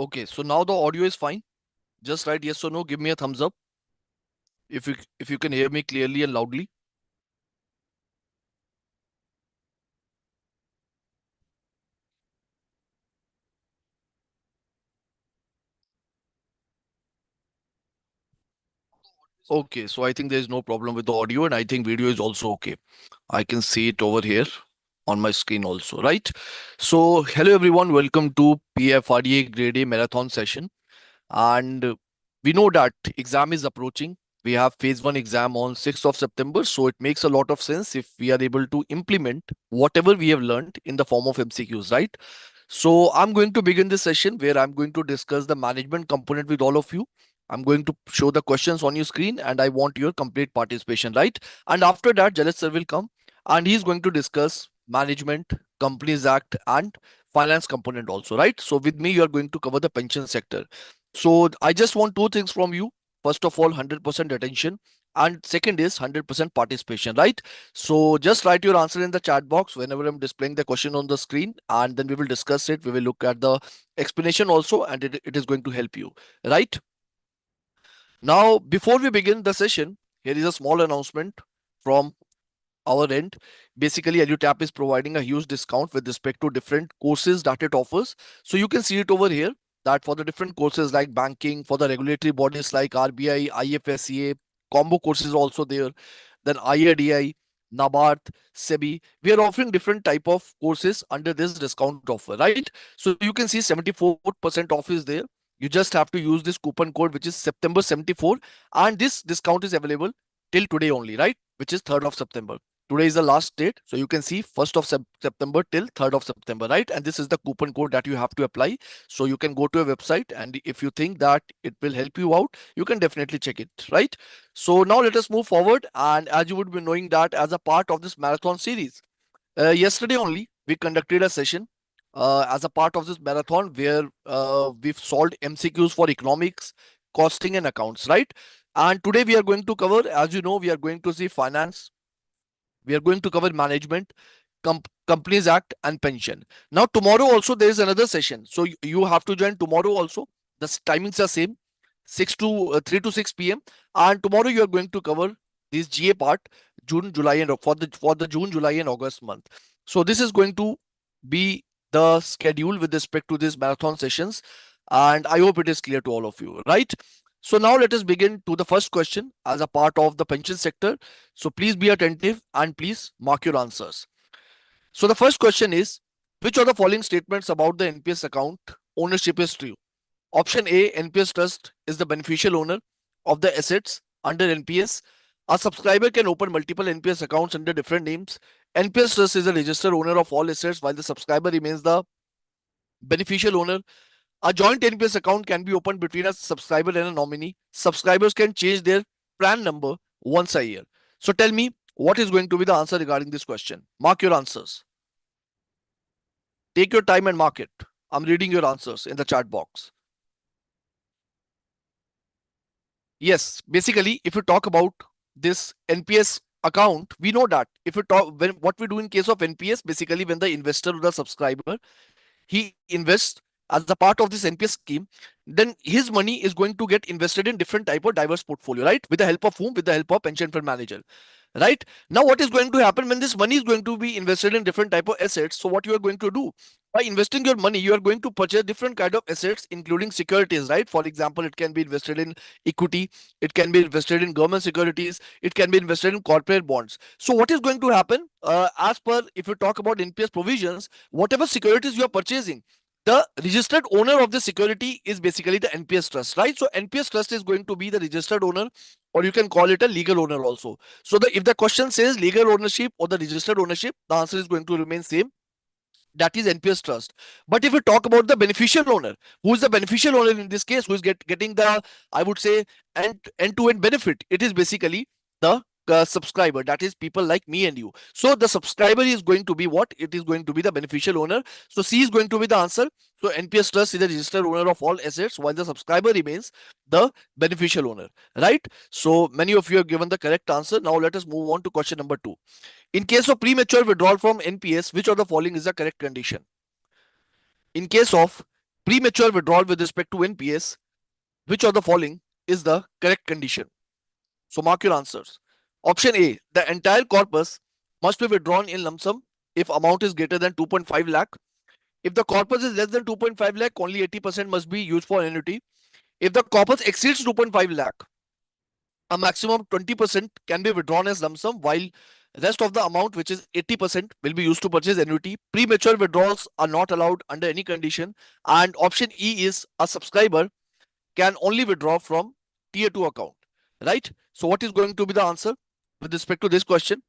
Okay, so now the audio is fine. Just write yes or no. Give me a thumbs up if you can hear me clearly and loudly. Okay, so I think there is no problem with the audio, and I think video is also okay. I can see it over here on my screen also, right? So hello everyone, welcome to PFRDA Grade A marathon session. And we know that exam is approaching. We have phase 1 exam on 6th of September, so it makes a lot of sense if we are able to implement whatever we have learned in the form of MCQs, right? So I'm going to begin this session where I'm going to discuss the management component with all of you. I'm going to show the questions on your screen and I want your complete participation, right? And after that, Jalaj sir will come and he's going to discuss management, Companies Act, and finance component also, right? So with me, you are going to cover the pension sector. So I just want two things from you. First of all, 100% attention. And second is 100% participation, right? So just write your answer in the chat box whenever I'm displaying the question on the screen, and then we will discuss it. We will look at the explanation also, and it is going to help you, right? Now, before we begin the session, here is a small announcement from our end. Basically, EduTap is providing a huge discount with respect to different courses that it offers. So you can see it over here that for the different courses like banking, for the regulatory bodies like RBI, IFSCA, combo courses also there, then IRDI, NABARD, SEBI. We are offering different type of courses under this discount offer, right? So you can see 74% off is there. You just have to use this coupon code, which is September 74, and this discount is available till today only, right? Which is 3rd of September. Today is the last date, so you can see 1st of September till 3rd of September, right? And this is the coupon code that you have to apply. So you can go to a website, and if you think that it will help you out, you can definitely check it, right? So now let us move forward. And as you would be knowing that as a part of this marathon series, yesterday only we conducted a session as a part of this marathon where we've solved MCQs for economics, costing, and accounts, right? And today we are going to cover, as you know, we are going to see finance, we are going to cover management, Companies Act, and pension. Now, tomorrow also there is another session. So you have to join tomorrow also. The timings are same, 3 to 6 p.m. And tomorrow you are going to cover this GA part, June, July, and for the June, July, and August month. So this is going to be the schedule with respect to these marathon sessions. And I hope it is clear to all of you, right? So now let us begin to the first question as a part of the pension sector. So please be attentive and please mark your answers. So the first question is, which of the following statements about the NPS account ownership is true? Option A, NPS trust is the beneficial owner of the assets under NPS. A subscriber can open multiple NPS accounts under different names. NPS trust is a registered owner of all assets while the subscriber remains the beneficial owner. A joint NPS account can be opened between a subscriber and a nominee. Subscribers can change their PRAN number once a year. So tell me, what is going to be the answer regarding this question? Mark your answers. Take your time and mark it. I'm reading your answers in the chat box. Yes, basically, if you talk about this NPS account, we know that if you talk when what we do in case of NPS, basically when the investor or the subscriber he invests as a part of this NPS scheme, then his money is going to get invested in different type of diverse portfolio, right? With the help of whom? With the help of pension fund manager, right? Now, what is going to happen when this money is going to be invested in different type of assets? So what you are going to do? By investing your money, you are going to purchase different kind of assets, including securities, right? For example, it can be invested in equity, it can be invested in government securities, it can be invested in corporate bonds. So what is going to happen? As per, if you talk about NPS provisions, whatever securities you are purchasing, the registered owner of the security is basically the NPS trust, right? So NPS trust is going to be the registered owner, or you can call it a legal owner also. So if the question says legal ownership or the registered ownership, the answer is going to remain same. That is NPS trust. But if we talk about the beneficial owner, who is the beneficial owner in this case, who is getting the, I would say, end-to-end benefit, it is basically the subscriber, that is people like me and you. So the subscriber is going to be what? It is going to be the beneficial owner. So C is going to be the answer. So NPS trust is the registered owner of all assets while the subscriber remains the beneficial owner, right? So many of you have given the correct answer. Now let us move on to question number 2. In case of premature withdrawal from NPS, which of the following is the correct condition? In case of premature withdrawal with respect to NPS, which of the following is the correct condition? So mark your answers. Option A, the entire corpus must be withdrawn in lump sum if amount is greater than 2.5 lakh. If the corpus is less than 2.5 lakh, only 80% must be used for annuity. If the corpus exceeds 2.5 lakh, a maximum 20% can be withdrawn as lump sum, while rest of the amount, which is 80%, will be used to purchase annuity. Premature withdrawals are not allowed under any condition. And option E is a subscriber can only withdraw from tier 2 account. Right? So what is going to be the answer with respect to this question?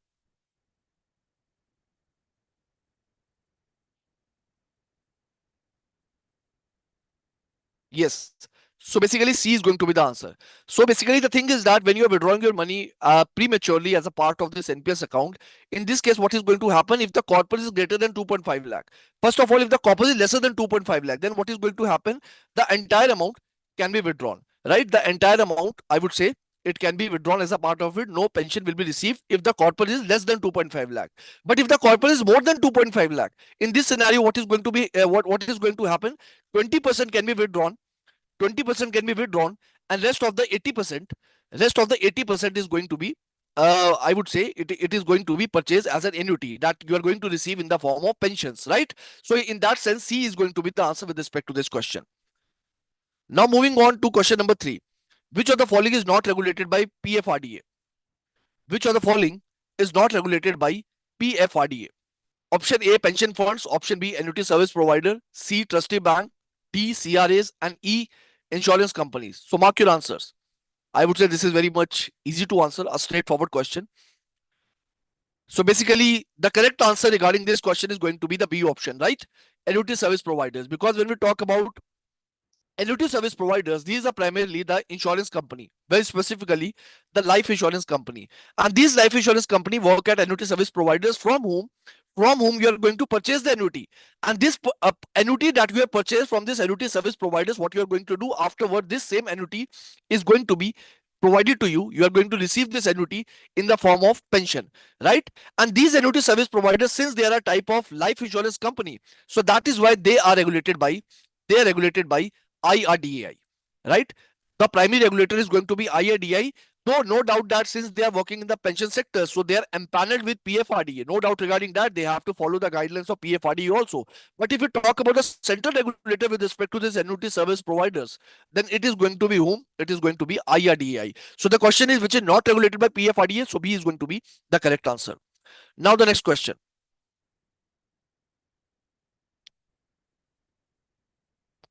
Yes. So basically, C is going to be the answer. So basically, the thing is that when you are withdrawing your money prematurely as a part of this NPS account, in this case, what is going to happen if the corpus is greater than 2.5 lakh? First of all, if the corpus is lesser than 2.5 lakh, then what is going to happen? The entire amount can be withdrawn, right? The entire amount, I would say, it can be withdrawn as a part of it. No pension will be received if the corpus is less than 2.5 lakh. But if the corpus is more than 2.5 lakh, in this scenario, what is going to be what is going to happen? 20% can be withdrawn, 20% can be withdrawn, and rest of the 80% is going to be I would say it is going to be purchased as an annuity that you are going to receive in the form of pensions, right? So in that sense, C is going to be the answer with respect to this question. Now moving on to question number 3. Which of the following is not regulated by PFRDA? Which of the following is not regulated by PFRDA? Option A, pension funds. Option B, annuity service provider. C, trustee bank. D, CRAs. And E, insurance companies. So mark your answers. I would say this is very much easy to answer, a straightforward question. So basically, the correct answer regarding this question is going to be the B option, right? Annuity service providers. Because when we talk about annuity service providers, these are primarily the insurance company, very specifically the life insurance company. And these life insurance company work at annuity service providers from whom you are going to purchase the annuity. And this annuity that you have purchased from this annuity service providers, what you are going to do afterward, this same annuity is going to be provided to you. You are going to receive this annuity in the form of pension, right? And these annuity service providers, since they are a type of life insurance company, so that is why they are regulated by IRDAI, right? The primary regulator is going to be IRDAI. Though no doubt that since they are working in the pension sector, so they are empaneled with PFRDA. No doubt regarding that, they have to follow the guidelines of PFRDA also. But if you talk about the central regulator with respect to this annuity service providers, then it is going to be whom? It is going to be IRDAI. So the question is which is not regulated by PFRDA, so B is going to be the correct answer. Now the next question.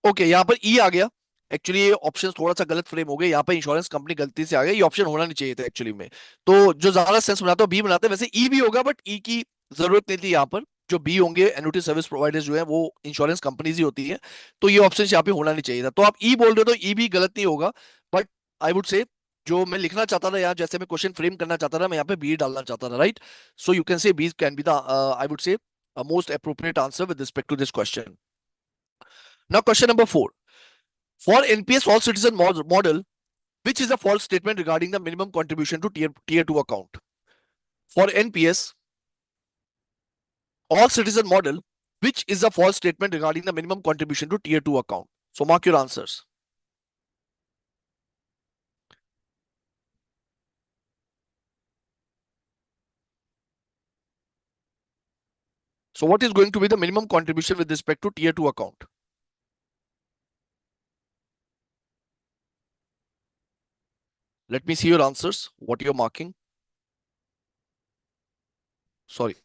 Okay यहाँ पर ई आ गया. Actually ये option थोड़ा सा गलत frame हो गए. यहाँ पर इंश्योरेंस कंपनी गलती से आ गया. ये ऑप्शन होना नहीं चाहिए था एक्चुअली में. तो जो ज्यादा सेंस बनाता है बी बनाते हैं. वैसे ई भी होगा बट ई की जरूरत नहीं थी यहाँ पर. जो बी होंगे एन्युटी सर्विस प्रोवाइडर्स जो है वो इंश्योरेंस कंपनीज ही होती है. तो ये ऑप्शन यहाँ पे होना नहीं चाहिए था. तो आप ई बोल रहे हो तो ई भी गलत नहीं होगा. बट आई वुड से जो मैं लिखना चाहता था यहाँ, जैसे मैं क्वेश्चन फ्रेम करना चाहता था, मैं यहाँ पे बी डालना चाहता था, right? So you can say B can B the I would say most appropriate answer with respect to this question. Now question number 4. For NPS all citizen model, which is a false statement regarding the minimum contribution to tier 2 account? For NPS all citizen model, which is a false statement regarding the minimum contribution to tier 2 account? So mark your answers. So what is going to be the minimum contribution with respect to tier 2 account? Let me see your answers. What you're marking. Sorry.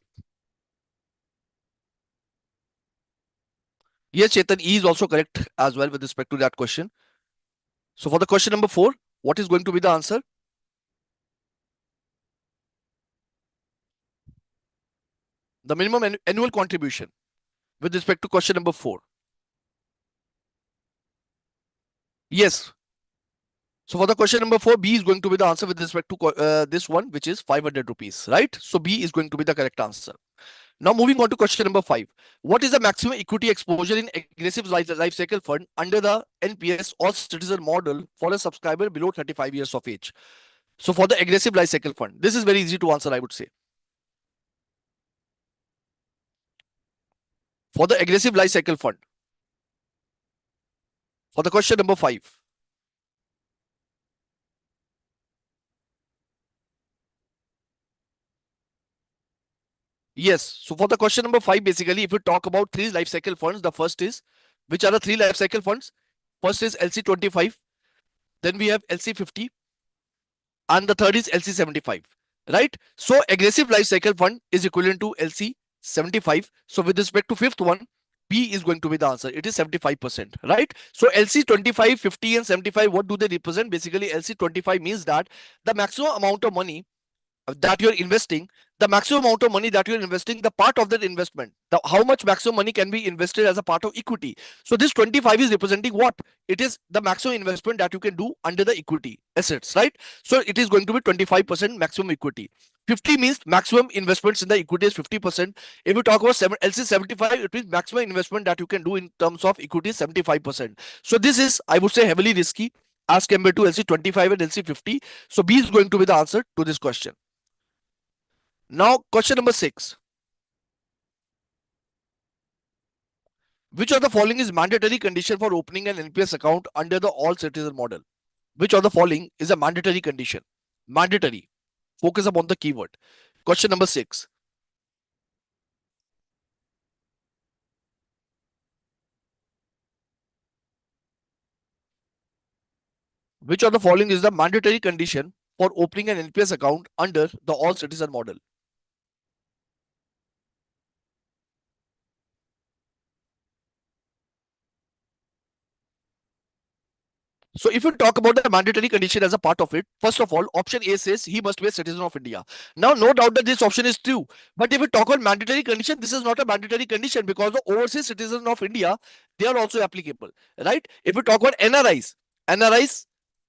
Yes, Chetan, E is also correct as well with respect to that question. So for the question number 4, what is going to be the answer? The minimum annual contribution with respect to question number 4. Yes. So for the question number 4, B is going to be the answer with respect to this one, which is 500 rupees, right? So B is going to be the correct answer. Now moving on to question number 5. What is the maximum equity exposure in aggressive life cycle fund under the NPS or citizen model for a subscriber below 35 years of age? So for the aggressive life cycle fund, this is very easy to answer, I would say. For the aggressive life cycle fund, For the question number 5. Yes. So for the question number 5, basically, if we talk about three life cycle funds, the first is, which are the three life cycle funds? First is LC25, then we have LC50, and the third is LC75, right? So aggressive life cycle fund is equivalent to LC75. So with respect to fifth one, B is going to be the answer. It is 75%, right? So LC25, 50, and 75, what do they represent? Basically, LC25 means that the maximum amount of money that you're investing, the maximum amount of money that you're investing, the part of that investment, how much maximum money can be invested as a part of equity. So this 25 is representing what? It is the maximum investment that you can do under the equity assets, right? So it is going to be 25% maximum equity. 50 means maximum investments in the equity is 50%. If we talk about LC75, it means maximum investment that you can do in terms of equity is 75%. So this is, I would say, heavily risky as compared to LC25 and LC50. So B is going to be the answer to this question. Now, question number 6. Which of the following is mandatory condition for opening an NPS account under the all citizen model? Which of the following is a mandatory condition? Mandatory. Focus upon the keyword. Question number 6. Which of the following is the mandatory condition for opening an NPS account under the all citizen model? So if you talk about the mandatory condition as a part of it, first of all, option A says he must be a citizen of India. Now, no doubt that this option is true. But if we talk about mandatory condition, this is not a mandatory condition because the overseas citizen of India, they are also applicable, right? If we talk about NRIs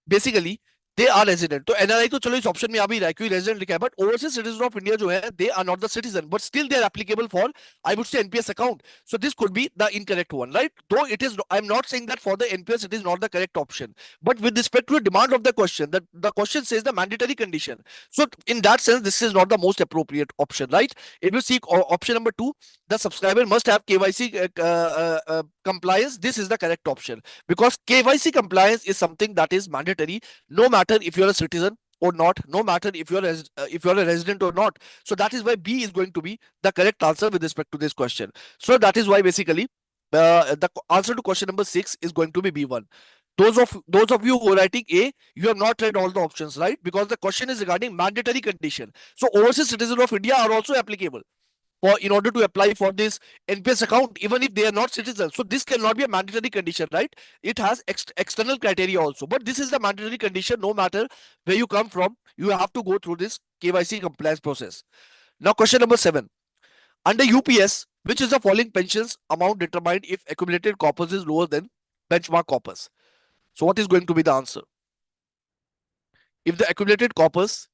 basically they are resident. तो NRI तो चलो इस option में आ भी रहा है क्योंकि resident लिखा है but overseas citizen of India जो है they are not the citizen but still they are applicable for I would say NPS account. So this could be the incorrect one, right? Though it is, I'm not saying that for the NPS it is not the correct option. But with respect to the demand of the question, that the question says the mandatory condition. So in that sense, this is not the most appropriate option, right? If you see option number 2, the subscriber must have KYC compliance. This is the correct option because KYC compliance is something that is mandatory no matter if you're a citizen or not, no matter if you're a resident or not. So that is why B is going to be the correct answer with respect to this question. So that is why basically the answer to question number 6 is going to be B1. Those of you who are writing A, you have not read all the options, right? Because the question is regarding mandatory condition. So overseas citizens of India are also applicable for in order to apply for this NPS account, even if they are not citizens. So this cannot be a mandatory condition, right? It has external criteria also, but this is the mandatory condition. No matter where you come from, you have to go through this KYC compliance process. Now, question number 7. Under UPS, which is the following pensions amount determined if accumulated corpus is lower than benchmark corpus? So what is going to be the answer? If the accumulated corpus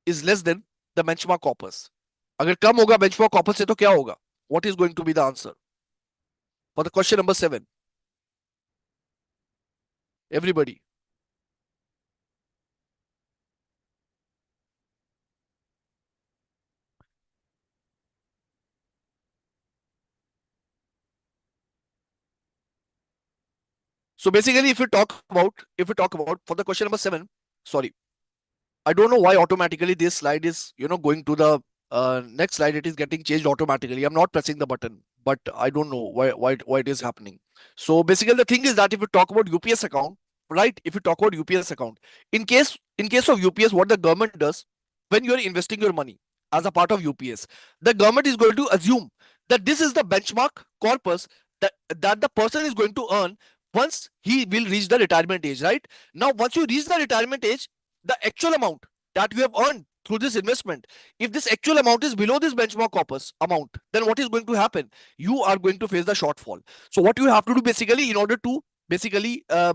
is less than the benchmark corpus, अगर कम होगा benchmark corpus से तो क्या होगा? What is going to be the answer for the question number 7? Everybody. So basically, if we talk about for the question number 7, sorry, I don't know why automatically this slide is going to the next slide. It is getting changed automatically. I'm not pressing the button, but I don't know why it is happening. So basically, the thing is that if you talk about UPS account, right? If you talk about UPS account, in case of UPS, what the government does when you are investing your money as a part of UPS, the government is going to assume that this is the benchmark corpus that the person is going to earn once he will reach the retirement age, right? Now, once you reach the retirement age, the actual amount that you have earned through this investment, if this actual amount is below this benchmark corpus amount, then what is going to happen? You are going to face the shortfall. So what you have to do basically in order to basically I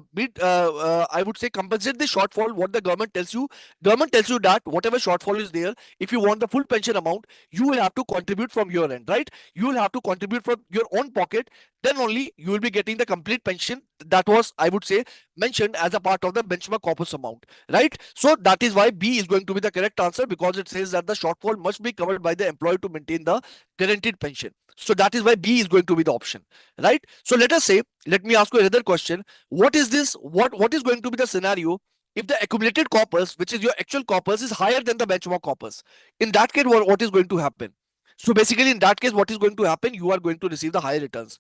would say compensate the shortfall, what the government tells you that whatever shortfall is there, if you want the full pension amount, you will have to contribute from your end, right? You will have to contribute from your own pocket, then only you will be getting the complete pension that was, I would say, mentioned as a part of the benchmark corpus amount, right? So that is why B is going to be the correct answer because it says that the shortfall must be covered by the employer to maintain the guaranteed pension. So that is why B is going to be the option, right? So let us say, let me ask you another question. What is this? What is going to be the scenario if the accumulated corpus, which is your actual corpus, is higher than the benchmark corpus? In that case, what is going to happen? So basically, in that case, what is going to happen? You are going to receive the higher returns.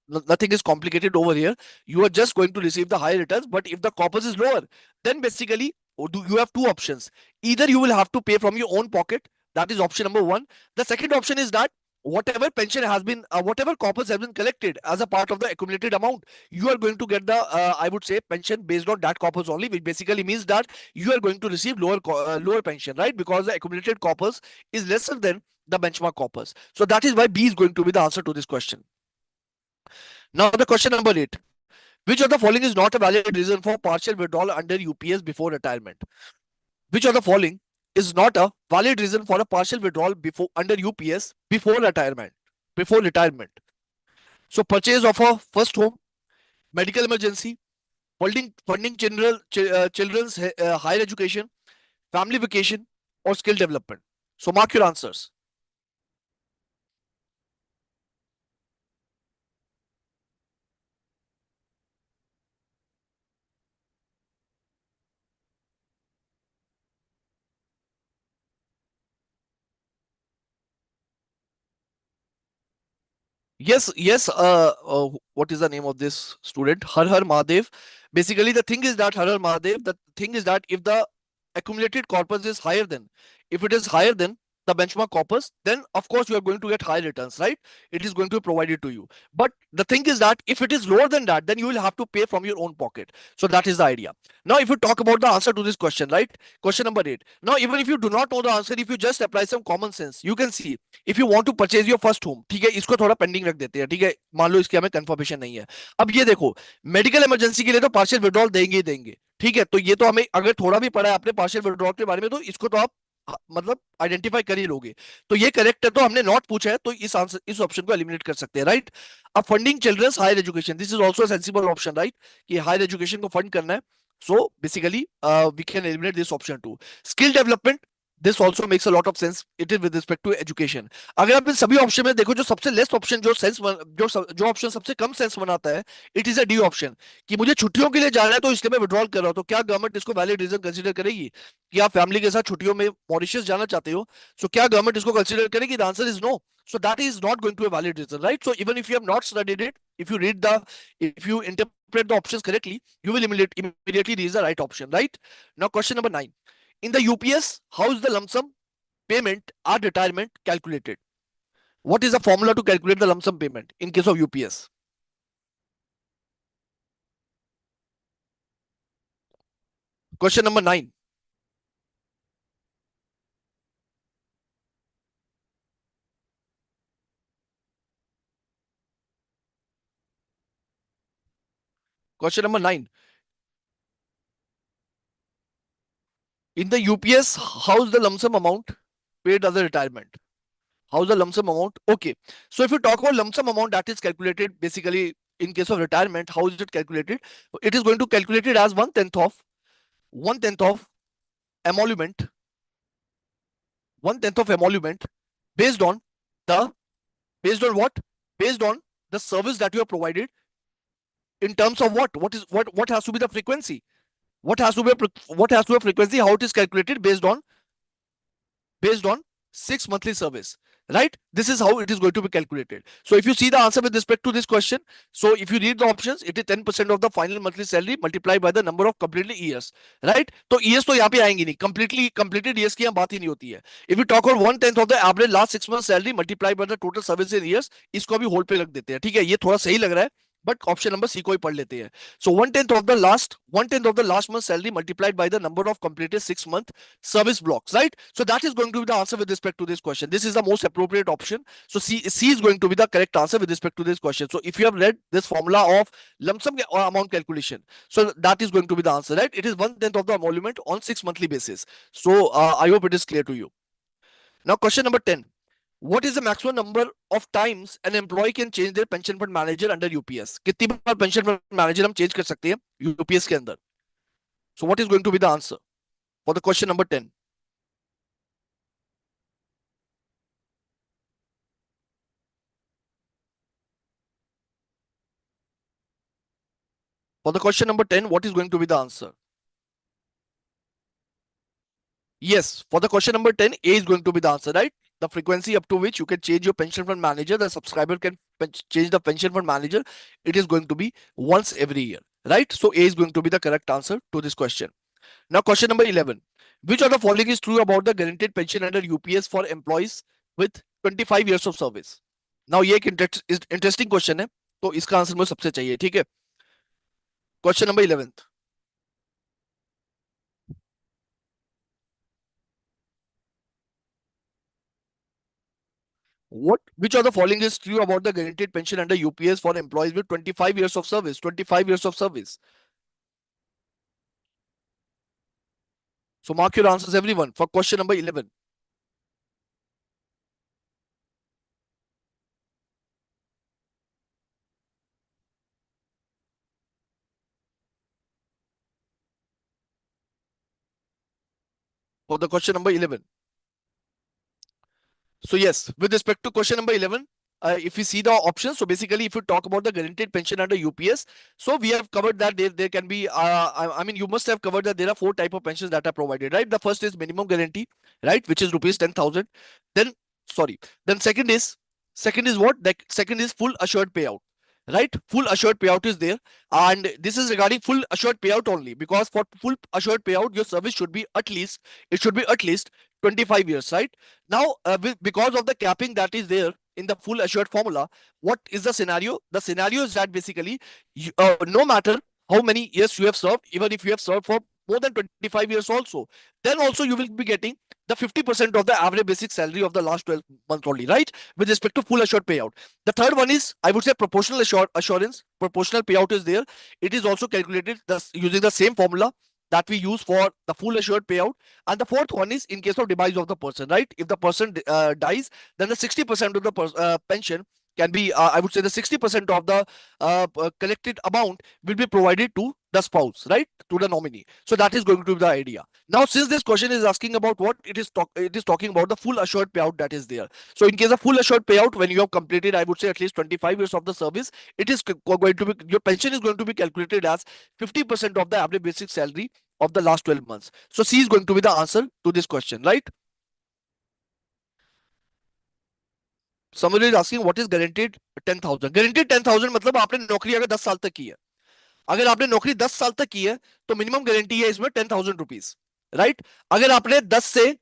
Nothing is complicated over here. You are just going to receive the higher returns. But if the corpus is lower, then basically you have two options. Either you will have to pay from your own pocket. That is option number one. The second option is that whatever pension has been, whatever corpus has been collected as a part of the accumulated amount, you are going to get the, I would say, pension based on that corpus only, which basically means that you are going to receive lower pension, right? Because the accumulated corpus is lesser than the benchmark corpus. So that is why B is going to be the answer to this question. Now, the question number 8. Which of the following is not a valid reason for partial withdrawal under UPS before retirement? Which of the following is not a valid reason for a partial withdrawal before under UPS before retirement? Before retirement. So, purchase of a first home, medical emergency, funding children's higher education, family vacation, or skill development. So, mark your answers. Yes. What is the name of this student? Har Har Mahadev. Basically, the thing is that Har Har Mahadev. The thing is that if the accumulated corpus is higher than, if it is higher than the benchmark corpus, then of course you are going to get high returns, right? It is going to be provided to you. But the thing is that if it is lower than that, then you will have to pay from your own pocket. So that is the idea. Now, if you talk about the answer to this question, right? Question number 8. Now, even if you do not know the answer, if you just apply some common sense, you can see if you want to purchase your first home, ठीक है, इसको थोड़ा pending रख देते हैं, ठीक है, मान लो इसकी हमें कंफर्मेशन नहीं है। अब ये देखो, मेडिकल इमरजेंसी के लिए तो पार्शियल विड्रॉल देंगे ही देंगे, ठीक है, तो ये तो हमें अगर थोड़ा भी पढ़ा है आपने पार्शियल विड्रॉल के बारे में, तो इसको तो आप मतलब आइडेंटिफाई कर ही लोगे। तो ये करेक्ट है, तो हमने नॉट पूछा है, तो इस आंसर, इस ऑप्शन को एलिमिनेट कर सकते हैं, राइट। अब funding children's higher education, this is also sensible option, right, कि हायर एजुकेशन को फंड करना है। So basically we can eliminate this option too. Skill development, this also makes a lot of sense, it is with respect to education. अगर आप इन सभी option में देखो, जो सबसे लेस ऑप्शन, जो सेंस, जो ऑप्शन सबसे कम सेंस बनाता है, it is a D option, कि मुझे छुट्टियों के लिए जाना है तो इसलिए मैं विड्रॉल कर रहा हूं। तो क्या गवर्नमेंट इसको वैलिड रीजन कंसीडर करेगी कि आप फैमिली के साथ छुट्टियों में मॉरिशस जाना चाहते हो? सो क्या गवर्नमेंट इसको कंसीडर करेगी? The answer is no. So that is not going to be a valid reason, right? So even if you have not studied it, if you interpret the options correctly, you will immediately reach the right option, right? Now, question number 9. In the UPS, how is the lump sum payment or retirement calculated? What is the formula to calculate the lump sum payment in case of UPS? Question number 9. Question number 9. In the UPS, how is the lump sum amount paid as a retirement? How's the lump sum amount? Okay. So if you talk about lump sum amount that is calculated basically in case of retirement, how is it calculated? It is going to calculate it as one tenth of emolument, one tenth of emolument based on the, based on what? Based on the service that you have provided in terms of what has to be the frequency? What has to be a frequency? How it is calculated based on 6 monthly service, right? This is how it is going to be calculated. So if you see the answer with respect to this question, so if you read the options, it is 10% of the final monthly salary multiplied by the number of completely years, right? तो years तो यहाँ पे आएंगी नहीं, completed years की यहाँ बात ही नहीं होती है। If you talk about 1/10 of the average last 6 months salary multiplied by the total service in years, इसको भी होल्ड पे रख देते हैं, ठीक है, ये थोड़ा सही लग रहा है, बट ऑप्शन नंबर सी को ही पढ़ लेते हैं। So one tenth of the last month salary multiplied by the number of completed 6 month service blocks, right? So that is going to be the answer with respect to this question. This is the most appropriate option. So C is going to be the correct answer with respect to this question. So if you have read this formula of lump sum amount calculation, so that is going to be the answer, right? It is 1/10 of the emolument on 6 monthly basis. So I hope it is clear to you. Now, question number 10. What is the maximum number of times an employee can change their pension fund manager under UPS? कितनी बार pension fund manager हम change कर सकते हैं UPS के अंदर? So what is going to be the answer for the question number 10? For the question number 10, what is going to be the answer? Yes, for the question number 10, A is going to be the answer, right? The frequency up to which you can change your pension fund manager, the subscriber can change the pension fund manager, it is going to be once every year, right? So A is going to be the correct answer to this question. Now, question number 11. Which of the following is true about the guaranteed pension under UPS for employees with 25 years of service? Now, ये एक interesting question है, तो इसका answer मुझे सबसे चाहिए, ठीक है? Question number 11th. Which of the following is true about the guaranteed pension under UPS for employees with 25 years of service? 25 years of service. So mark your answers, everyone, for question number 11. For the question number 11. So yes, with respect to question number 11, if we see the options, so basically if you talk about the guaranteed pension under UPS, so we have covered that there can be, I mean, you must have covered that there are four type of pensions that are provided, right? The first is minimum guarantee, right? Which is rupees 10,000. Then, sorry, then second is what? The second is full assured payout, right? Full assured payout is there. And this is regarding full assured payout only, because for full assured payout, your service should be at least, it should be at least 25 years, right? Now, because of the capping that is there in the full assured formula, what is the scenario? The scenario is that basically, no matter how many years you have served, even if you have served for more than 25 years also, then also you will be getting the 50% of the average basic salary of the last 12 months only, right? With respect to full assured payout. The third one is, I would say, proportional assurance. Proportional payout is there. It is also calculated using the same formula that we use for the full assured payout. And the fourth one is in case of demise of the person, right? If the person dies, then the 60% of the pension can be, I would say, the 60% of the collected amount will be provided to the spouse, right? To the nominee. So that is going to be the idea. Now, since this question is asking about what it is talking about the full assured payout that is there. So in case of full assured payout, when you have completed, I would say, at least 25 years of the service, it is going to be, your pension is going to be calculated as 50% of the average basic salary of the last 12 months. So C is going to be the answer to this question, right? Somebody is asking what is guaranteed 10,000. Guaranteed 10,000 मतलब आपने नौकरी अगर 10 साल तक की है, अगर आपने नौकरी 10 साल तक की है तो मिनिमम गारंटी है इसमें 10,000 रुपीज, राइट? अगर आपने 10 से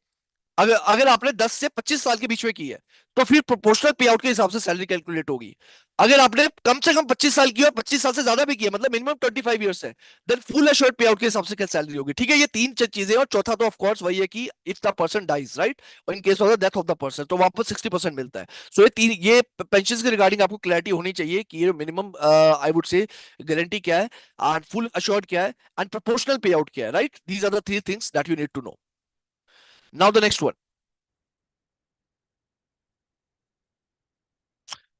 अगर अगर आपने 10 से 25 साल के बीच में की है तो फिर प्रोपोर्शनल पे आउट के हिसाब से सैलरी कैलकुलेट होगी। अगर आपने कम से कम 25 साल की और 25 साल से ज्यादा भी किया, मतलब मिनिमम 25 ईयर्स है, देन फुल एश्योर्ड पे आउट के हिसाब से क्या सैलरी होगी, ठीक है? ये तीन चीजें। और चौथा तो ऑफ कोर्स वही है कि if the person dies, right, और in case of the death of the person, तो वापस 60% मिलता है। सो ये तीन, ये पेंशन के रिगार्डिंग आपको क्लैरिटी होनी चाहिए कि ये मिनिमम, आई वुड से, गारंटी क्या है, एंड फुल एश्योर्ड क्या है, एंड प्रोपोर्शनल पे आउट क्या है, right? These are the three things that you need to know. Now the next one.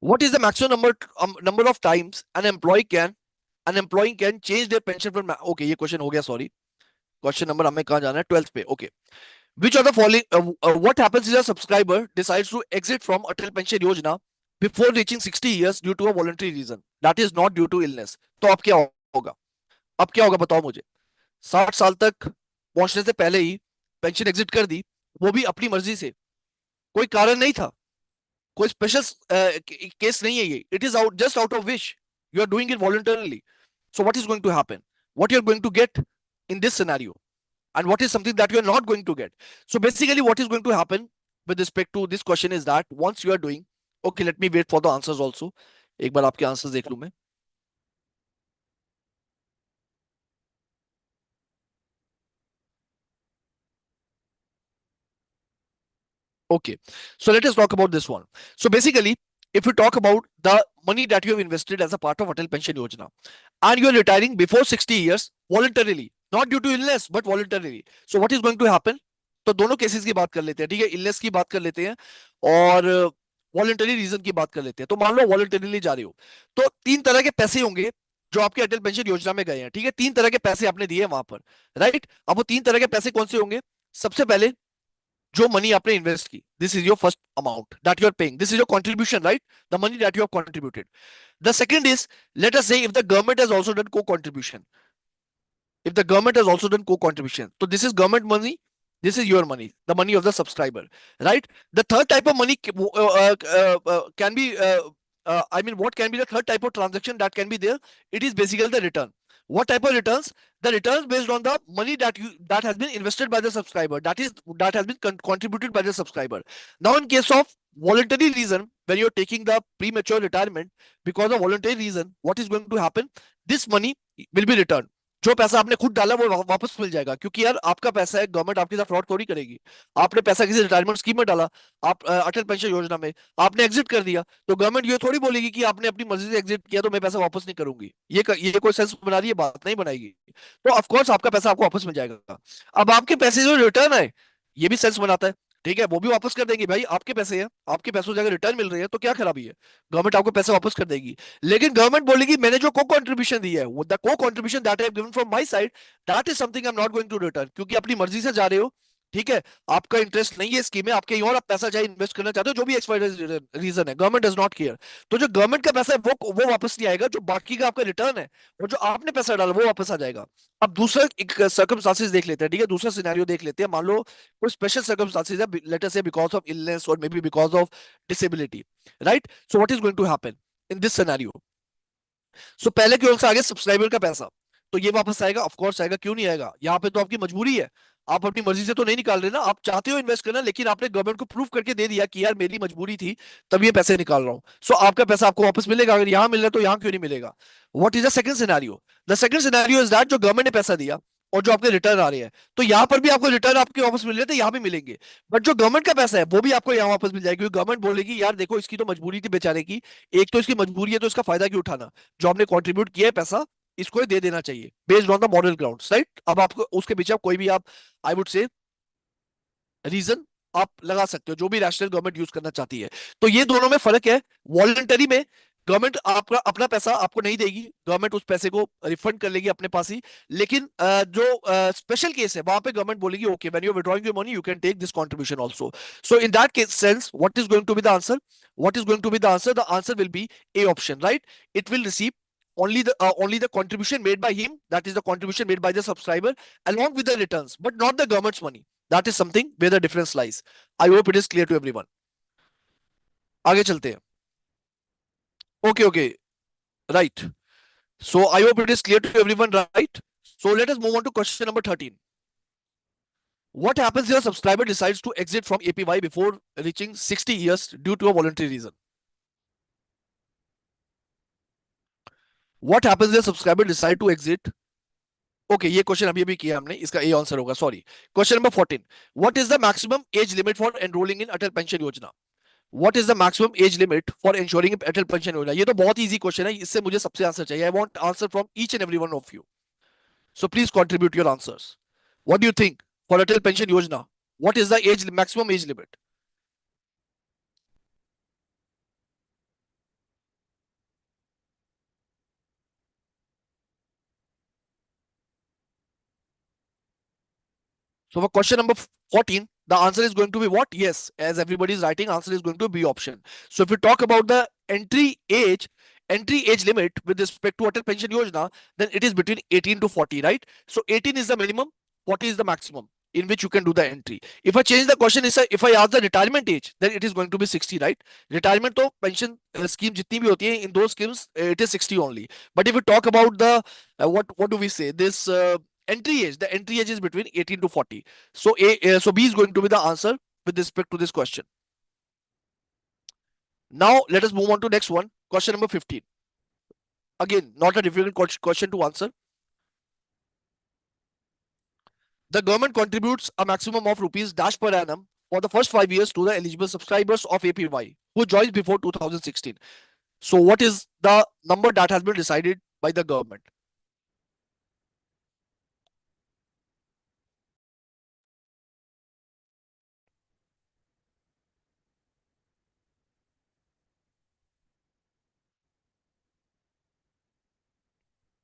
What is the maximum number of times an employee can change their pension fund? Okay, ये question हो गया, sorry. Question number हमें कहाँ जाना है? 12th पे। Okay, which of the following, what happens if a subscriber decides to exit from Atal Pension Yojana before reaching 60 years due to a voluntary reason that is not due to illness? तो अब क्या होगा? अब क्या होगा बताओ मुझे। 60 साल तक पहुंचने से पहले ही पेंशन एग्जिट कर दी, वो भी अपनी मर्जी से, कोई कारण नहीं था, कोई स्पेशल केस नहीं है ये, it is out, just out of wish, you are doing it voluntarily. So what is going to happen? What you are going to get in this scenario, and what is something that you are not going to get? So basically what is going to happen with respect to this question is that once you are doing, okay, let me wait for the answers also, एक बार आपके answers देख लूं मैं. Okay, so let us talk about this one. So basically, if you talk about the money that you have invested as a part of Atal Pension Yojana, and you are retiring before 60 years voluntarily, not due to illness but voluntarily, so what is going to happen? तो दोनों cases की बात कर लेते हैं, ठीक है? Illness की बात कर लेते हैं और वॉलंटरी रीजन की बात कर लेते हैं। तो मान लो वॉलंटरीली जा रहे हो, तो तीन तरह के पैसे होंगे जो आपके अटल पेंशन योजना में गए हैं, ठीक है? तीन तरह के पैसे आपने दिए वहां पर, राइट? अब वो तीन तरह के पैसे कौन से होंगे? सबसे पहले जो मनी आपने इन्वेस्ट की, this is your first amount that you are paying, this is your contribution, right? The money that you have contributed. The second is, let us say if the government has also done co-contribution, if the government has also done co-contribution, so this is government money, this is your money, the money of the subscriber, right? The third type of money can be I mean, what can be the third type of transaction that can be there? It is basically the return. What type of returns? The returns based on the money that has been invested by the subscriber, that has been contributed by the subscriber. Now in case of voluntary reason, when you're taking the premature retirement because of voluntary reason, what is going to happen? This money will be returned. जो पैसा आपने खुद डाला वो वापस मिल जाएगा, क्योंकि यार आपका पैसा है, गवर्नमेंट आपके साथ फ्रॉड थोड़ी करेगी. आपने पैसा किसी रिटायरमेंट स्कीम में डाला, आप अटल पेंशन योजना में आपने एग्जिट कर दिया, तो गवर्नमेंट ये थोड़ी बोलेगी कि आपने अपनी मर्जी से एग्जिट किया तो मैं पैसा वापस नहीं करूंगी. ये कोई सेंस बना रही है? बात नहीं बनाएगी. तो ऑफकोर्स आपका पैसा आपको वापस मिल जाएगा. अब आपके पैसे जो रिटर्न है, ये भी सेंस बनाता है. ठीक है, वो भी वापस कर देंगे. भाई आपके पैसे हैं, आपके पैसों से अगर रिटर्न मिल रही है तो क्या खराबी है? गवर्नमेंट आपको पैसा वापस कर देगी. लेकिन गवर्नमेंट बोलेगी मैंने जो को कंट्रीब्यूशन दिया है, the co contribution that I have given from my side, that is something I am not going to return. क्योंकि अपनी मर्जी से जा रहे हो, ठीक है, आपका इंटरेस्ट नहीं है स्कीम में, आपके और आप पैसा चाहे इन्वेस्ट करना चाहते हो, जो भी एक्सपायरी रीजन है, गवर्नमेंट डज नॉट केयर. तो जो गवर्नमेंट का पैसा है वो वापस नहीं आएगा. जो बाकी का आपका रिटर्न है और जो आपने पैसा डाला वो वापस आ जाएगा. अब दूसरा एक सर्कमस्टांसेस देख लेते हैं. ठीक है, दूसरा सिनेरियो देख लेते हैं. मान लो कोई स्पेशल सर्कमस्टांसेस है, let us say because of illness और may be because of disability, right? So what is going to happen in this scenario? So पहले क्यों से आगे सब्सक्राइबर का पैसा, तो ये वापस आएगा, ऑफ कोर्स आएगा. क्यों नहीं आएगा? यहाँ पे तो आपकी मजबूरी है, आप अपनी मर्जी से तो नहीं निकाल रहे ना. आप चाहते हो इन्वेस्ट करना, लेकिन आपने गवर्नमेंट को प्रूफ करके दे दिया कि यार मेरी मजबूरी थी तब ये पैसे निकाल रहा हूं. सो आपका पैसा आपको वापस मिलेगा. अगर यहाँ मिल रहा है तो यहाँ क्यों नहीं मिलेगा? What is the second scenario? The second scenario is that जो गवर्नमेंट ने पैसा दिया और जो आपके रिटर्न आ रहे हैं, तो यहाँ पर भी आपको रिटर्न आपके वापस मिल रहे थे, यहाँ भी मिलेंगे. बट जो गवर्नमेंट का पैसा है वो भी आपको यहाँ वापस मिल जाएगा, क्योंकि गवर्नमेंट बोलेगी यार देखो इसकी तो मजबूरी थी बेचारे की, एक तो इसकी मजबूरी है तो इसका फायदा क्यों उठाना? जो आपने कंट्रीब्यूट किया है पैसा, इसको ही दे देना चाहिए based on the moral grounds, right? अब आपको उसके पीछे आप कोई भी आप आई वुड से रीजन आप लगा सकते हो, जो भी रैशनल गवर्नमेंट यूज करना चाहती है. तो ये दोनों में फर्क है. वॉलंटरी में गवर्नमेंट आपका अपना पैसा आपको नहीं देगी, गवर्नमेंट उस पैसे को रिफंड कर लेगी अपने पास ही. लेकिन जो स्पेशल केस है वहां पे गवर्नमेंट बोलेगी okay when you are withdrawing your money you can take this contribution also. So in that case sense what is going to be the answer? What is going to be the answer? The answer will be A option, right? It will receive only the contribution made by him, that is the contribution made by the subscriber, along with the returns, but not the government's money. That is something where the difference lies. I hope it is clear to everyone. आगे चलते हैं. Okay, okay, right. So I hope it is clear to everyone, right? So let us move on to question number 13. What happens if a subscriber decides to exit from APY before reaching 60 years due to a voluntary reason? What happens if a subscriber decide to exit? Okay, ये question अभी अभी किया हमने, इसका A answer होगा. Sorry. Question number 14. What is the maximum age limit for enrolling in Atal pension Yojana? What is the maximum age limit for insuring Atal pension Yojana? ये तो बहुत इजी क्वेश्चन है, इससे मुझे सबसे आंसर चाहिए. I want answer from each and every one of you. So please contribute your answers. What do you think for Atal pension Yojana? What is the age maximum age limit? So for question number 14, the answer is going to be what? Yes, as everybody is writing, answer is going to be option. So if we talk about the entry age limit with respect to Atal Pension Yojana, then it is between 18 to 40, right? So 18 is the minimum, 40 is the maximum in which you can do the entry. If I change the question, if I ask the retirement age, then it is going to be 60, right? Retirement to pension scheme jitni bhi hoti hai, in those schemes, it is 60 only. But if we talk about the, what do we say? This entry age, the entry age is between 18 to 40. So so B is going to be the answer with respect to this question. Now let us move on to next one, question number 15. Again, not a difficult question to answer. The government contributes a maximum of rupees dash per annum for the first 5 years to the eligible subscribers of APY who joined before 2016. So what is the number that has been decided by the government?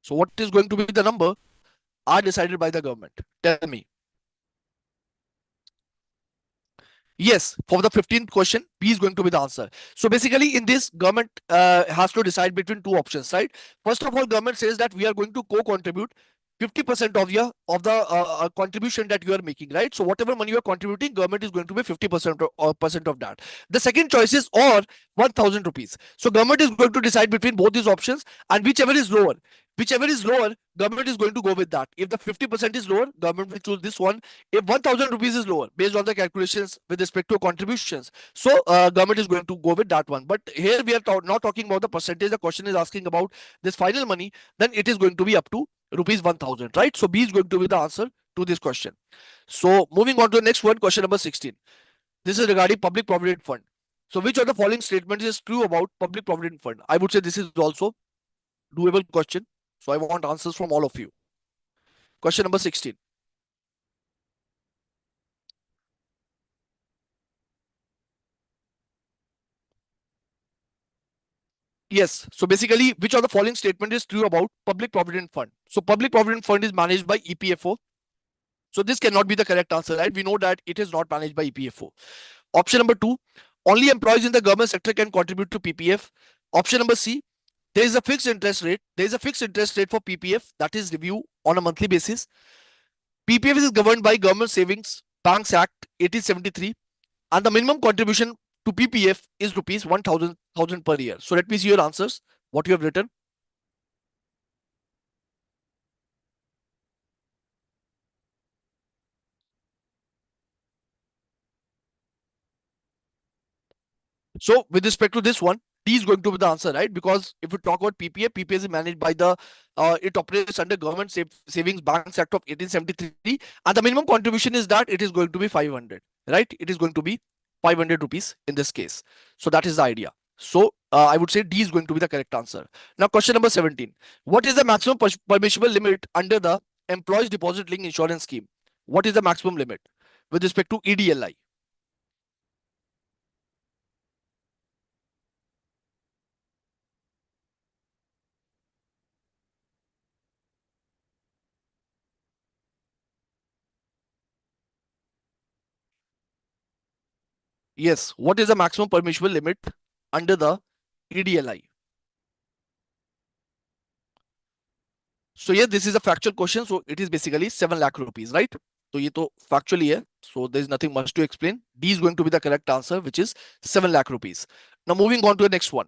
So what is going to be the number are decided by the government? Tell me. Yes, for the 15th question, B is going to be the answer. So basically, in this, government has to decide between two options, right? First of all, government says that we are going to co-contribute 50% of your of the contribution that you are making, right? So whatever money you are contributing, government is going to be 50% percent of that. The second choice is or 1,000 rupees. So government is going to decide between both these options, and whichever is lower, government is going to go with that. If the 50% is lower, government will choose this one. If 1,000 rupees is lower based on the calculations with respect to contributions, so government is going to go with that one. But here we are not talking about the percentage. The question is asking about this final money. Then it is going to be up to rupees 1,000, right? So B is going to be the answer to this question. So moving on to the next one, question number 16. This is regarding public provident fund. So which of the following statements is true about public provident fund? I would say this is also doable question. So I want answers from all of you. Question number 16. Yes. So basically, which of the following statement is true about public provident fund? So public provident fund is managed by EPFO. So this cannot be the correct answer, right? We know that it is not managed by EPFO. Option number two, only employees in the government sector can contribute to PPF. Option number C, there is a fixed interest rate. There is a fixed interest rate for PPF that is reviewed on a monthly basis. PPF is governed by Government Savings Banks Act 1873, and the minimum contribution to PPF is rupees 1,000 per year. So let me see your answers. What you have written. So with respect to this one, D is going to be the answer, right? Because if we talk about PPF, PPF is managed by it operates under Government Savings Banks Act of 1873, and the minimum contribution is that it is going to be 500, right? It is going to be 500 rupees in this case. So that is the idea. So I would say D is going to be the correct answer. Now question number 17. What is the maximum permissible limit under the Employees Deposit Linked Insurance Scheme? What is the maximum limit with respect to EDLI? Yes. What is the maximum permissible limit under the EDLI? So yes, this is a factual question. So it is basically 7 lakh rupees, right? So ये तो factually है. So there is nothing much to explain. D is going to be the correct answer, which is 7 lakh rupees. Now moving on to the next one.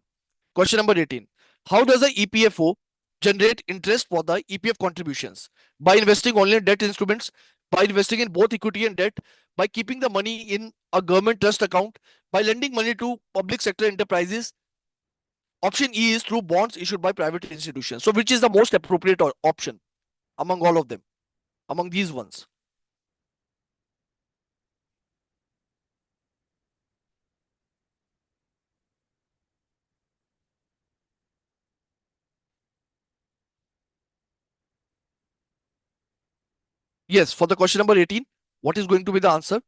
Question number 18. How does the EPFO generate interest for the EPF contributions? By investing only in debt instruments, by investing in both equity and debt, by keeping the money in a government trust account, by lending money to public sector enterprises. Option E is through bonds issued by private institutions. So which is the most appropriate option among all of them, among these ones? Yes, for the question number 18, what is going to be the answer?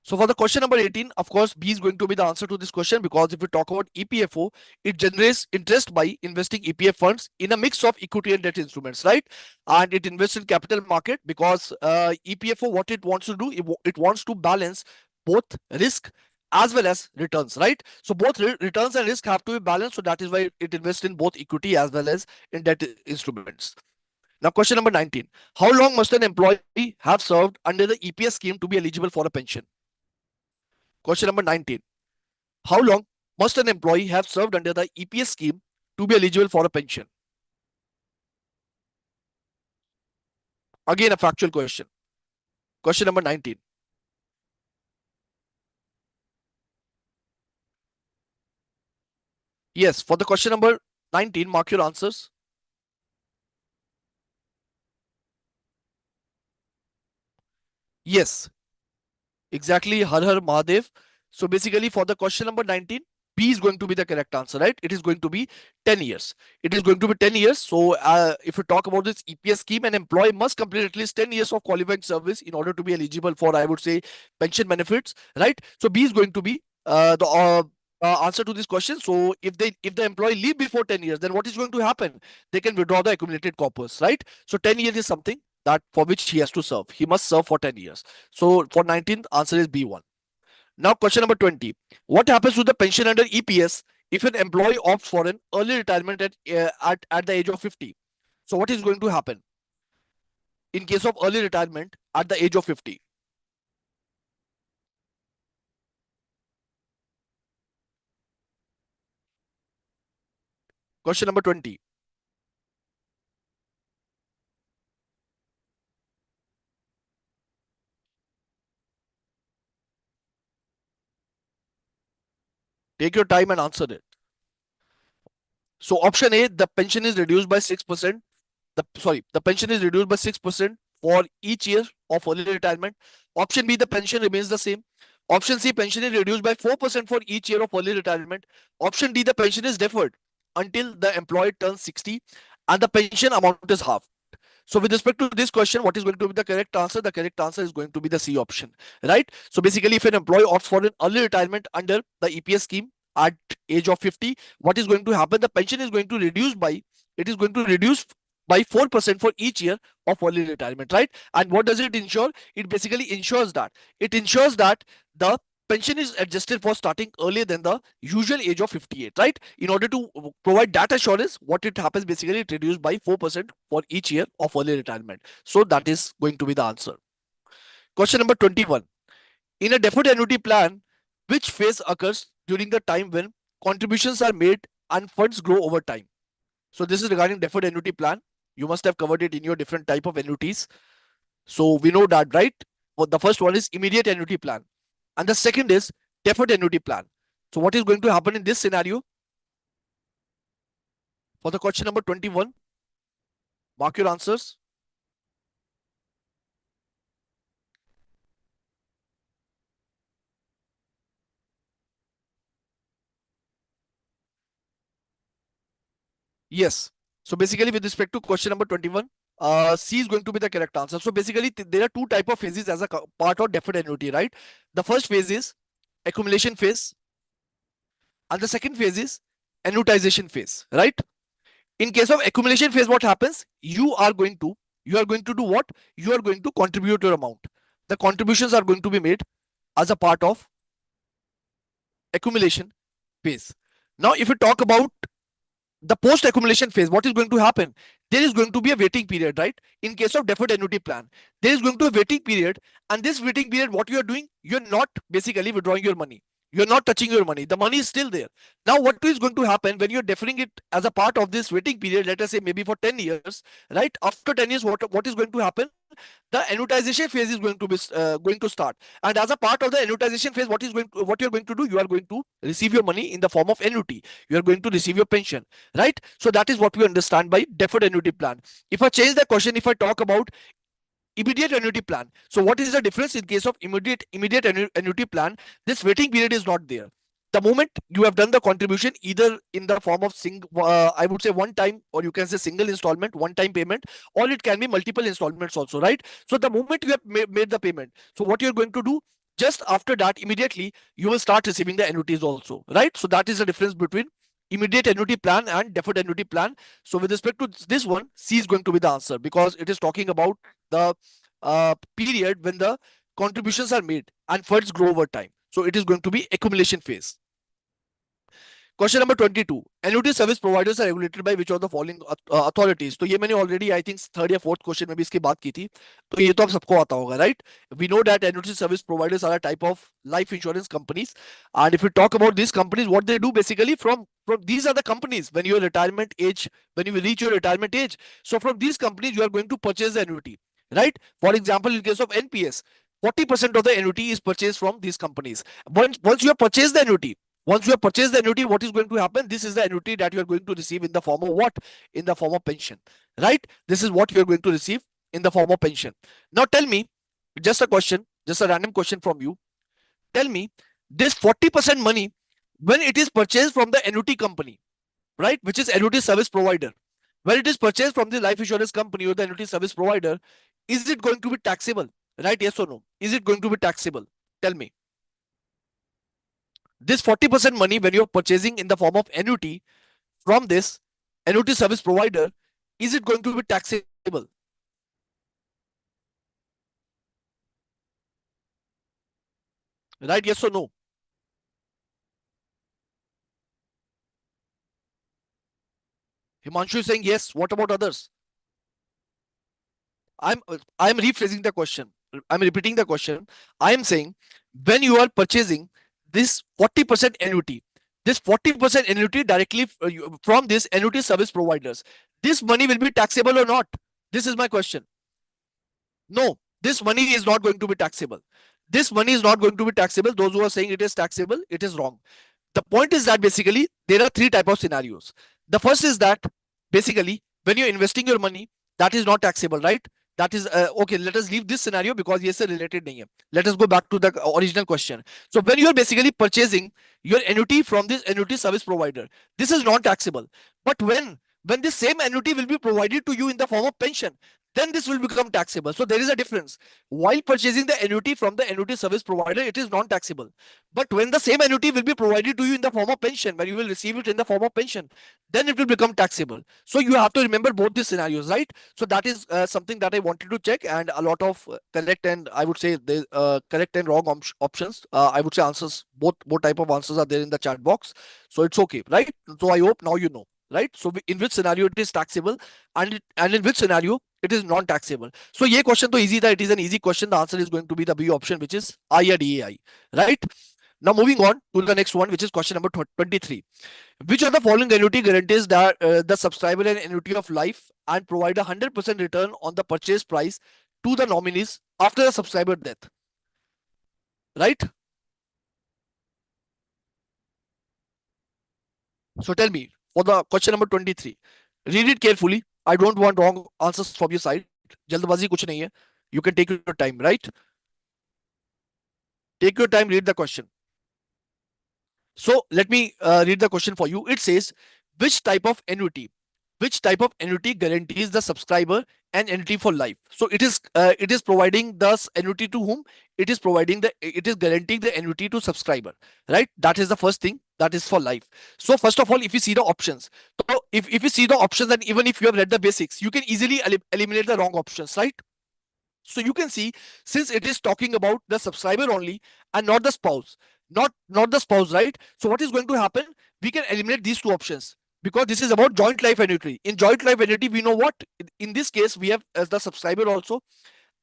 So for the question number 18, of course, B is going to be the answer to this question, because if we talk about EPFO, it generates interest by investing EPF funds in a mix of equity and debt instruments, right? And it invests in capital market because EPFO, what it wants to do, it wants to balance both risk as well as returns, right? So both returns and risk have to be balanced. So that is why it invests in both equity as well as in debt instruments. Now, question number 19. How long must an employee have served under the EPS scheme to be eligible for a pension? Question number 19. How long must an employee have served under the EPS scheme to be eligible for a pension? Again, a factual question. Question number 19. Yes, for the question number 19, mark your answers. Yes, exactly. Har Har Mahadev. So basically, for the question number 19, B is going to be the correct answer, right? It is going to be 10 years. It is going to be 10 years. So if you talk about this EPS scheme, an employee must complete at least 10 years of qualifying service in order to be eligible for, I would say, pension benefits, right? So B is going to be the answer to this question. So if the employee leave before 10 years, then what is going to happen? They can withdraw the accumulated corpus, right? So 10 years is something that for which he has to serve. He must serve for 10 years. So for 19th, answer is B1. Now, question number 20. What happens to the pension under EPS if an employee opts for an early retirement at the age of 50? So, what is going to happen in case of early retirement at the age of 50? Question number 20. Take your time and answer it. So, option A, the pension is reduced by 6%. The pension is reduced by 6% for each year of early retirement. Option B, the pension remains the same. Option C, pension is reduced by 4% for each year of early retirement. Option D, the pension is deferred until the employee turns 60 and the pension amount is half. So with respect to this question, what is going to be the correct answer? The correct answer is going to be the C option, right? So basically, if an employee opts for an early retirement under the EPS scheme at age of 50, what is going to happen? The pension is going to reduce by, it is going to reduce by 4% for each year of early retirement, right? And what does it ensure? It basically ensures that the pension is adjusted for starting earlier than the usual age of 58, right? In order to provide that assurance, what it happens basically, it reduced by 4% for each year of early retirement. So that is going to be the answer. Question number 21. In a deferred annuity plan, which phase occurs during the time when contributions are made and funds grow over time? So this is regarding deferred annuity plan. You must have covered it in your different type of annuities. So we know that, right? Well, the first one is immediate annuity plan, and the second is deferred annuity plan. So what is going to happen in this scenario? For the question number 21, mark your answers. Yes. So basically, with respect to question number 21, C is going to be the correct answer. So basically, there are two type of phases as a part of deferred annuity, right? The first phase is accumulation phase, and the second phase is annuitization phase, right? In case of accumulation phase, what happens? You are going to do what? You are going to contribute your amount. The contributions are going to be made as a part of accumulation phase. Now, if we talk about the post accumulation phase, what is going to happen? There is going to be a waiting period, right? In case of deferred annuity plan, there is going to be a waiting period, and this waiting period, what you are doing, you're not basically withdrawing your money. You're not touching your money. The money is still there. Now, what is going to happen when you're deferring it as a part of this waiting period? Let us say maybe for 10 years, right? After 10 years, what is going to happen? The annuitization phase is going to start, and as a part of the annuitization phase, what you're going to do, you are going to receive your money in the form of annuity. You are going to receive your pension, right? So that is what we understand by deferred annuity plan. If I change the question, if I talk about immediate annuity plan, so what is the difference? In case of immediate annuity plan, this waiting period is not there. The moment you have done the contribution, either in the form of I would say one time, or you can say single installment, one time payment, or it can be multiple installments also, right? So the moment you have made the payment, so what you're going to do, just after that, immediately you will start receiving the annuities also, right? So that is the difference between immediate annuity plan and deferred annuity plan. So with respect to this one, C is going to be the answer, because it is talking about the period when the contributions are made and funds grow over time. So it is going to be accumulation phase. Question number 22, annuity service providers are regulated by which of the following authorities? तो ये मैंने already I think third या fourth question में भी इसकी बात की थी, तो ये तो आप सबको आता होगा, right? We know that annuity service providers are a type of life insurance companies, and if we talk about these companies, what they do basically, from these are the companies, when your retirement age, when you reach your retirement age, so from these companies you are going to purchase the annuity, right? For example, in case of NPS, 40% of the annuity is purchased from these companies. Once you have purchased the annuity, what is going to happen? This is the annuity that you are going to receive in the form of what? In the form of pension, right? This is what you are going to receive in the form of pension. Now tell me, just a question, just a random question from you. Tell me, this 40% money, when it is purchased from the annuity company, right, which is annuity service provider, when it is purchased from the life insurance company or the annuity service provider, is it going to be taxable? Right? Yes or no? Is it going to be taxable? Tell me. This 40% money, when you're purchasing in the form of annuity from this annuity service provider, is it going to be taxable? Right? Yes or no? Himanshu is saying yes. What about others? I'm rephrasing the question. I'm repeating the question. I am saying when you are purchasing this 40% annuity, this 40% annuity directly from this annuity service providers, this money will be taxable or not? This is my question. No, this money is not going to be taxable. This money is not going to be taxable. Those who are saying it is taxable, it is wrong. The point is that basically there are three type of scenarios. The first is that basically when you're investing your money, that is not taxable, right? That is okay. Let us leave this scenario because yes, related nahi hai. Let us go back to the original question. So when you are basically purchasing your annuity from this annuity service provider, this is not taxable. But when this same annuity will be provided to you in the form of pension, then this will become taxable. So there is a difference. While purchasing the annuity from the annuity service provider, it is non-taxable. But when the same annuity will be provided to you in the form of pension, when you will receive it in the form of pension, then it will become taxable. So you have to remember both these scenarios, right? So that is something that I wanted to check, and a lot of correct and I would say the correct and wrong options. I would say answers, both type of answers are there in the chat box. So it's okay, right? So I hope now you know, right? So in which scenario it is taxable, and in which scenario it is non-taxable. So ये question तो easy था. It is an easy question. The answer is going to be the B option, which is IRDAI, right? Now moving on to the next one, which is question number 23. Which of the following annuity guarantees that the subscriber an annuity of life and provide a 100% return on the purchase price to the nominees after the subscriber death? Right? So tell me for the question number 23. Read it carefully. I don't want wrong answers from your side. जल्दबाजी कुछ नहीं है. You can take your time, right? Take your time, read the question. So let me read the question for you. It says, which type of annuity, which type of annuity guarantees the subscriber an annuity for life? So it is providing the annuity to whom? It is guaranteeing the annuity to subscriber, right? That is the first thing. That is for life. So first of all, if you see the options, so if you see the options, and even if you have read the basics, you can easily eliminate the wrong options, right? So you can see, since it is talking about the subscriber only and not the spouse, not the spouse, right? So what is going to happen? We can eliminate these two options because this is about joint life annuity. In joint life annuity, we know what, in this case we have as the subscriber also,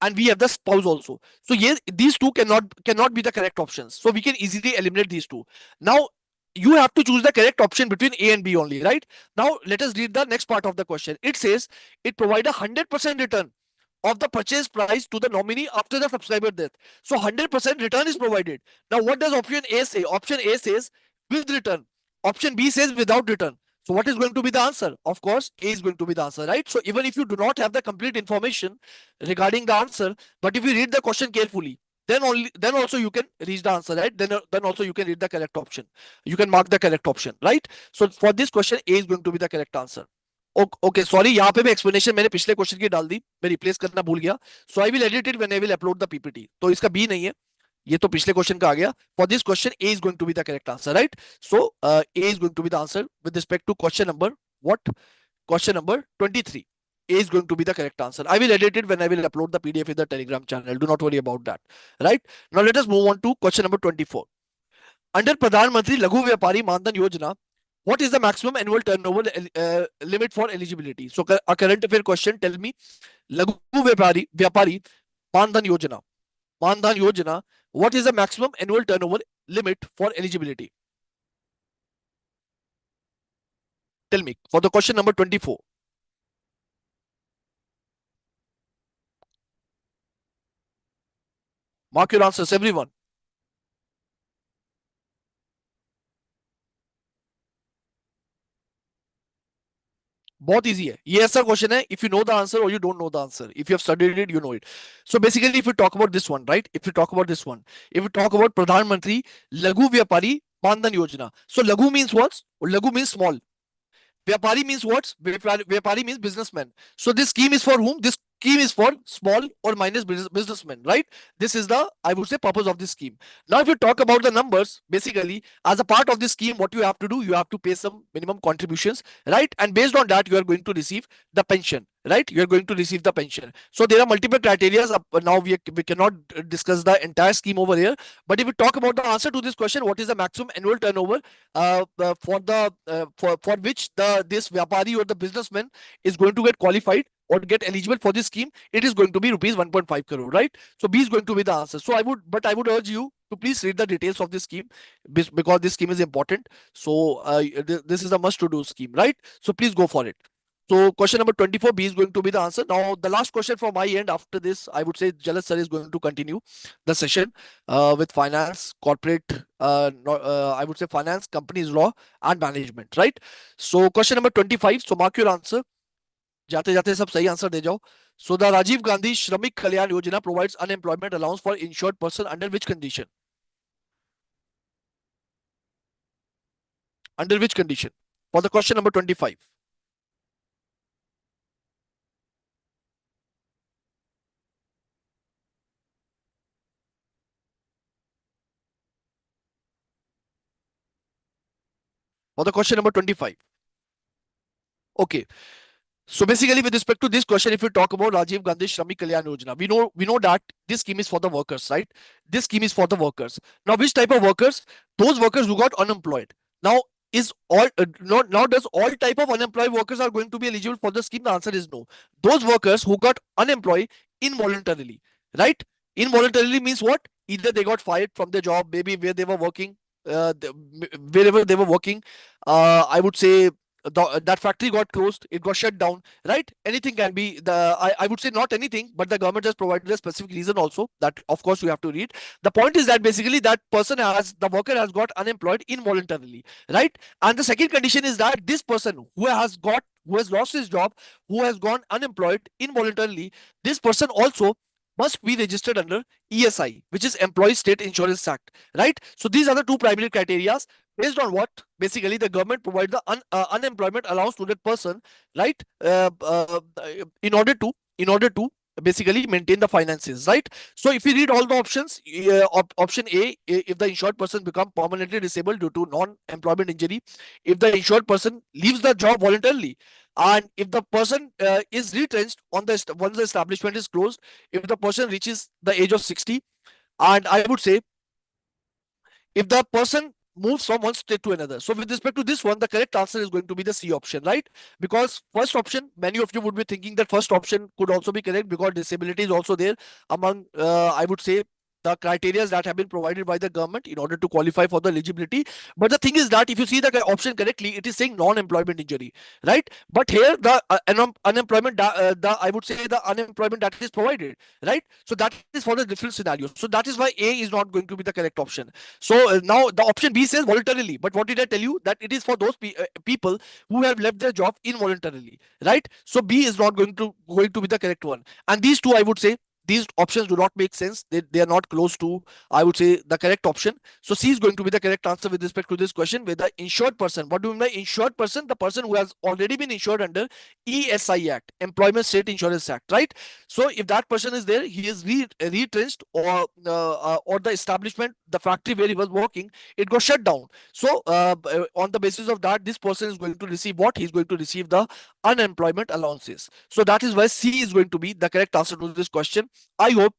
and we have the spouse also. So yes, these two cannot be the correct options. So we can easily eliminate these two. Now you have to choose the correct option between A and B only, right? Now let us read the next part of the question. It says it provide a 100% return of the purchase price to the nominee after the subscriber death. So 100% return is provided. Now what does option A say? Option A says with return. Option B says without return. So what is going to be the answer? Of course, A is going to be the answer, right? So even if you do not have the complete information regarding the answer, but if you read the question carefully, then also you can reach the answer, right? Then also you can read the correct option. You can mark the correct option, right? So for this question, A is going to be the correct answer. Okay sorry, यहाँ पे मैं explanation मैंने पिछले question की डाल दी, मैं replace करना भूल गया. So I will edit it when I will upload the PPT. तो इसका बी नहीं है, ये तो पिछले क्वेश्चन का आ गया. For this question A is going to be the correct answer, right? So A is going to be the answer with respect to question number what, question number 23. A is going to be the correct answer. I will edit it when I will upload the PDF in the Telegram channel. Do not worry about that. Right? Now let us move on to question number 24. Under Pradhan Mantri Laghu Vyapari Mandan Yojana, what is the maximum annual turnover limit for eligibility? So a current affair question, tell me, Laghu Vyapari Mandan Yojana, what is the maximum annual turnover limit for eligibility? Tell me for the question number 24. Mark your answers, everyone. बहुत easy है ये, ऐसा question है. If you know the answer or you don't know the answer, if you have studied it, you know it. So basically, if you talk about this one, right? If you talk about Pradhan Mantri Laghu Vyapari Mandan Yojana. So Laghu means what? Laghu means small. Vyapari means what? Vyapari means businessman. So this scheme is for whom? scheme is for small or minus businessmen, right? This is the, I would say, purpose of this scheme. Now, if you talk about the numbers, basically, as a part of this scheme, what you have to do, you have to pay some minimum contributions, right? And based on that, you are going to receive the pension, right? You are going to receive the pension. So there are multiple criteria. Now we cannot discuss the entire scheme over here. But if we talk about the answer to this question, what is the maximum annual turnover for which the this vyapari or the businessman is going to get qualified or get eligible for this scheme, it is going to be rupees 1.5 crore, right? So B is going to be the answer. So I would urge you to please read the details of this scheme because this scheme is important. So this is a must to do scheme, right? So please go for it. So question number 24, B is going to be the answer. Now the last question from my end. After this, I would say Jalat sir is going to continue the session with finance, corporate, I would say finance, companies law, and management, right? So question number 25. So mark your answer. जाते जाते सब सही answer दे जाओ. So the Rajiv Gandhi Shramik Kalyan Yojana provides unemployment allowance for insured person under which condition? Under which condition? For the question number 25. For the question number 25. Okay. So basically, with respect to this question, if we talk about Rajiv Gandhi Shramik Kalyan Yojana, we know that this scheme is for the workers, right? This scheme is for the workers. Now, which type of workers? Those workers who got unemployed. Now, is all now does all type of unemployed workers are going to be eligible for the scheme? The answer is no. Those workers who got unemployed involuntarily, right? Involuntarily means what? Either they got fired from their job, maybe where they were working, wherever they were working. I would say that factory got closed, it got shut down, right? Anything can be I would say not anything, but the government has provided a specific reason also that of course you have to read. The point is that basically the worker has got unemployed involuntarily, right? And the second condition is that this person who has lost his job, who has gone unemployed involuntarily, this person also must be registered under ESI, which is Employee State Insurance Act, right? So these are the two primary criteria based on what basically the government provides the unemployment allowance to that person, right? In order to basically maintain the finances, right? So if you read all the options, option A, if the insured person become permanently disabled due to non-employment injury, if the insured person leaves the job voluntarily, and if the person is retrenched once the establishment is closed, if the person reaches the age of 60, and I would say if the person moves from one state to another. So with respect to this one, the correct answer is going to be the C option, right? Because first option, many of you would be thinking that first option could also be correct because disability is also there among, I would say, the criteria that have been provided by the government in order to qualify for the eligibility. But the thing is that if you see the option correctly, it is saying non-employment injury, right? But here the unemployment, the I would say the unemployment that is provided, right? So that is for the different scenario. So that is why A is not going to be the correct option. So now the option B says voluntarily. But what did I tell you? That it is for those people who have left their job involuntarily, right? So B is not going to be the correct one. And these two, I would say, these options do not make sense. They are not close to, I would say, the correct option. So C is going to be the correct answer with respect to this question. With the insured person, what do you mean by insured person? The person who has already been insured under ESI Act, Employment State Insurance Act, right? So if that person is there, he is retrenched, or the establishment, the factory where he was working, it got shut down. So on the basis of that, this person is going to receive what? He's going to receive the unemployment allowances. So that is why C is going to be the correct answer to this question. I hope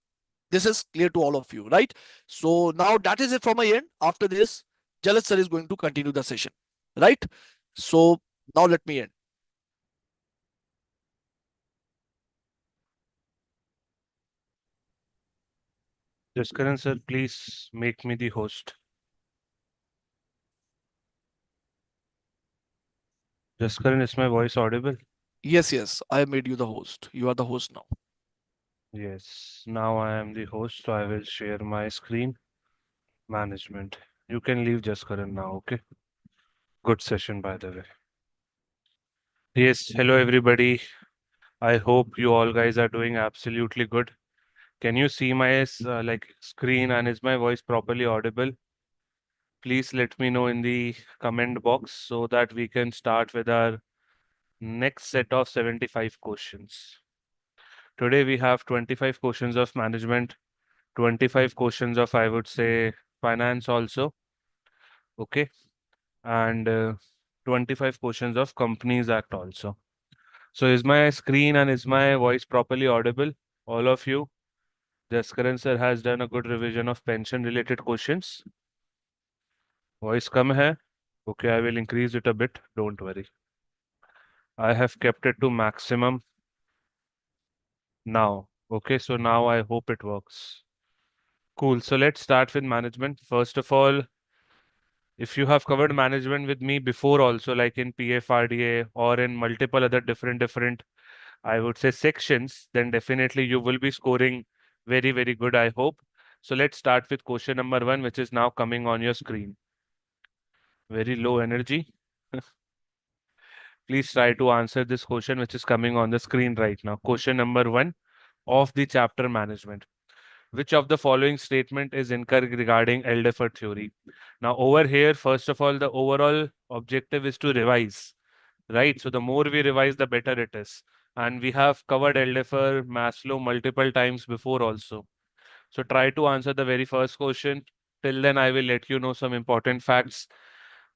this is clear to all of you, right? So now that is it from my end. After this, Jalat sir is going to continue the session, right? So now let me end. Jaskaran sir, please make me the host. Jaskaran, is my voice audible? Yes, yes, I made you the host. You are the host now. Yes, now I am the host, so I will share my screen. Management. You can leave Jaskaran now, okay? Good session, by the way. Yes, hello everybody. I hope you all guys are doing absolutely good. Can you see my screen and is my voice properly audible? Please let me know in the comment box so that we can start with our next set of 75 questions. Today we have 25 questions of management, 25 questions of, I would say, finance also. Okay. And 25 questions of Companies Act also. So is my screen and is my voice properly audible? All of you? Jaskaran sir has done a good revision of pension related questions. Voice come hai? Okay, I will increase it a bit. Don't worry. I have kept it to maximum now. Okay, so now I hope it works. Cool. So let's start with management. First of all, if you have covered management with me before also, like in PFRDA or in multiple other different, I would say sections, then definitely you will be scoring very, very good, I hope. So let's start with question number one, which is now coming on your screen. Very low energy. Please try to answer this question, which is coming on the screen right now. Question number one of the chapter management. Which of the following statement is incorrect regarding L-defer theory? Now, over here, first of all, the overall objective is to revise, right? So the more we revise, the better it is. And we have covered L-defer, Maslow multiple times before also. So try to answer the very first question. Till then, I will let you know some important facts.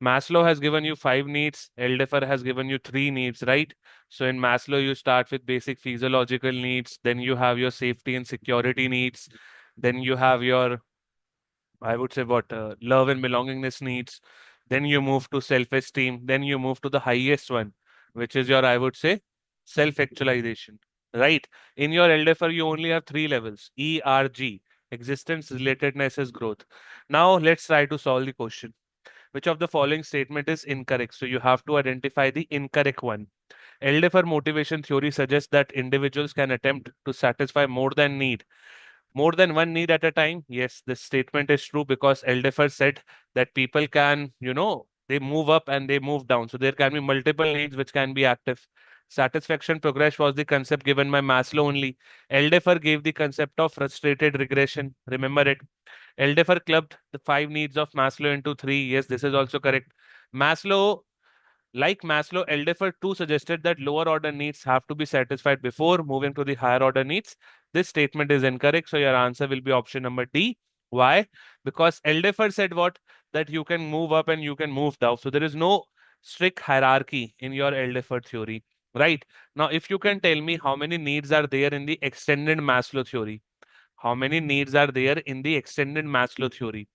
Maslow has given you five needs. Eldefer has given you three needs, right? So in Maslow, you start with basic physiological needs. Then you have your safety and security needs. Then you have your, I would say, what love and belongingness needs. Then you move to self-esteem. Then you move to the highest one, which is your, I would say, self-actualization, right? In your LDFR, you only have three levels: E, R, G. Existence, relatedness, is growth. Now let's try to solve the question. Which of the following statement is incorrect? So you have to identify the incorrect one. LDFR motivation theory suggests that individuals can attempt to satisfy more than one need at a time. Yes, this statement is true because Eldefer said that people can, they move up and they move down. So there can be multiple needs which can be active. Satisfaction progress was the concept given by Maslow only. Eldefer gave the concept of frustrated regression. Remember it. Eldefer clubbed the five needs of Maslow into three. Yes, this is also correct. Maslow like Maslow, Eldefer too suggested that lower order needs have to be satisfied before moving to the higher order needs. This statement is incorrect, so your answer will be option number D. Why? Because Eldefer said what? That you can move up and you can move down. So there is no strict hierarchy in your Eldefer theory, right? Now, if you can tell me how many needs are there in the extended Maslow theory, how many needs are there in the extended Maslow theory?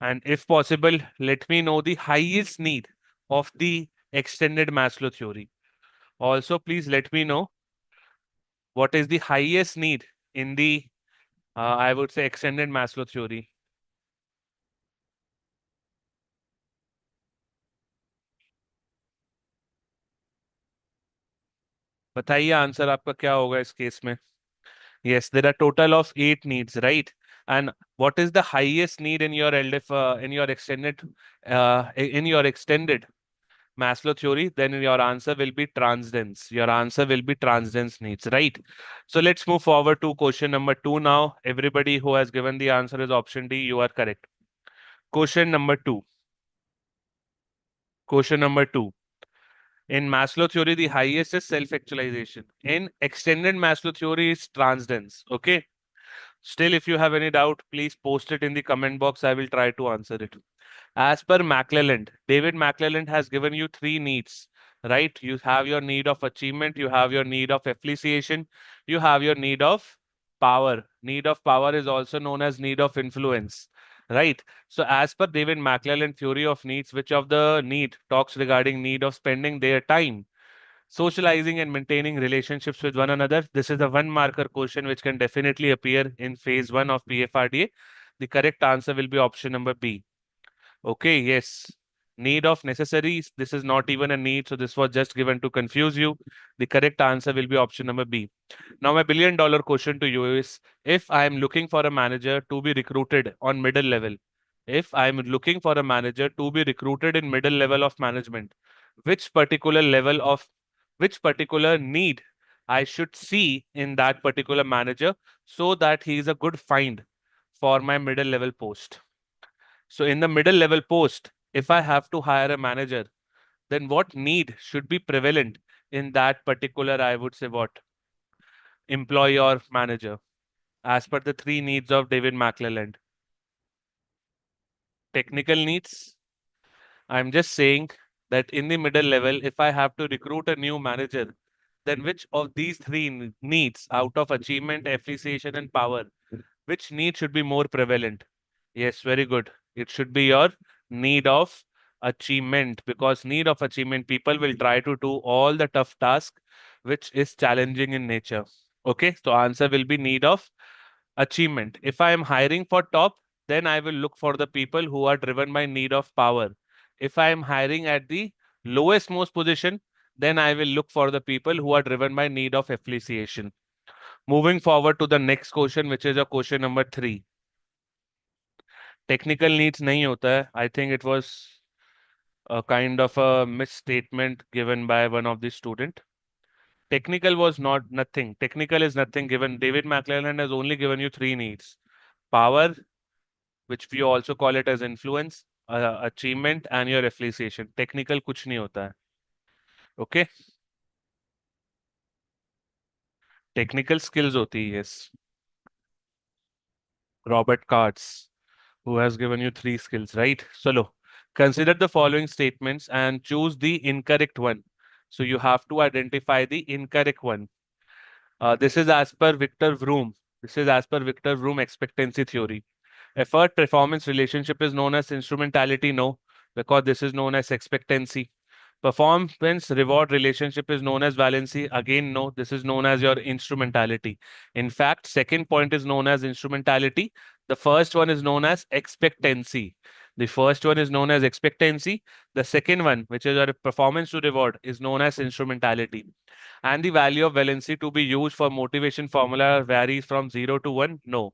And if possible, let me know the highest need of the extended Maslow theory. Also, please let me know what is the highest need in the, I would say, extended Maslow theory. बताइए answer आपका क्या होगा इस case में. Yes, there are total of 8 needs, right? And what is the highest need in your LDF, in your extended Maslow theory? Then your answer will be transcendence. Your answer will be transcendence needs, right? So let's move forward to question number two now. Everybody who has given the answer is option D. You are correct. Question number two. Question number two. In Maslow theory, the highest is self-actualization. In extended Maslow theory, is transcendence. Okay. Still, if you have any doubt, please post it in the comment box. I will try to answer it. As per McClelland, David McClelland has given you three needs, right? You have your need of achievement, you have your need of appreciation, you have your need of power. Need of power is also known as need of influence, right? So as per David McClelland theory of needs, which of the need talks regarding need of spending their time socializing and maintaining relationships with one another? This is a one marker question which can definitely appear in phase one of PFRDA. The correct answer will be option number B. Okay, yes. Need of necessaries. This is not even a need. So this was just given to confuse you. The correct answer will be option number B. Now, my $1 billion question to you is, if I am looking for a manager to be recruited on middle level, if I am looking for a manager to be recruited in middle level of management, which particular level of which particular need I should see in that particular manager so that he is a good find for my middle level post. So in the middle level post, if I have to hire a manager, then what need should be prevalent in that particular, I would say what, employee or manager, as per the three needs of David McClelland. Technical needs, I'm just saying that in the middle level, if I have to recruit a new manager, then which of these three needs out of achievement, appreciation, and power, which need should be more prevalent? Yes, very good. It should be your need of achievement, because need of achievement, people will try to do all the tough task which is challenging in nature. Okay, so answer will be need of achievement. If I am hiring for top, then I will look for the people who are driven by need of power. If I am hiring at the lowest most position, then I will look for the people who are driven by need of appreciation. Moving forward to the next question, which is a question number 3. Technical needs नहीं होता है. I think it was a kind of a misstatement given by one of the student. Technical was not nothing. Technical is nothing given. David McClelland has only given you 3 needs: power, which we also call it as influence, achievement, and your appreciation. Technical कुछ नहीं होता है. Okay? Technical skills होती है. Yes. Robert Carts, who has given you 3 skills, right? So, look, consider the following statements and choose the incorrect one. So, you have to identify the incorrect one. This is as per Victor Vroom. This is as per Victor Vroom expectancy theory. Effort performance relationship is known as instrumentality, no, because this is known as expectancy. Performance reward relationship is known as valency. Again, no, this is known as your instrumentality. In fact, second point is known as instrumentality. The first one is known as expectancy. The first one is known as expectancy. The second one, which is your performance to reward, is known as instrumentality. And the value of valency to be used for motivation formula varies from 0 to 1? No,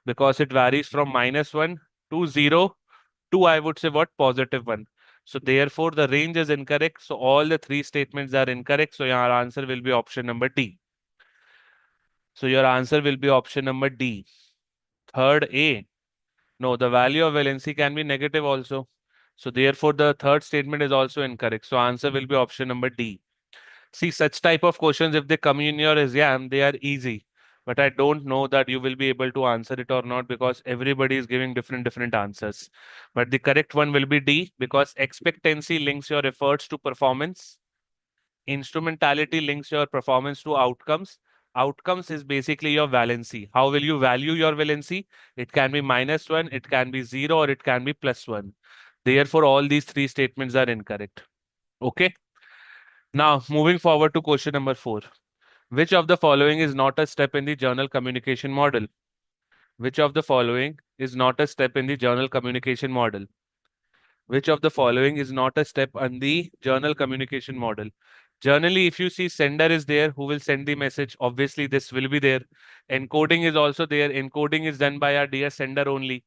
because it varies from -1 to 0 to, I would say, what, +1. So therefore, the range is incorrect. So all the 3 statements are incorrect. So your answer will be option number D. So your answer will be option number D. Third A. No, the value of valency can be negative also. So therefore, the third statement is also incorrect. So answer will be option number D. See, such type of questions, if they come in your exam, they are easy. But I don't know that you will be able to answer it or not, because everybody is giving different answers. But the correct one will be D, because expectancy links your efforts to performance. Instrumentality links your performance to outcomes. Outcomes is basically your valency. How will you value your valency? It can be -1, it can be 0, or it can be +1. Therefore, all these 3 statements are incorrect. Okay. Now, moving forward to question number 4. Which of the following is not a step in the journal communication model? Which of the following is not a step in the journal communication model? Which of the following is not a step on the journal communication model? Generally, if you see sender is there, who will send the message, obviously this will be there. Encoding is also there. Encoding is done by our dear sender only.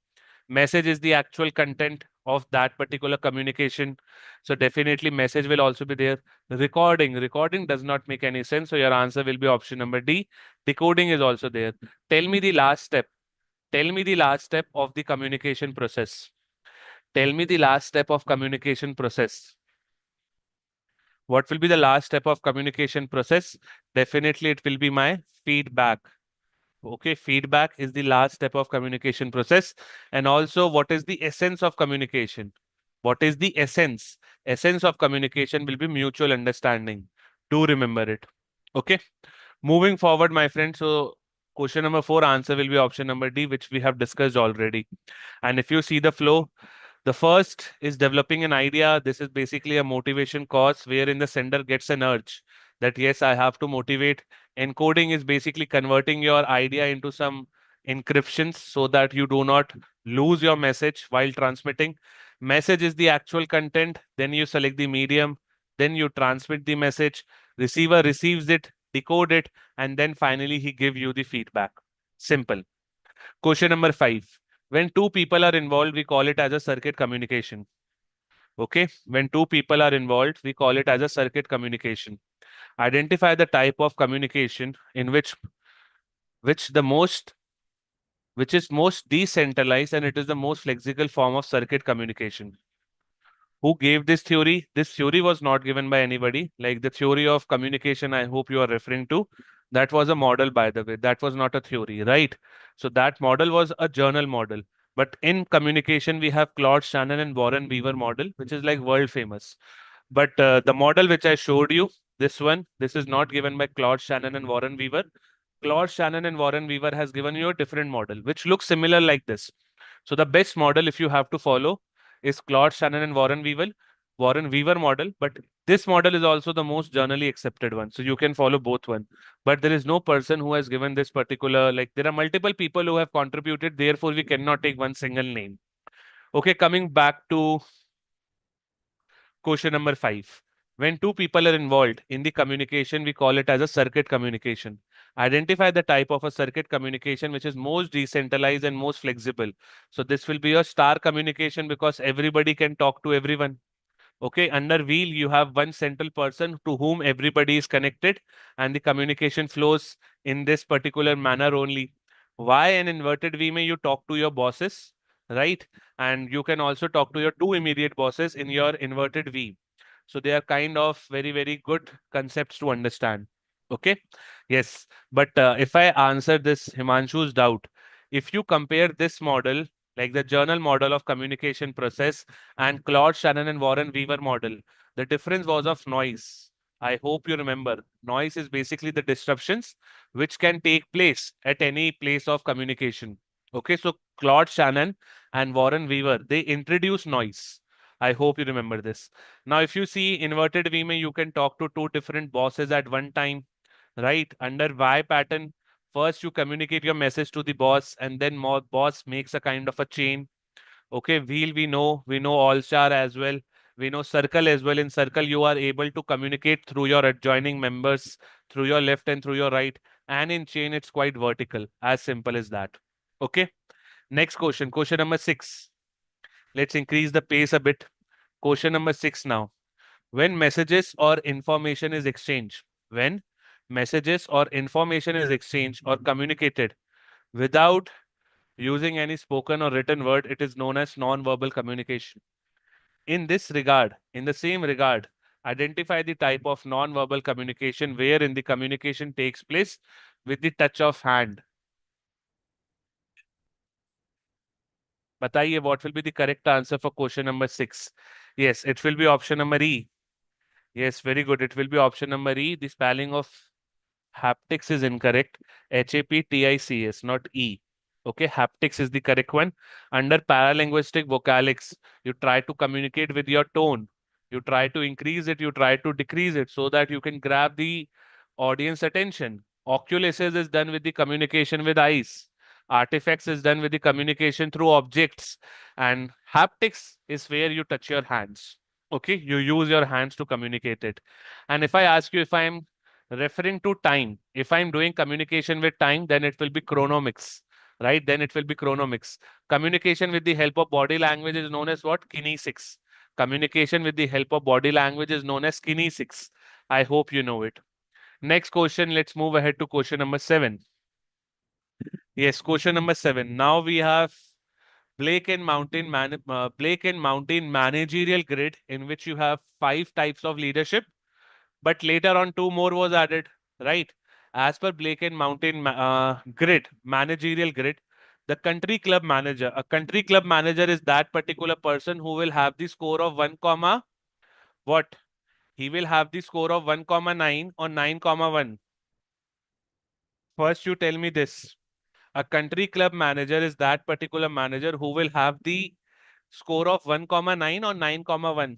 Message is the actual content of that particular communication. So definitely message will also be there. Recording does not make any sense. So your answer will be option number D. Decoding is also there. Tell me the last step. Tell me the last step of the communication process. Tell me the last step of communication process. What will be the last step of communication process? Definitely it will be my feedback. Okay, feedback is the last step of communication process. And also, what is the essence of communication? What is the essence? Essence of communication will be mutual understanding. Do remember it. Okay. Moving forward, my friend. So question number 4 answer will be option number D, which we have discussed already. And if you see the flow, the first is developing an idea. This is basically a motivation course wherein the sender gets an urge that yes, I have to motivate. Encoding is basically converting your idea into some encryptions so that you do not lose your message while transmitting. Message is the actual content. Then you select the medium. Then you transmit the message. Receiver receives it, decode it, and then finally he give you the feedback. Simple. Question number 5. When two people are involved, we call it as a circuit communication. Okay. When two people are involved, we call it as a circuit communication. Identify the type of communication in which the most which is most decentralized and it is the most flexible form of circuit communication. Who gave this theory? This theory was not given by anybody. Like the theory of communication, I hope you are referring to. That was a model, by the way. That was not a theory, right? So that model was a journal model. But in communication, we have Claude Shannon and Warren Weaver model, which is like world famous. But the model which I showed you, this one, this is not given by Claude Shannon and Warren Weaver. Claude Shannon and Warren Weaver has given you a different model, which looks similar like this. So the best model, if you have to follow, is Claude Shannon and Warren Weaver model. But this model is also the most generally accepted one. So you can follow both one. But there is no person who has given this particular, like there are multiple people who have contributed. Therefore, we cannot take one single name. Okay, coming back to question number 5. When two people are involved in the communication, we call it as a circuit communication. Identify the type of a circuit communication which is most decentralized and most flexible. So this will be a star communication because everybody can talk to everyone. Okay, under wheel, you have one central person to whom everybody is connected, and the communication flows in this particular manner only. Why an inverted V may you talk to your bosses, right? And you can also talk to your two immediate bosses in your inverted V. So they are kind of very, very good concepts to understand. Okay. Yes. But if I answer this Himanshu's doubt, if you compare this model, like the journal model of communication process, and Claude Shannon and Warren Weaver model, the difference was of noise. I hope you remember. Noise is basically the disruptions which can take place at any place of communication. Okay, so Claude Shannon and Warren Weaver, they introduce noise. I hope you remember this. Now, if you see inverted V, you can talk to two different bosses at one time, right? Under Y pattern, first you communicate your message to the boss, and then more boss makes a kind of a chain. Okay, wheel we know all star as well. We know circle as well. In circle, you are able to communicate through your adjoining members, through your left and through your right. And in chain, it's quite vertical, as simple as that. Okay, next question, question number 6. Let's increase the pace a bit. Question number 6 now. When messages or information is exchanged, when messages or information is exchanged or communicated without using any spoken or written word, it is known as non-verbal communication. In this regard, in the same regard, identify the type of non-verbal communication wherein the communication takes place with the touch of hand. Bataiye, what will be the correct answer for question number 6? Yes, it will be option number E. Yes, very good. It will be option number E. The spelling of haptics is incorrect. Haptics, not E. Okay, haptics is the correct one. Under paralinguistic vocalics, you try to communicate with your tone. You try to increase it, you try to decrease it so that you can grab the audience attention. Oculises is done with the communication with eyes. Artifacts is done with the communication through objects. And haptics is where you touch your hands. Okay, you use your hands to communicate it. And if I ask you if I'm referring to time, if I'm doing communication with time, then it will be chronomics, right? Then it will be chronomics. Communication with the help of body language is known as what? Kinesics. Communication with the help of body language is known as kinesics. I hope you know it. Next question, let's move ahead to question number 7. Yes, question number 7. Now we have Blake and Mountain managerial grid, in which you have 5 types of leadership, but later on 2 more was added, right? As per Blake and Mountain grid, managerial grid, the country club manager, a country club manager is that particular person who will have the score of 1 comma what? He will have the score of 1 comma 9 or 9 comma 1. First, you tell me this. A country club manager is that particular manager who will have the score of 1 comma 9 or 9 comma 1.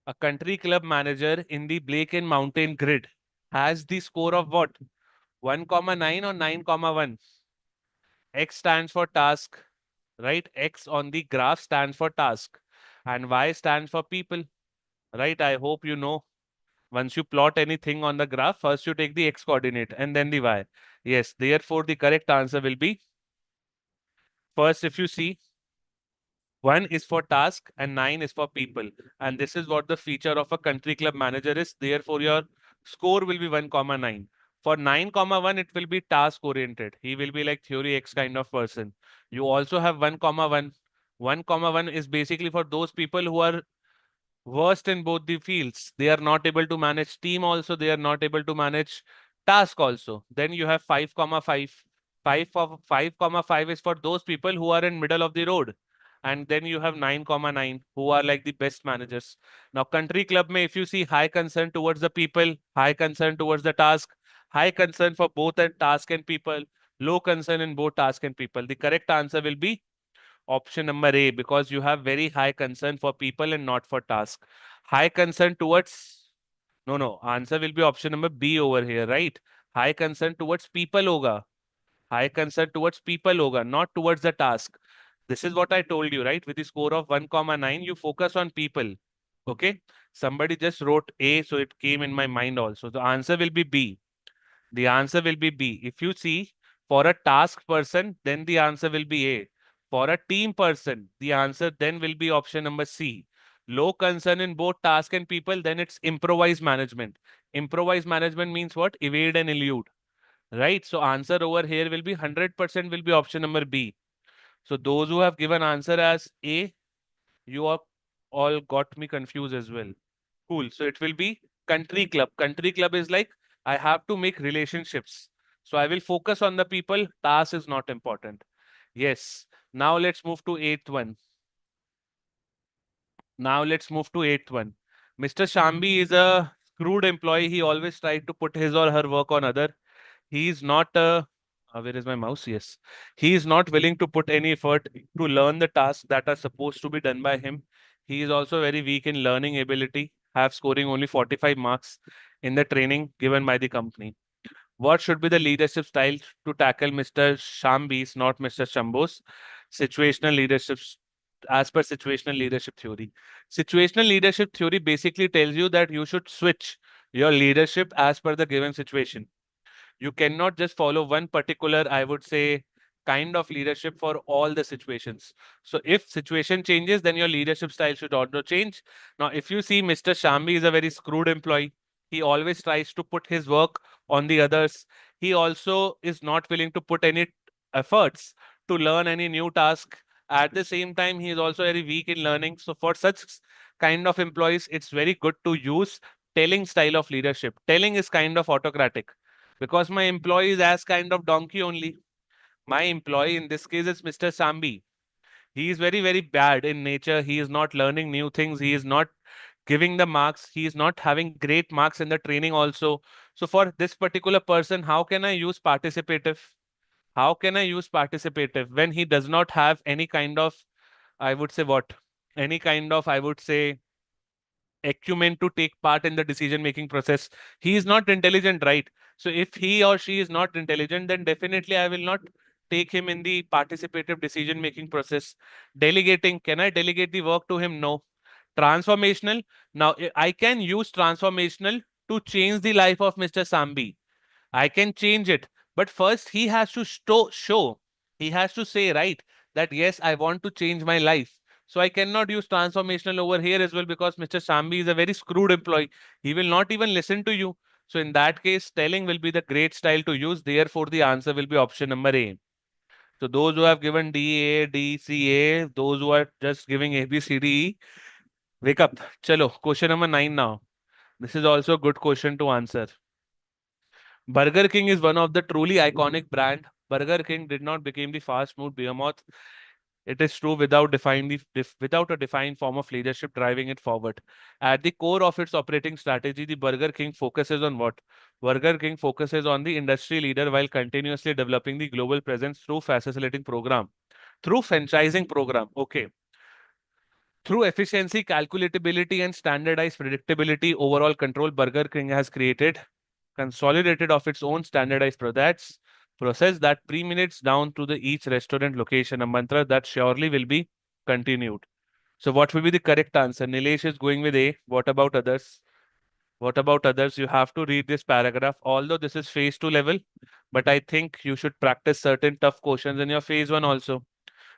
A country club manager in the Blake and Mountain grid has the score of what? 1 comma 9 or 9 comma 1. X stands for task, right? X on the graph stands for task, and Y stands for people, right? I hope you know. Once you plot anything on the graph, first you take the X coordinate and then the Y. Yes, therefore the correct answer will be, first, if you see, 1 is for task and 9 is for people. And this is what the feature of a country club manager is. Therefore, your score will be 1 comma 9. For 9 comma 1, it will be task oriented. He will be like theory X kind of person. You also have 1 comma 1. 1 comma 1 is basically for those people who are Worst in both the fields. They are not able to manage team also. They are not able to manage task also. Then you have 5 comma 5. 5 comma 5 is for those people who are in middle of the road. And then you have 9 comma 9 who are like the best managers. Now country club may, if you see high concern towards the people, high concern towards the task, high concern for both and task and people, low concern in both task and people. The correct answer will be option number A, because you have very high concern for people and not for task. High concern towards, no, answer will be option number B over here, right? High concern towards people hoga. High concern towards people hoga, not towards the task. This is what I told you, right? With the score of 1 comma 9, you focus on people. Okay. Somebody just wrote A, so it came in my mind also. The answer will be B. The answer will be B. If you see, for a task person, then the answer will be A. For a team person, the answer then will be option number C. Low concern in both task and people, then it's improvised management. Improvised management means what? Evade and elude. Right? So answer over here will be 100% will be option number B. So those who have given answer as A, you are all got me confused as well. Cool. So it will be country club. Country club is like I have to make relationships. So I will focus on the people. Task is not important. Yes. Now let's move to eighth one. Now let's move to eighth one. Mr. Shambi is a screwed employee. He always tried to put his or her work on other. He is not where is my mouse? Yes. He is not willing to put any effort to learn the tasks that are supposed to be done by him. He is also very weak in learning ability, have scoring only 45 marks in the training given by the company. What should be the leadership style to tackle Mr. Shambi's, not Mr. Shambho's, situational leadership as per situational leadership theory? Situational leadership theory basically tells you that you should switch your leadership as per the given situation. You cannot just follow one particular, I would say, kind of leadership for all the situations. So if situation changes, then your leadership style should also change. Now, if you see Mr. Shambi is a very screwed employee, he always tries to put his work on the others. He also is not willing to put any efforts to learn any new task. At the same time, he is also very weak in learning. So for such kind of employees, it's very good to use telling style of leadership. Telling is kind of autocratic because my employee is as kind of donkey only. My employee in this case is Mr. Sambi. He is very, very bad in nature. He is not learning new things. He is not giving the marks. He is not having great marks in the training also. So for this particular person, how can I use participative? How can I use participative when he does not have any kind of, I would say what? Any kind of, I would say, acumen to take part in the decision making process. He is not intelligent, right? So if he or she is not intelligent, then definitely I will not take him in the participative decision making process. Delegating, can I delegate the work to him? No. Transformational, now I can use transformational to change the life of Mr. Sambi. I can change it. But first, he has to show, he has to say, right, that yes, I want to change my life. So I cannot use transformational over here as well because Mr. Shambi is a very screwed employee. He will not even listen to you. So in that case, telling will be the great style to use. Therefore, the answer will be option number A. So those who have given D, A, D, C, A, those who are just giving A, B, C, D, E, wake up. Chalo, question number 9 now. This is also a good question to answer. Burger King is one of the truly iconic brand. Burger King did not become the fast food behemoth. It is true without a defined form of leadership driving it forward. At the core of its operating strategy, the Burger King focuses on what? Burger King focuses on the industry leader while continuously developing the global presence through facilitating program, through franchising program. Okay. Through efficiency, calculatability, and standardized predictability, overall control, Burger King has created consolidated of its own standardized products process that pre-minutes down to the each restaurant location, a mantra that surely will be continued. So what will be the correct answer? Nilesh is going with A. What about others? What about others? You have to read this paragraph. Although this is phase 2 level, but I think you should practice certain tough questions in your phase 1 also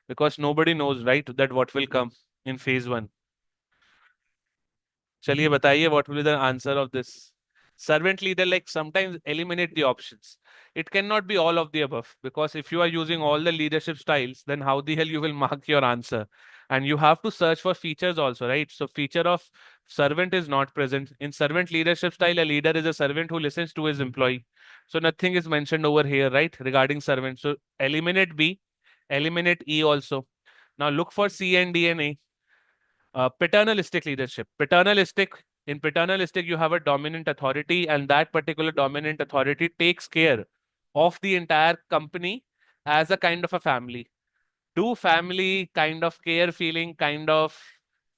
because nobody knows, right, that what will come in phase 1. चलिए बताइए what will be the answer of this? Servant leader, like sometimes eliminate the options. It cannot be all of the above because if you are using all the leadership styles, then how the hell you will mark your answer? And you have to search for features also, right? So feature of Servant is not present. In servant leadership style, a leader is a servant who listens to his employee. So nothing is mentioned over here, right? Regarding servant. So eliminate B, eliminate E also. Now look for C and D and A. Paternalistic leadership. In paternalistic, you have a dominant authority, and that particular dominant authority takes care of the entire company as a kind of a family. Do family kind of care feeling, kind of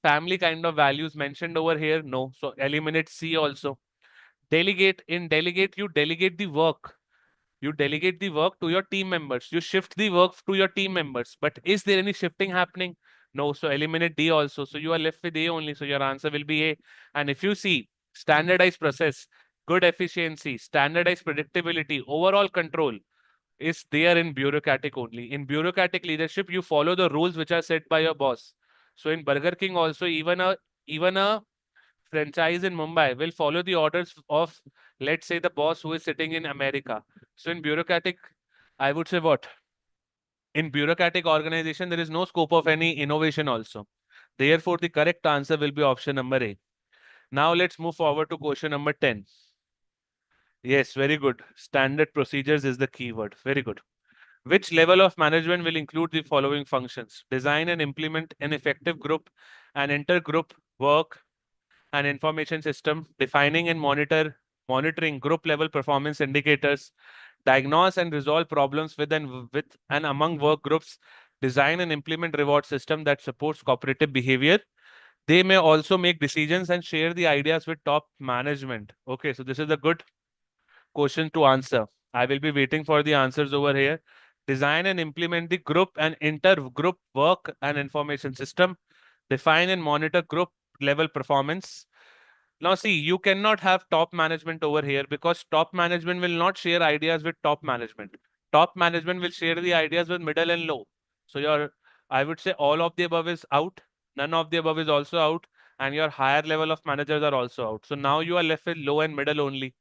family kind of values mentioned over here? No. So eliminate C also. Delegate. In delegate, you delegate the work. You delegate the work to your team members. You shift the work to your team members. But is there any shifting happening? No. So eliminate D also. So you are left with A only. So your answer will be A. And if you see standardized process, good efficiency, standardized predictability, overall control is there in bureaucratic only. In bureaucratic leadership, you follow the rules which are set by your boss. So in Burger King also, even a franchise in Mumbai will follow the orders of, let's say, the boss who is sitting in America. So in bureaucratic, I would say what? In bureaucratic organization, there is no scope of any innovation also. Therefore, the correct answer will be option number A. Now let's move forward to question number 10. Yes, very good. Standard procedures is the keyword. Very good. Which level of management will include the following functions? Design and implement an effective group and intergroup work and information system, defining and monitoring group level performance indicators, diagnose and resolve problems with and among work groups, design and implement reward system that supports cooperative behavior. They may also make decisions and share the ideas with top management. Okay, so this is a good question to answer. I will be waiting for the answers over here. Design and implement the group and inter-group work and information system. Define and monitor group level performance. Now, see, you cannot have top management over here because top management will not share ideas with top management. Top management will share the ideas with middle and low. So I would say all of the above is out. None of the above is also out. And your higher level of managers are also out. So now you are left with low and middle only.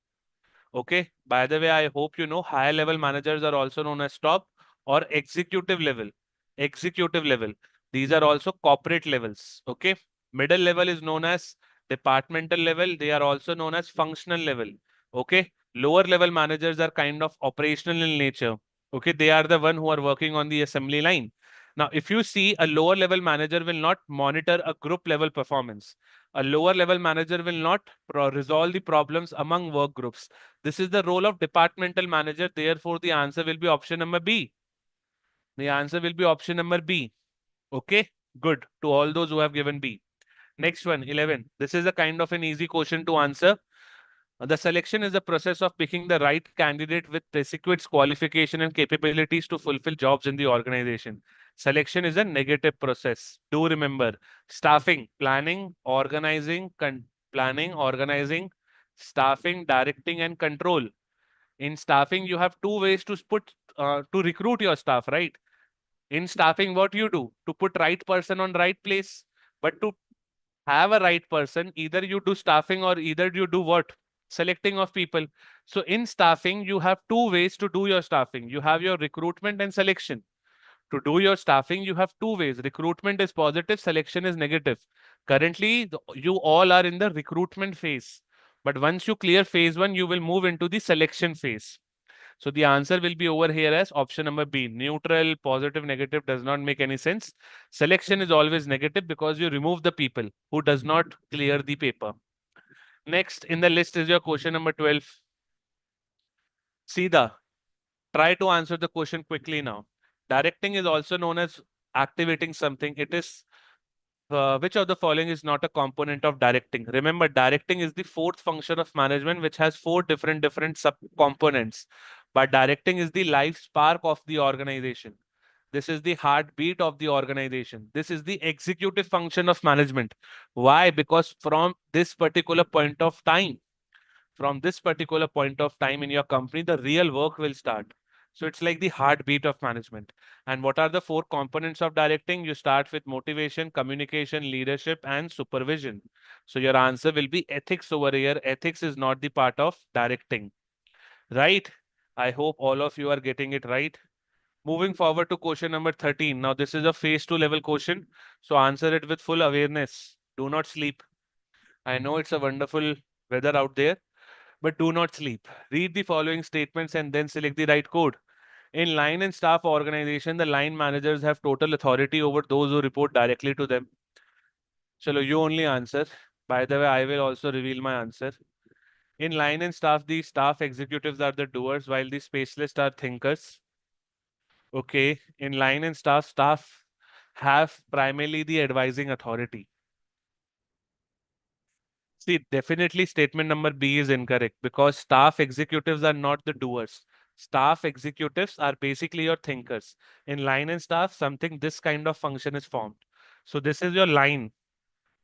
Okay. By the way, I hope you know higher level managers are also known as top or executive level. Executive level. These are also corporate levels. Okay. Middle level is known as departmental level. They are also known as functional level. Okay. Lower level managers are kind of operational in nature. Okay. They are the one who are working on the assembly line. Now, if you see a lower level manager will not monitor a group level performance. A lower level manager will not resolve the problems among work groups. This is the role of departmental manager. Therefore, the answer will be option number B. The answer will be option number B. Okay, good to all those who have given B. Next one, 11. This is a kind of an easy question to answer. The selection is the process of picking the right candidate with prerequisites, qualification, and capabilities to fulfill jobs in the organization. Selection is a negative process. Do remember, staffing, organizing, staffing, directing, and control. In staffing, you have two ways to recruit your staff, right? In staffing, what you do to put right person on right place, but to have a right person, either you do staffing or either you do what? Selecting of people. So in staffing, you have two ways to do your staffing. You have your recruitment and selection. To do your staffing, you have two ways. Recruitment is positive, selection is negative. Currently, you all are in the recruitment phase. But once you clear phase one, you will move into the selection phase. So the answer will be over here as option number B. Neutral, positive, negative does not make any sense. Selection is always negative because you remove the people who does not clear the paper. Next in the list is your question number 12. Sida, try to answer the question quickly now. Directing is also known as activating something. It is which of the following is not a component of directing? Remember, directing is the fourth function of management, which has four different sub components. But directing is the life spark of the organization. This is the heartbeat of the organization. This is the executive function of management. Why? Because from this particular point of time in your company, the real work will start. So it's like the heartbeat of management. And what are the four components of directing? You start with motivation, communication, leadership, and supervision. So your answer will be ethics over here. Ethics is not the part of directing, right? I hope all of you are getting it right. Moving forward to question number 13. Now, this is a phase two level question. So answer it with full awareness. Do not sleep. I know it's a wonderful weather out there, but do not sleep. Read the following statements and then select the right code. In line and staff organization, the line managers have total authority over those who report directly to them. Chalo, you only answer. By the way, I will also reveal my answer. In line and staff, the staff executives are the doers, while the specialists are thinkers. Okay. In line and staff have primarily the advising authority. See, definitely statement number B is incorrect because staff executives are not the doers. Staff executives are basically your thinkers. In line and staff, something this kind of function is formed. So this is your line.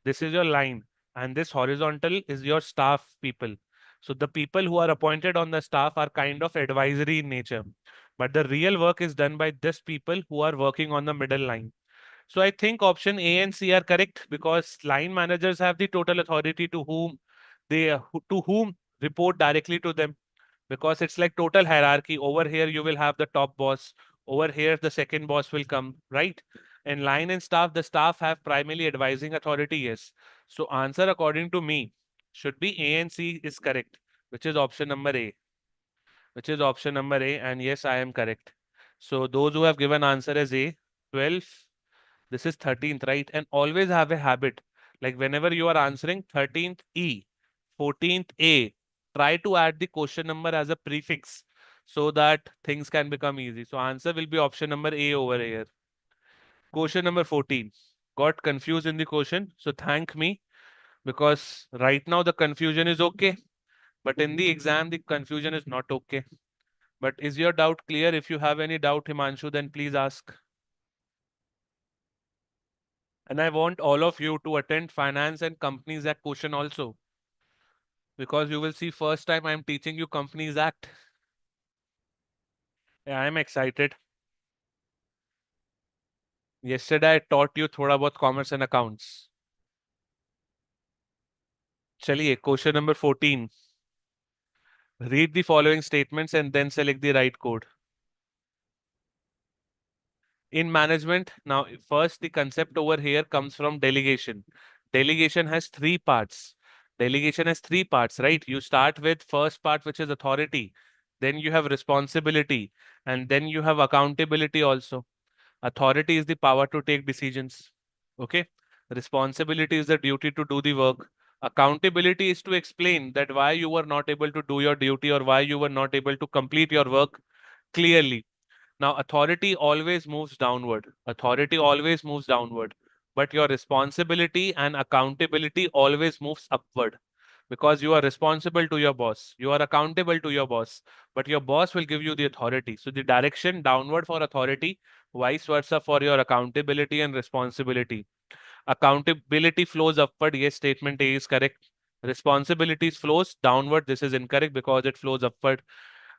This is your line. And this horizontal is your staff people. So the people who are appointed on the staff are kind of advisory in nature. But the real work is done by this people who are working on the middle line. So I think option A and C are correct because line managers have the total authority to whom to whom report directly to them, because it's like total hierarchy. Over here you will have the top boss. Over here the second boss will come, right? In line and staff, the staff have primarily advising authority. Yes. So answer according to me should be A and C is correct, which is option number A, which is option number A. And yes, I am correct. So those who have given answer as A, 12. This is 13th, right? And always have a habit. Like whenever you are answering 13th E, 14th A, try to add the question number as a prefix so that things can become easy. So answer will be option number A over here. Question number 14. Got confused in the question. So thank me because right now the confusion is okay. But in the exam, the confusion is not okay. But is your doubt clear? If you have any doubt, Himanshu, then please ask. And I want all of you to attend Finance and Companies Act question also, because you will see first time I'm teaching you Companies Act. Yeah, I'm excited. Yesterday I taught you thoda bahut commerce and accounts. Chaliye, question number 14. Read the following statements and then select the right code. In management, now first the concept over here comes from delegation. Delegation has three parts. Delegation has three parts, right? You start with first part, which is authority. Then you have responsibility, and then you have accountability also. Authority is the power to take decisions. Okay. Responsibility is the duty to do the work. Accountability is to explain that why you were not able to do your duty or why you were not able to complete your work clearly. Now, authority always moves downward. Authority always moves downward. But your responsibility and accountability always moves upward because you are responsible to your boss. You are accountable to your boss, but your boss will give you the authority. So the direction downward for authority, vice versa for your accountability and responsibility. Accountability flows upward. Yes, statement A is correct. Responsibilities flows downward. This is incorrect because it flows upward.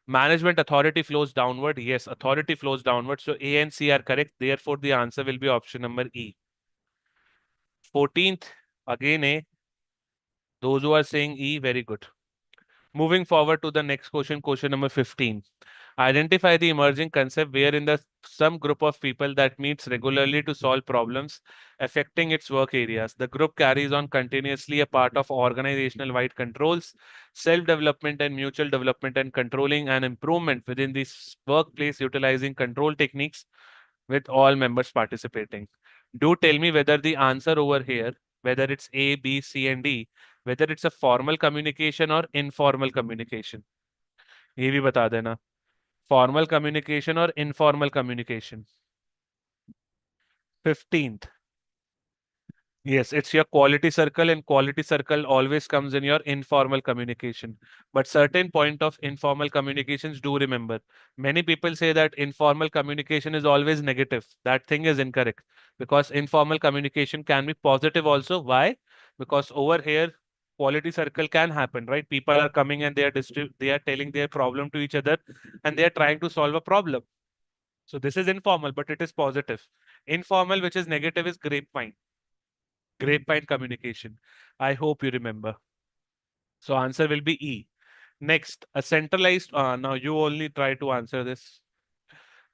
Management authority flows downward. Yes, authority flows downward. So A and C are correct. Therefore, the answer will be option number E. 14th, again A. Those who are saying E, very good. Moving forward to the next question, question number 15. Identify the emerging concept wherein the some group of people that meets regularly to solve problems affecting its work areas. The group carries on continuously a part of organizational wide controls, self-development and mutual development and controlling and improvement within this workplace utilizing control techniques with all members participating. Do tell me whether the answer over here, whether it's A, B, C, and D, whether it's a formal communication or informal communication. ये भी बता देना. Formal communication or informal communication. 15th. Yes, it's your quality circle, and quality circle always comes in your informal communication. But certain point of informal communications, do remember. Many people say that informal communication is always negative. That thing is incorrect because informal communication can be positive also. Why? Because over here, quality circle can happen, right? People are coming and they are telling their problem to each other and they are trying to solve a problem. So this is informal, but it is positive. Informal, which is negative, is grapevine. Grapevine communication. I hope you remember. So answer will be E. Next, a centralized. Now you only try to answer this.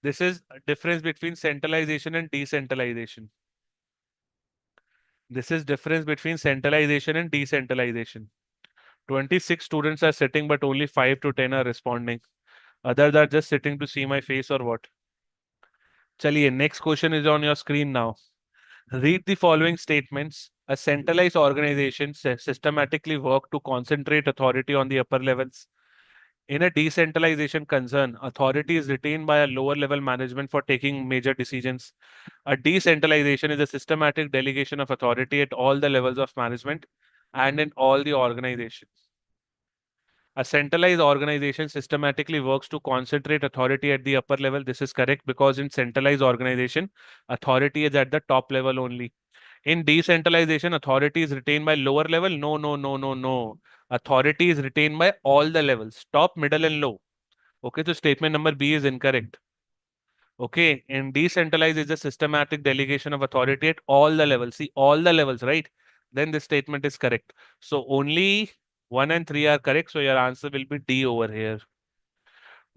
This is a difference between centralization and decentralization. This is difference between centralization and decentralization. 26 students are sitting, but only 5 to 10 are responding. Others are just sitting to see my face or what? Chaliye, next question is on your screen now. Read the following statements. A centralized organization systematically work to concentrate authority on the upper levels. In a decentralization concern, authority is retained by a lower level management for taking major decisions. A decentralization is a systematic delegation of authority at all the levels of management and in all the organizations. A centralized organization systematically works to concentrate authority at the upper level. This is correct because in centralized organization, authority is at the top level only. In decentralization, authority is retained by lower level. No, no, no, no, no. Authority is retained by all the levels, top, middle, and low. Okay, so statement number B is incorrect. Okay, and decentralized is a systematic delegation of authority at all the levels. See, all the levels, right? Then this statement is correct. So only 1 and 3 are correct. So your answer will be D over here.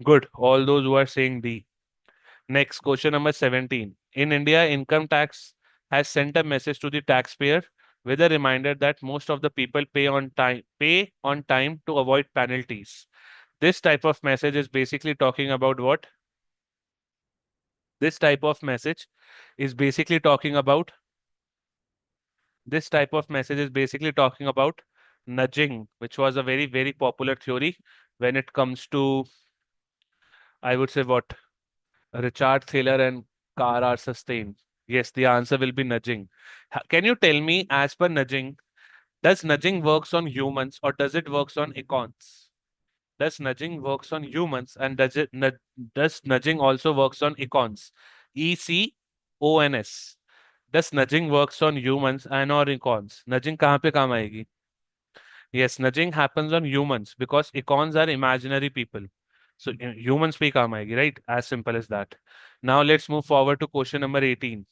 Good. All those who are saying D. Next, question number 17. In India, income tax has sent a message to the taxpayer with a reminder that most of the people pay on time to avoid penalties. This type of message is basically talking about what? This type of message is basically talking about this type of message is basically talking about nudging, which was a very, very popular theory when it comes to, I would say, what? Richard Thaler and Carr are sustained. Yes, the answer will be nudging. Can you tell me, as per nudging, does nudging works on humans or does it works on icons? Does nudging works on humans and does nudging also works on icons? ECONS. Does nudging works on humans and or icons? Nudging कहाँ पे काम आएगी? Yes, nudging happens on humans because icons are imaginary people. So humans पे ही काम आएगी, right? As simple as that. Now let's move forward to question number 18.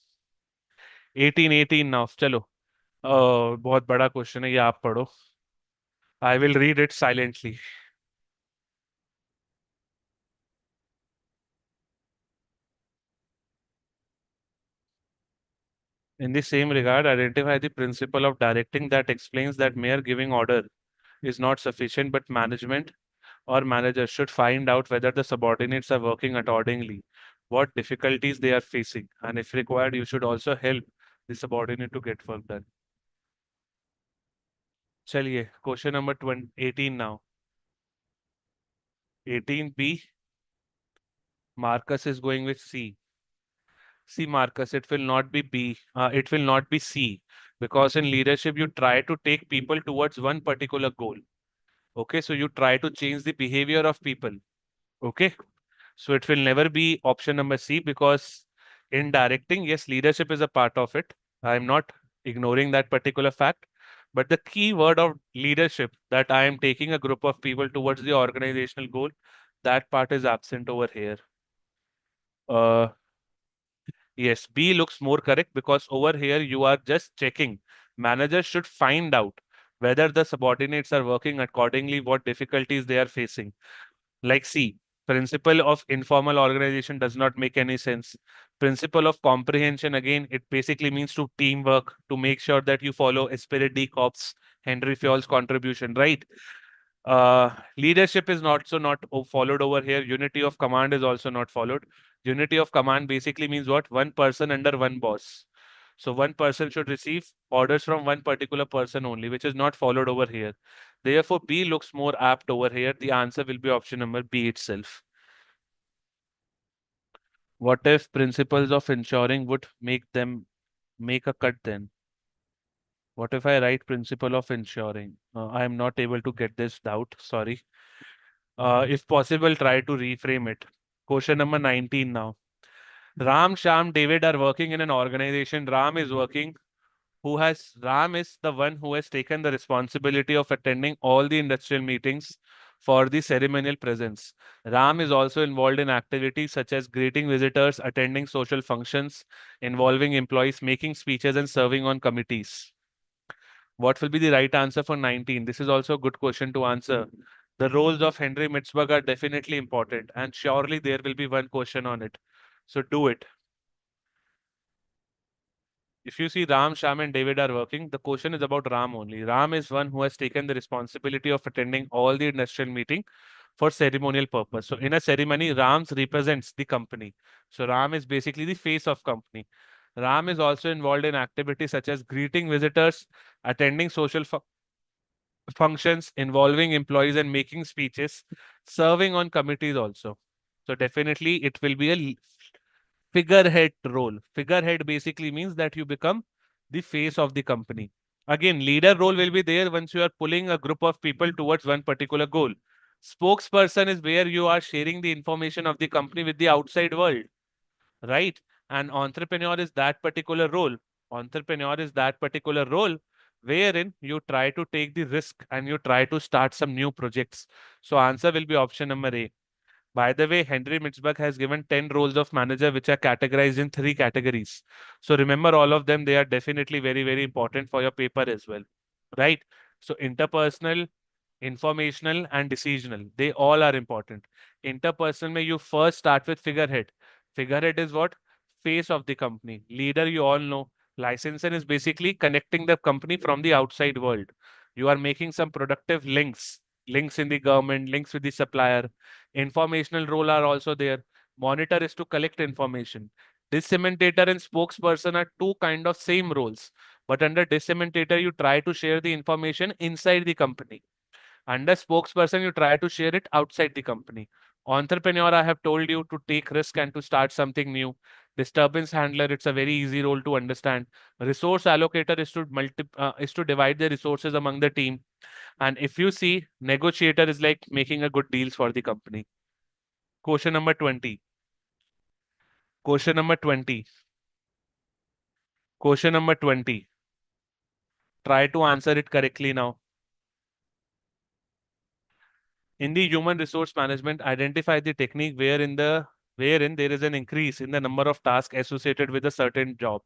18 now. चलो. बहुत बड़ा क्वेश्चन है ये आप पढ़ो. I will read it silently. In the same regard, identify the principle of directing that explains that mere giving order is not sufficient, but management or managers should find out whether the subordinates are working accordingly, what difficulties they are facing, and if required, you should also help the subordinate to get work done. Chaliye, question number 18 now. 18B, Marcus is going with C. See, Marcus, it will not be B. It will not be C because in leadership, you try to take people towards one particular goal. Okay, so you try to change the behavior of people. Okay, so it will never be option number C because in directing, yes, leadership is a part of it. I'm not ignoring that particular fact. But the key word of leadership that I am taking a group of people towards the organizational goal, that part is absent over here. Uh, Yes, B looks more correct because over here you are just checking. Managers should find out whether the subordinates are working accordingly, what difficulties they are facing. Like C, principle of informal organization does not make any sense. Principle of comprehension, again, it basically means to teamwork, to make sure that you follow Esprit de Corps, Henry Fayol's contribution, right? Leadership is not followed over here. Unity of command is also not followed. Unity of command basically means what? One person under one boss. So one person should receive orders from one particular person only, which is not followed over here. Therefore, B looks more apt over here. The answer will be option number B itself. What if principles of ensuring would make them make a cut then? What if I write principle of ensuring? I am not able to get this out. Sorry. If possible, try to reframe it. Question number 19 now. Ram, Sham, David are working in an organization. Ram is the one who has taken the responsibility of attending all the industrial meetings for the ceremonial presence. Ram is also involved in activities such as greeting visitors, attending social functions, involving employees, making speeches, and serving on committees. What will be the right answer for 19? This is also a good question to answer. The roles of Henry Mitzberg are definitely important, and surely there will be one question on it. So do it. If you see Ram, Sham, and David are working, the question is about Ram only. Ram is one who has taken the responsibility of attending all the industrial meeting for ceremonial purpose. So in a ceremony, Rams represents the company. So Ram is basically the face of company. Ram is also involved in activities such as greeting visitors, attending social functions, involving employees and making speeches, serving on committees also. So definitely it will be a figurehead role. Figurehead basically means that you become the face of the company. Again, leader role will be there once you are pulling a group of people towards one particular goal. Spokesperson is where you are sharing the information of the company with the outside world, right? And entrepreneur is that particular role. Entrepreneur is that particular role wherein you try to take the risk and you try to start some new projects. So answer will be option number A. By the way, Henry Mitzbach has given 10 roles of manager, which are categorized in three categories. So remember all of them, they are definitely very, very important for your paper as well. Right? So interpersonal, informational, and decisional. They all are important. Interpersonal, may you first start with figurehead. Figurehead is what? Face of the company. Leader, you all know. Licensor is basically connecting the company from the outside world. You are making some productive links, links in the government, links with the supplier. Informational role are also there. Monitor is to collect information. Disseminator and spokesperson are two kind of same roles. But under disseminator, you try to share the information inside the company. Under spokesperson, you try to share it outside the company. Entrepreneur, I have told you to take risk and to start something new. Disturbance handler, it's a very easy role to understand. Resource allocator is to divide the resources among the team. And if you see, negotiator is like making a good deals for the company. Question number 20. Question number 20. Question number 20. Try to answer it correctly now. In the human resource management, identify the technique wherein there is an increase in the number of tasks associated with a certain job.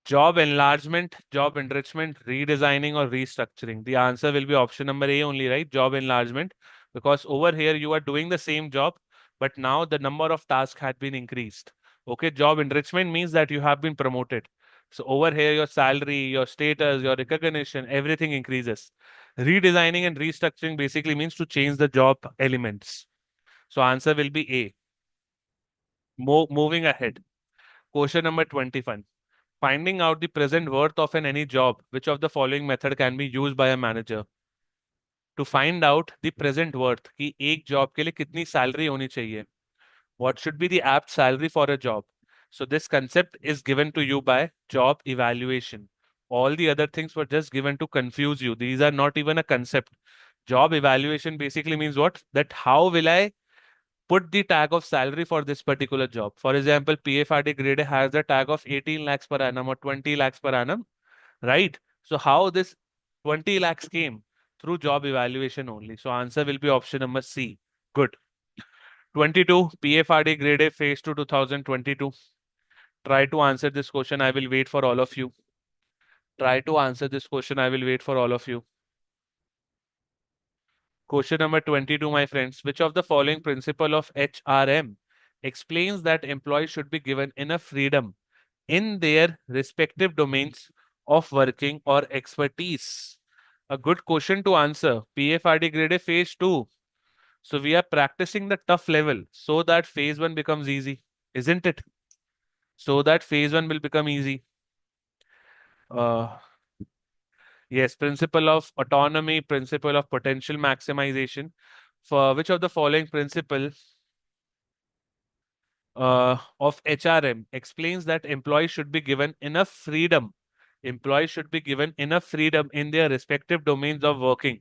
Job enlargement, job enrichment, redesigning, or restructuring. The answer will be option number A only, right? Job enlargement. Because over here you are doing the same job, but now the number of tasks had been increased. Okay, job enrichment means that you have been promoted. So over here, your salary, your status, your recognition, everything increases. Redesigning and restructuring basically means to change the job elements. So answer will be A. Moving ahead. Question number 21. Finding out the present worth of any job, which of the following method can be used by a manager? To find out the present worth कि एक job के लिए कितनी salary होनी चाहिए. What should be the apt salary for a job? So this concept is given to you by job evaluation. All the other things were just given to confuse you. These are not even a concept. Job evaluation basically means what? That how will I put the tag of salary for this particular job? For example, PFRDA Grade A has a tag of 18 lakhs per annum or 20 lakhs per annum, right? So how this 20 lakhs came? Through job evaluation only. So answer will be option number C. Good. 22, PFRD Grade A Phase 2 2022. Try to answer this question. I will wait for all of you. Try to answer this question. I will wait for all of you. Question number 22, my friends. Which of the following principle of HRM explains that employees should be given enough freedom in their respective domains of working or expertise? A good question to answer. PFRD Grade A Phase 2. So we are practicing the tough level so that phase 1 becomes easy, isn't it? So that phase 1 will become easy. Uh, yes, principle of autonomy, principle of potential maximization. For which of the following principle of HRM explains that employees should be given enough freedom. Employees should be given enough freedom in their respective domains of working.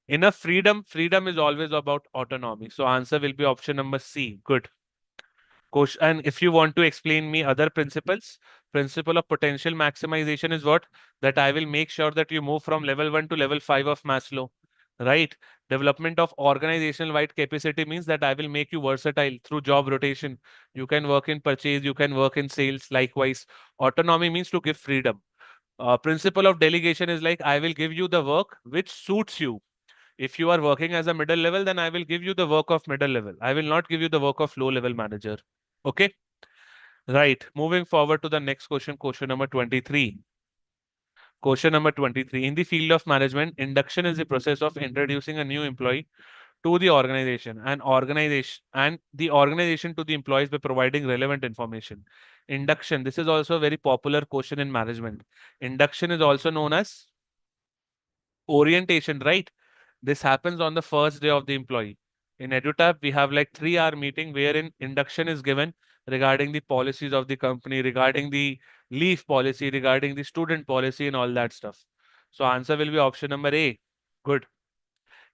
Enough freedom. Freedom is always about autonomy. So answer will be option number C. Good. Question. And if you want to explain me other principles, principle of potential maximization is what? That I will make sure that you move from level 1 to level 5 of Maslow, right? Development of organizational wide capacity means that I will make you versatile through job rotation. You can work in purchase, you can work in sales. Likewise, autonomy means to give freedom. Principle of delegation is like I will give you the work which suits you. If you are working as a middle level, then I will give you the work of middle level. I will not give you the work of low level manager. Okay. Right. Moving forward to the next question, question number 23. Question number 23. In the field of management, induction is the process of introducing a new employee to the organization and the organization to the employees by providing relevant information. Induction. This is also a very popular question in management. Induction is also known as orientation, right? This happens on the first day of the employee. In EduTap, we have like 3 hour meeting wherein induction is given regarding the policies of the company, regarding the leave policy, regarding the student policy and all that stuff. So answer will be option number A. Good.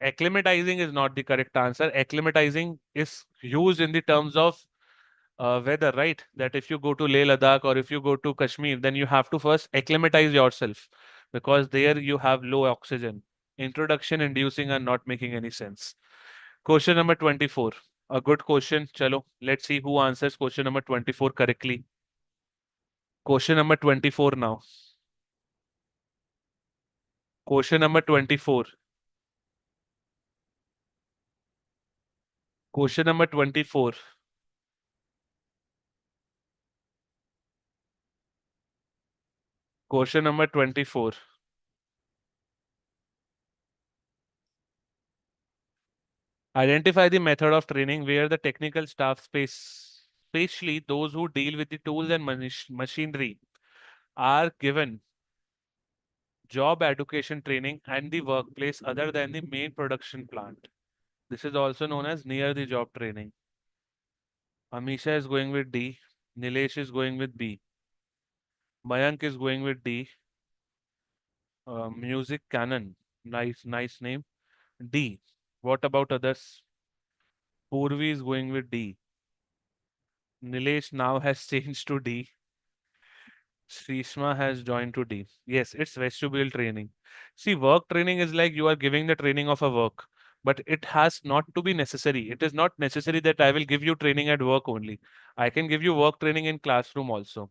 Acclimatizing is not the correct answer. Acclimatizing is used in the terms of weather, right? That if you go to Leh Ladakh or if you go to Kashmir, then you have to first acclimatize yourself because there you have low oxygen. Introduction inducing and not making any sense. Question number 24. A good question. Chalo, let's see who answers question number 24 correctly. Question number 24 now. Question number 24. Question number 24. Question number 24. Identify the method of training where the technical staff especially those who deal with the tools and machinery, are given job education training and the workplace other than the main production plant. This is also known as near the job training. Amisha is going with D. Nilesh is going with B. Mayank is going with D. Music Canon. Nice name. D. What about others? Purvi is going with D. Nilesh now has changed to D. Srishma has joined to D. Yes, it's vestibule training. See, work training is like you are giving the training of a work, but it has not to be necessary. It is not necessary that I will give you training at work only. I can give you work training in classroom also.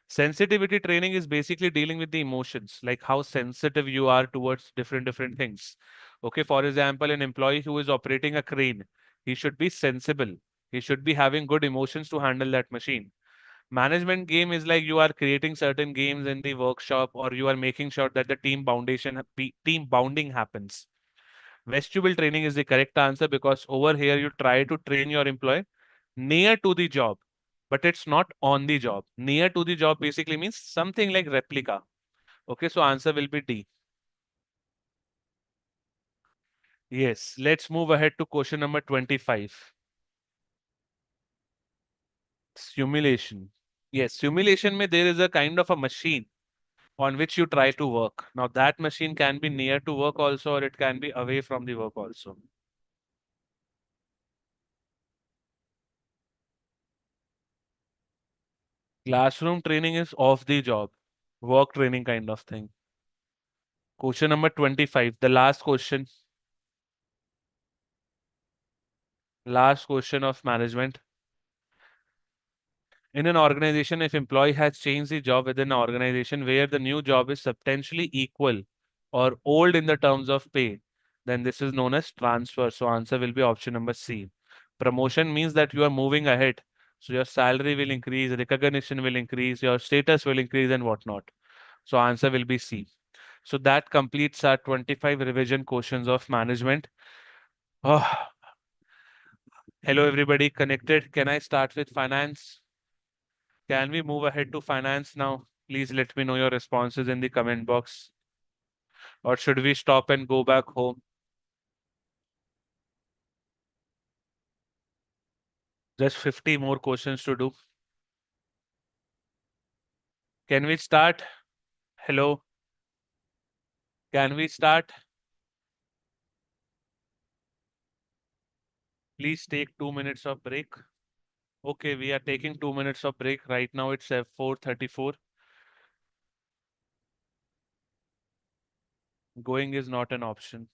Sensitivity training is basically dealing with the emotions, like how sensitive you are towards different things. Okay, for example, an employee who is operating a crane, he should be sensible. He should be having good emotions to handle that machine. Management game is like you are creating certain games in the workshop or you are making sure that the team bounding happens. Vestibule training is the correct answer because over here you try to train your employee near to the job, but it's not on the job. Near to the job basically means something like replica. Okay, so answer will be D. Yes, let's move ahead to question number 25. Simulation. Yes, simulation mein there is a kind of a machine on which you try to work. Now, that machine can be near to work also, or it can be away from the work also. Classroom training is off the job, work training kind of thing. Question number 25, the last question of management. In an organization, if employee has changed the job within an organization where the new job is substantially equal or old in the terms of pay, then this is known as transfer. So answer will be option number C. Promotion means that you are moving ahead. So your salary will increase, recognition will increase, your status will increase and whatnot. So answer will be C. So that completes our 25 revision questions of management. Oh, hello everybody connected. Can I start with finance? Can we move ahead to finance now? Please let me know your responses in the comment box. Or should we stop and go back home? Just 50 more questions to do. Can we start? Hello. Can we start? Please take 2 minutes of break. Okay, we are taking 2 minutes of break. Right now it's 4:34. Going is not an option.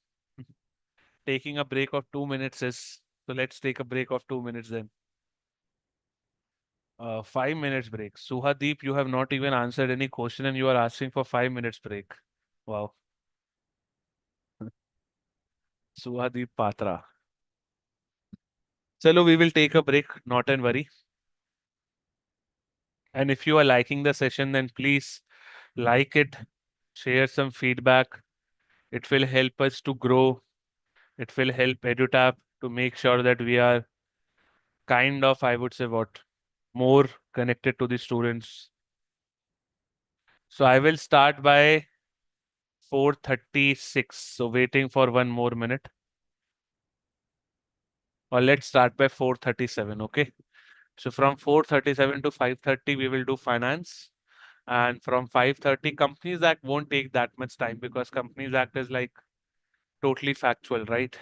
Taking a break of 2 minutes is. So let's take a break of 2 minutes then. 5 minutes break. Suhadeep, you have not even answered any question and you are asking for 5 minutes break. Wow. Suhadeep Patra. Chalo, we will take a break, not an worry. And if you are liking the session, then please like it, share some feedback. It will help us to grow. It will help EduTap to make sure that we are kind of, I would say, what, more connected to the students. So I will start by 4:36. So waiting for one more minute. Or let's start by 4:37. Okay. So from 4:37 to 5:30, we will do finance. And from 5:30, Companies Act won't take that much time because Companies Act is like totally factual, right?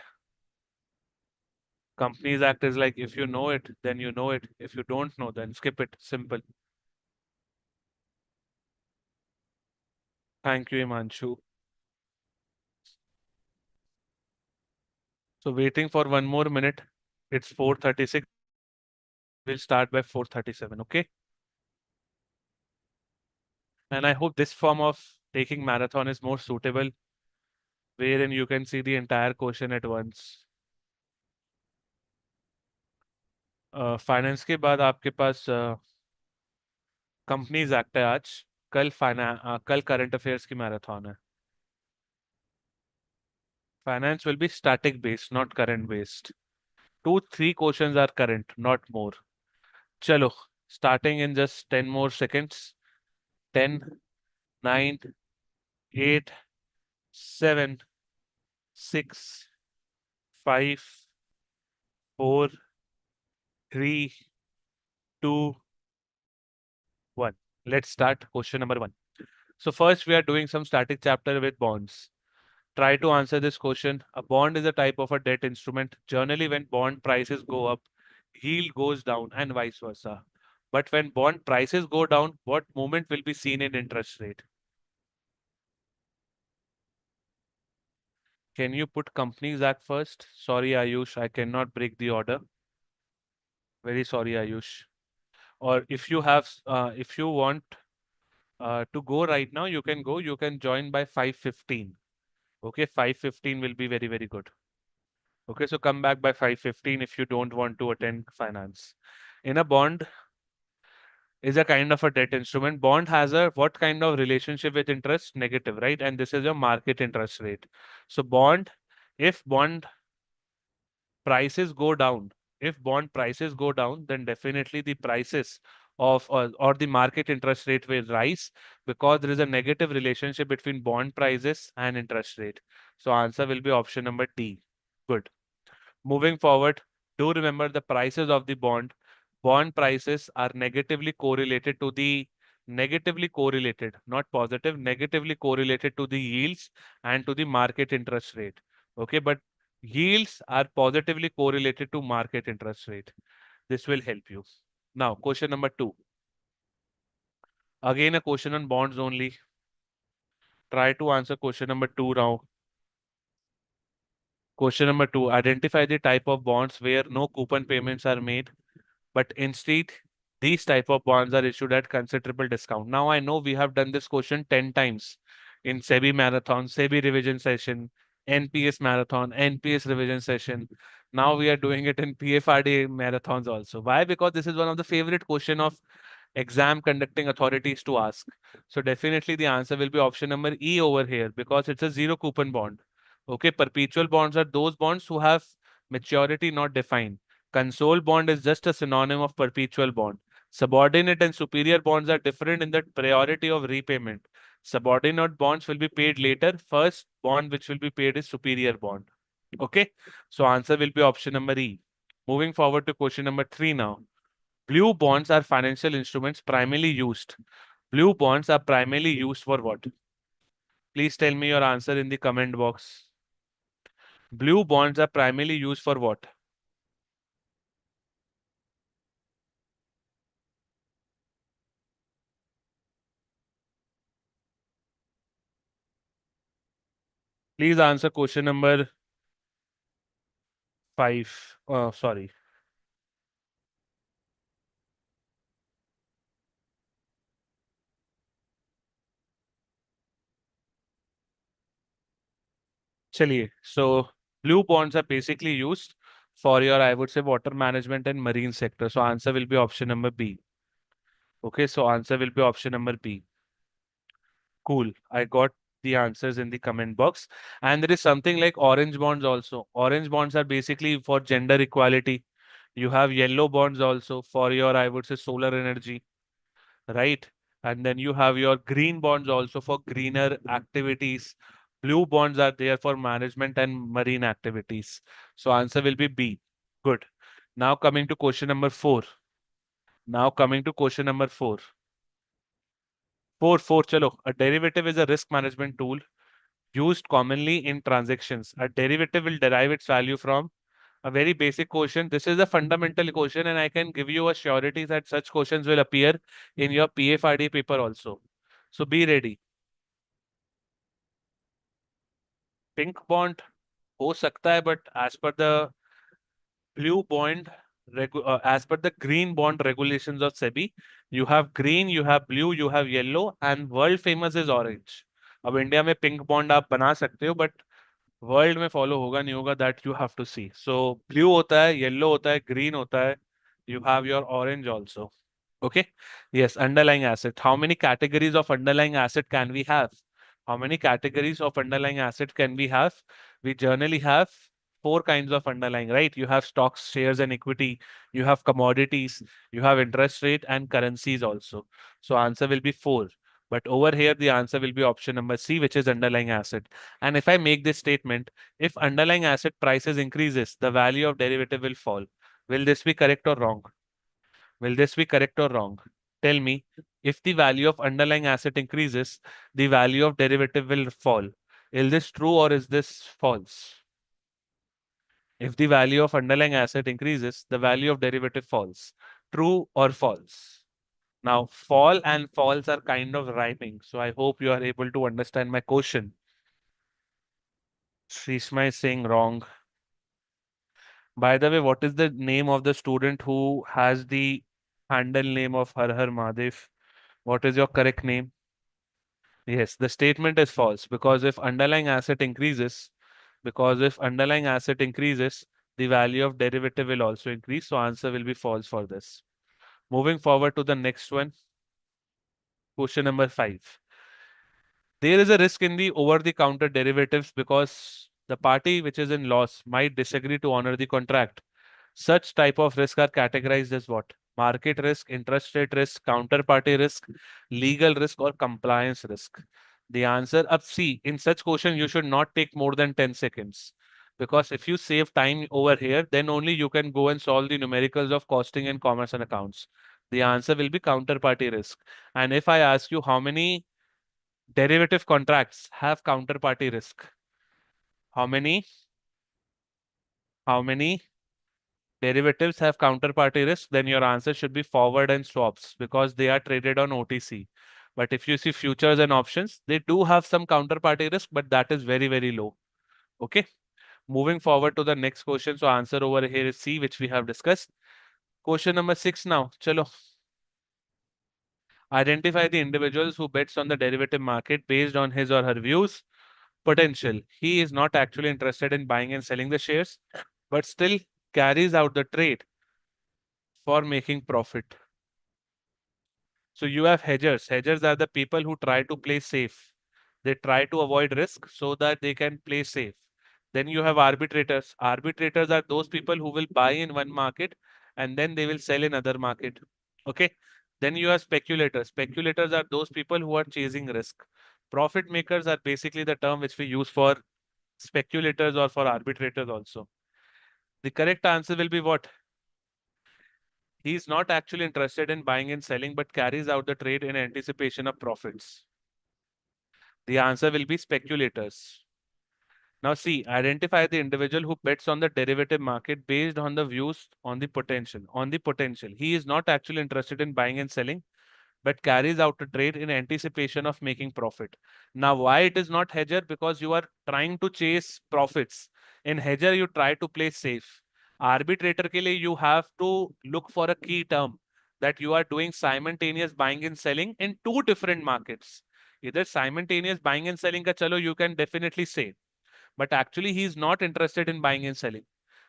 Companies Act is like if you know it, then you know it. If you don't know, then skip it. Simple. Thank you, Imanshu. So waiting for one more minute. It's 4:36. We'll start by 4:37. Okay. And I hope this form of taking marathon is more suitable, wherein you can see the entire question at once. Finance के बाद आपके पास companies act है आज. कल current affairs की marathon है. Finance will be static based, not current based. 2, 3 questions are current, not more. Chalo, starting in just 10 more seconds. 10, 9, 8, 7, 6, 5, 4, 3, 2, 1. Let's start question number 1. So first we are doing some static chapter with bonds. Try to answer this question. A bond is a type of a debt instrument. Generally, when bond prices go up, yield goes down and vice versa. But when bond prices go down, what movement will be seen in interest rate? Can you put Companies Act first? Sorry, Ayush, I cannot break the order. Very sorry, Ayush. Or if you want to go right now, you can go. You can join by 5:15. Okay, 5:15 will be very, very good. Okay, so come back by 5:15 if you don't want to attend finance. In a bond is a kind of a debt instrument. Bond has a what kind of relationship with interest? Negative, right? And this is your market interest rate. So if bond prices go down, if bond prices go down, then definitely the prices of or the market interest rate will rise because there is a negative relationship between bond prices and interest rate. So answer will be option number D. Good. Moving forward, do remember the prices of the bond. Bond prices are negatively correlated, not positive, negatively correlated to the yields and to the market interest rate. Okay, but yields are positively correlated to market interest rate. This will help you. Now, question number 2. Again, a question on bonds only. Try to answer question number 2 now. Question number 2. Identify the type of bonds where no coupon payments are made, but instead these type of bonds are issued at considerable discount. Now I know we have done this question 10 times in SEBI marathon, SEBI revision session, NPS marathon, NPS revision session. Now we are doing it in PFRDA marathons also. Why? Because this is one of the favorite question of exam conducting authorities to ask. So definitely the answer will be option number E over here because it's a zero coupon bond. Okay, perpetual bonds are those bonds who have maturity not defined. Console bond is just a synonym of perpetual bond. Subordinate and superior bonds are different in the priority of repayment. Subordinate bonds will be paid later. First bond which will be paid is superior bond. Okay, so answer will be option number E. Moving forward to question number 3 now. Blue bonds are financial instruments primarily used. Blue bonds are primarily used for what? Please tell me your answer in the comment box. Blue bonds are primarily used for what? Please answer question number 5. Sorry. Chaliye. So blue bonds are basically used for your, I would say, water management and marine sector. So answer will be option number B. Okay, so answer will be option number B. Cool. I got the answers in the comment box. And there is something like orange bonds also. Orange bonds are basically for gender equality. You have yellow bonds also for your, I would say, solar energy, right? And then you have your green bonds also for greener activities. Blue bonds are there for management and marine activities. So answer will be B. Good. Now coming to question number 4. Now coming to question number 4. 4, chalo. A derivative is a risk management tool used commonly in transactions. A derivative will derive its value from a very basic question. This is a fundamental question, and I can give you a surety that such questions will appear in your PFRD paper also. So be ready. Pink bond हो सकता है, but as per the green bond regulations of SEBI, you have green, you have blue, you have yellow, and world famous is orange. अब India में pink bond आप बना सकते हो, but world में फॉलो होगा नहीं होगा, that you have to see. So blue होता है, येलो होता है, ग्रीन होता है, you have your orange also. Okay. Yes, underlying asset. How many categories of underlying asset can we have? How many categories of underlying asset can we have? We generally have four kinds of underlying, right? You have stocks, shares, and equity. You have commodities. You have interest rate and currencies also. So answer will be four. But over here, the answer will be option number C, which is underlying asset. And if I make this statement, if underlying asset prices increases, the value of derivative will fall. Will this be correct or wrong? Will this be correct or wrong? Tell me, if the value of underlying asset increases, the value of derivative will fall. Is this true or is this false? If the value of underlying asset increases, the value of derivative falls. True or false? Now, fall and false are kind of rhyming, so I hope you are able to understand my question. Shrishma is saying wrong. By the way, what is the name of the student who has the handle name of Har Har Mahadev? What is your correct name? Yes, the statement is false because if underlying asset increases, the value of derivative will also increase. So answer will be false for this. Moving forward to the next one, question number 5. There is a risk in the over-the-counter derivatives because the party which is in loss might disagree to honor the contract. Such type of risk are categorized as what? Market risk, interest rate risk, counterparty risk, legal risk, or compliance risk. The answer up C, in such question, you should not take more than 10 seconds. Because if you save time over here, then only you can go and solve the numericals of costing and commerce and accounts. The answer will be counterparty risk. And if I ask you how many derivative contracts have counterparty risk, how many? How many derivatives have counterparty risk, then your answer should be forward and swaps because they are traded on OTC. But if you see futures and options, they do have some counterparty risk, but that is very, very low. Okay. Moving forward to the next question. So answer over here is C, which we have discussed. Question number 6 now. Chalo. Identify the individuals who bets on the derivative market based on his or her views. Potential. He is not actually interested in buying and selling the shares, but still carries out the trade for making profit. So you have hedgers. Hedgers are the people who try to play safe. They try to avoid risk so that they can play safe. Then you have arbitrators. Arbitrators are those people who will buy in one market and then they will sell in other market. Okay. Then you have speculators. Speculators are those people who are chasing risk. Profit makers are basically the term which we use for speculators or for arbitrators also. The correct answer will be what? He is not actually interested in buying and selling, but carries out the trade in anticipation of profits. The answer will be speculators. Now, see, identify the individual who bets on the derivative market based on the views on the potential. On the potential, he is not actually interested in buying and selling, but carries out a trade in anticipation of making profit. Now, why it is not hedger? Because you are trying to chase profits. In hedger, you try to play safe. Arbitrator ke liye you have to look for a key term that you are doing simultaneous buying and selling in two different markets. Either simultaneous buying and selling ka chalo, you can definitely say, but actually he is not interested in buying and selling,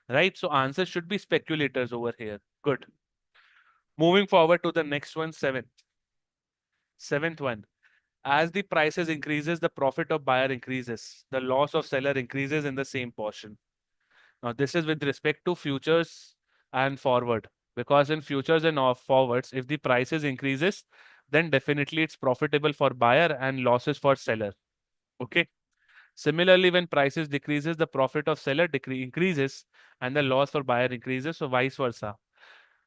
right? So answer should be speculators over here. Good. Moving forward to the next one, 7. Seventh one, as the prices increases, the profit of buyer increases. The loss of seller increases in the same portion. Now, this is with respect to futures and forward, because in futures and forwards, if the prices increases, then definitely it's profitable for buyer and losses for seller. Okay. Similarly, when prices decreases, the profit of seller increases and the loss for buyer increases. So vice versa.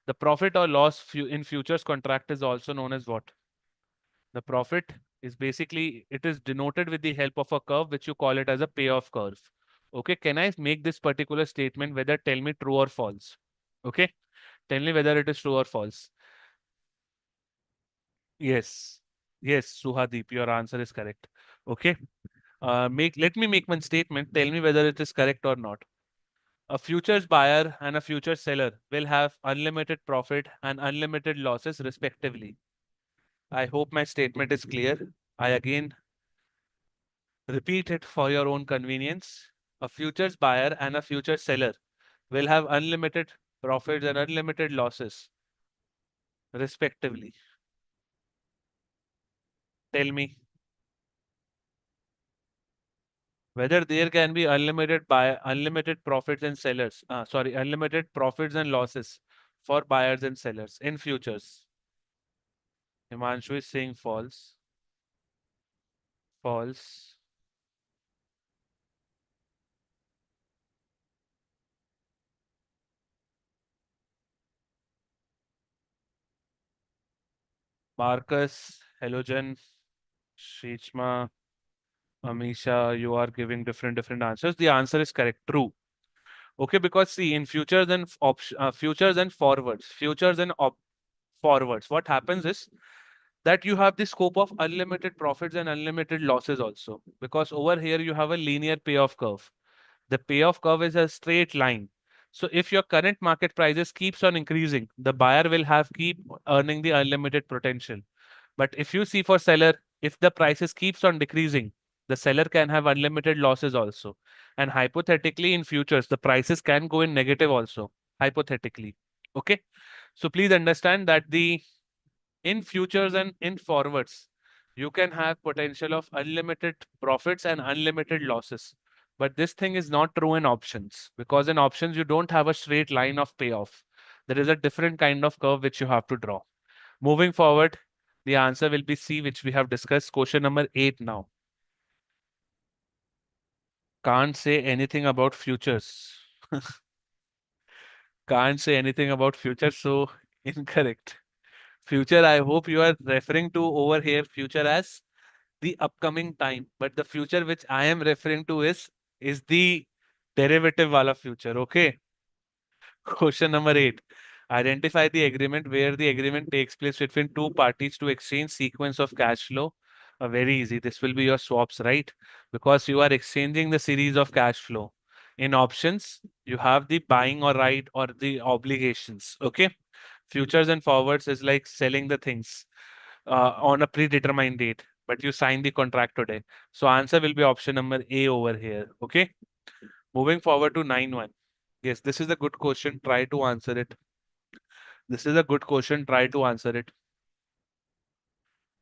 The profit or loss in futures contract is also known as what? The profit is basically, it is denoted with the help of a curve, which you call it as a payoff curve. Okay, can I make this particular statement, whether tell me true or false? Okay, tell me whether it is true or false. Yes, yes, Suhadeep, your answer is correct. Okay, let me make one statement. Tell me whether it is correct or not. A futures buyer and a futures seller will have unlimited profit and unlimited losses respectively. I hope my statement is clear. I again repeat it for your own convenience. A futures buyer and a futures seller will have unlimited profits and unlimited losses, respectively. Tell me whether there can be unlimited profits and unlimited profits and losses for buyers and sellers in futures. Himanshu is saying false. False. Marcus, Halogen, Shishma, Amisha, you are giving different answers. The answer is correct. True. Okay, because see, in futures and forwards, what happens is that you have the scope of unlimited profits and unlimited losses also. Because over here you have a linear payoff curve. The payoff curve is a straight line. So if your current market prices keeps on increasing, the buyer will have keep earning the unlimited potential. But if you see for seller, if the prices keeps on decreasing, the seller can have unlimited losses also. And hypothetically in futures, the prices can go in negative also, hypothetically. Okay. So please understand that the in futures and in forwards, you can have potential of unlimited profits and unlimited losses. But this thing is not true in options, because in options, you don't have a straight line of payoff. There is a different kind of curve which you have to draw. Moving forward, the answer will be C, which we have discussed. Question number 8 now. Can't say anything about futures. Can't say anything about futures, so incorrect. Future, I hope you are referring to over here future as the upcoming time, but the future which I am referring to is the derivative wala future. Okay. Question number 8. Identify the agreement where the agreement takes place between two parties to exchange sequence of cash flow. Very easy. This will be your swaps, right? Because you are exchanging the series of cash flow. In options, you have the buying or right or the obligations. Okay. Futures and forwards is like selling the things on a predetermined date, but you sign the contract today. So answer will be option number A over here. Okay. Moving forward to 9-1. Yes, this is a good question. Try to answer it. This is a good question. Try to answer it.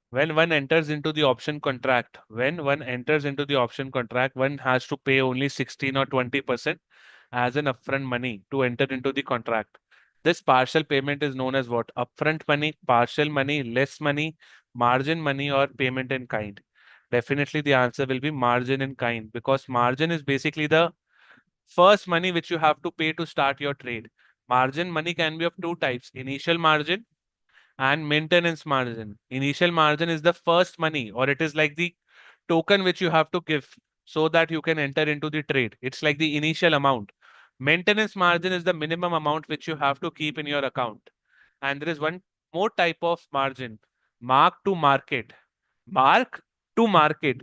When one enters into the option contract, one has to pay only 16 or 20% as an upfront money to enter into the contract. This partial payment is known as what? Upfront money, partial money, less money, margin money, or payment in kind. Definitely the answer will be margin in kind, because margin is basically the first money which you have to pay to start your trade. Margin money can be of two types: initial margin and maintenance margin. Initial margin is the first money, or it is like the token which you have to give so that you can enter into the trade. It's like the initial amount. Maintenance margin is the minimum amount which you have to keep in your account. And there is one more type of margin: mark to market. Mark to market.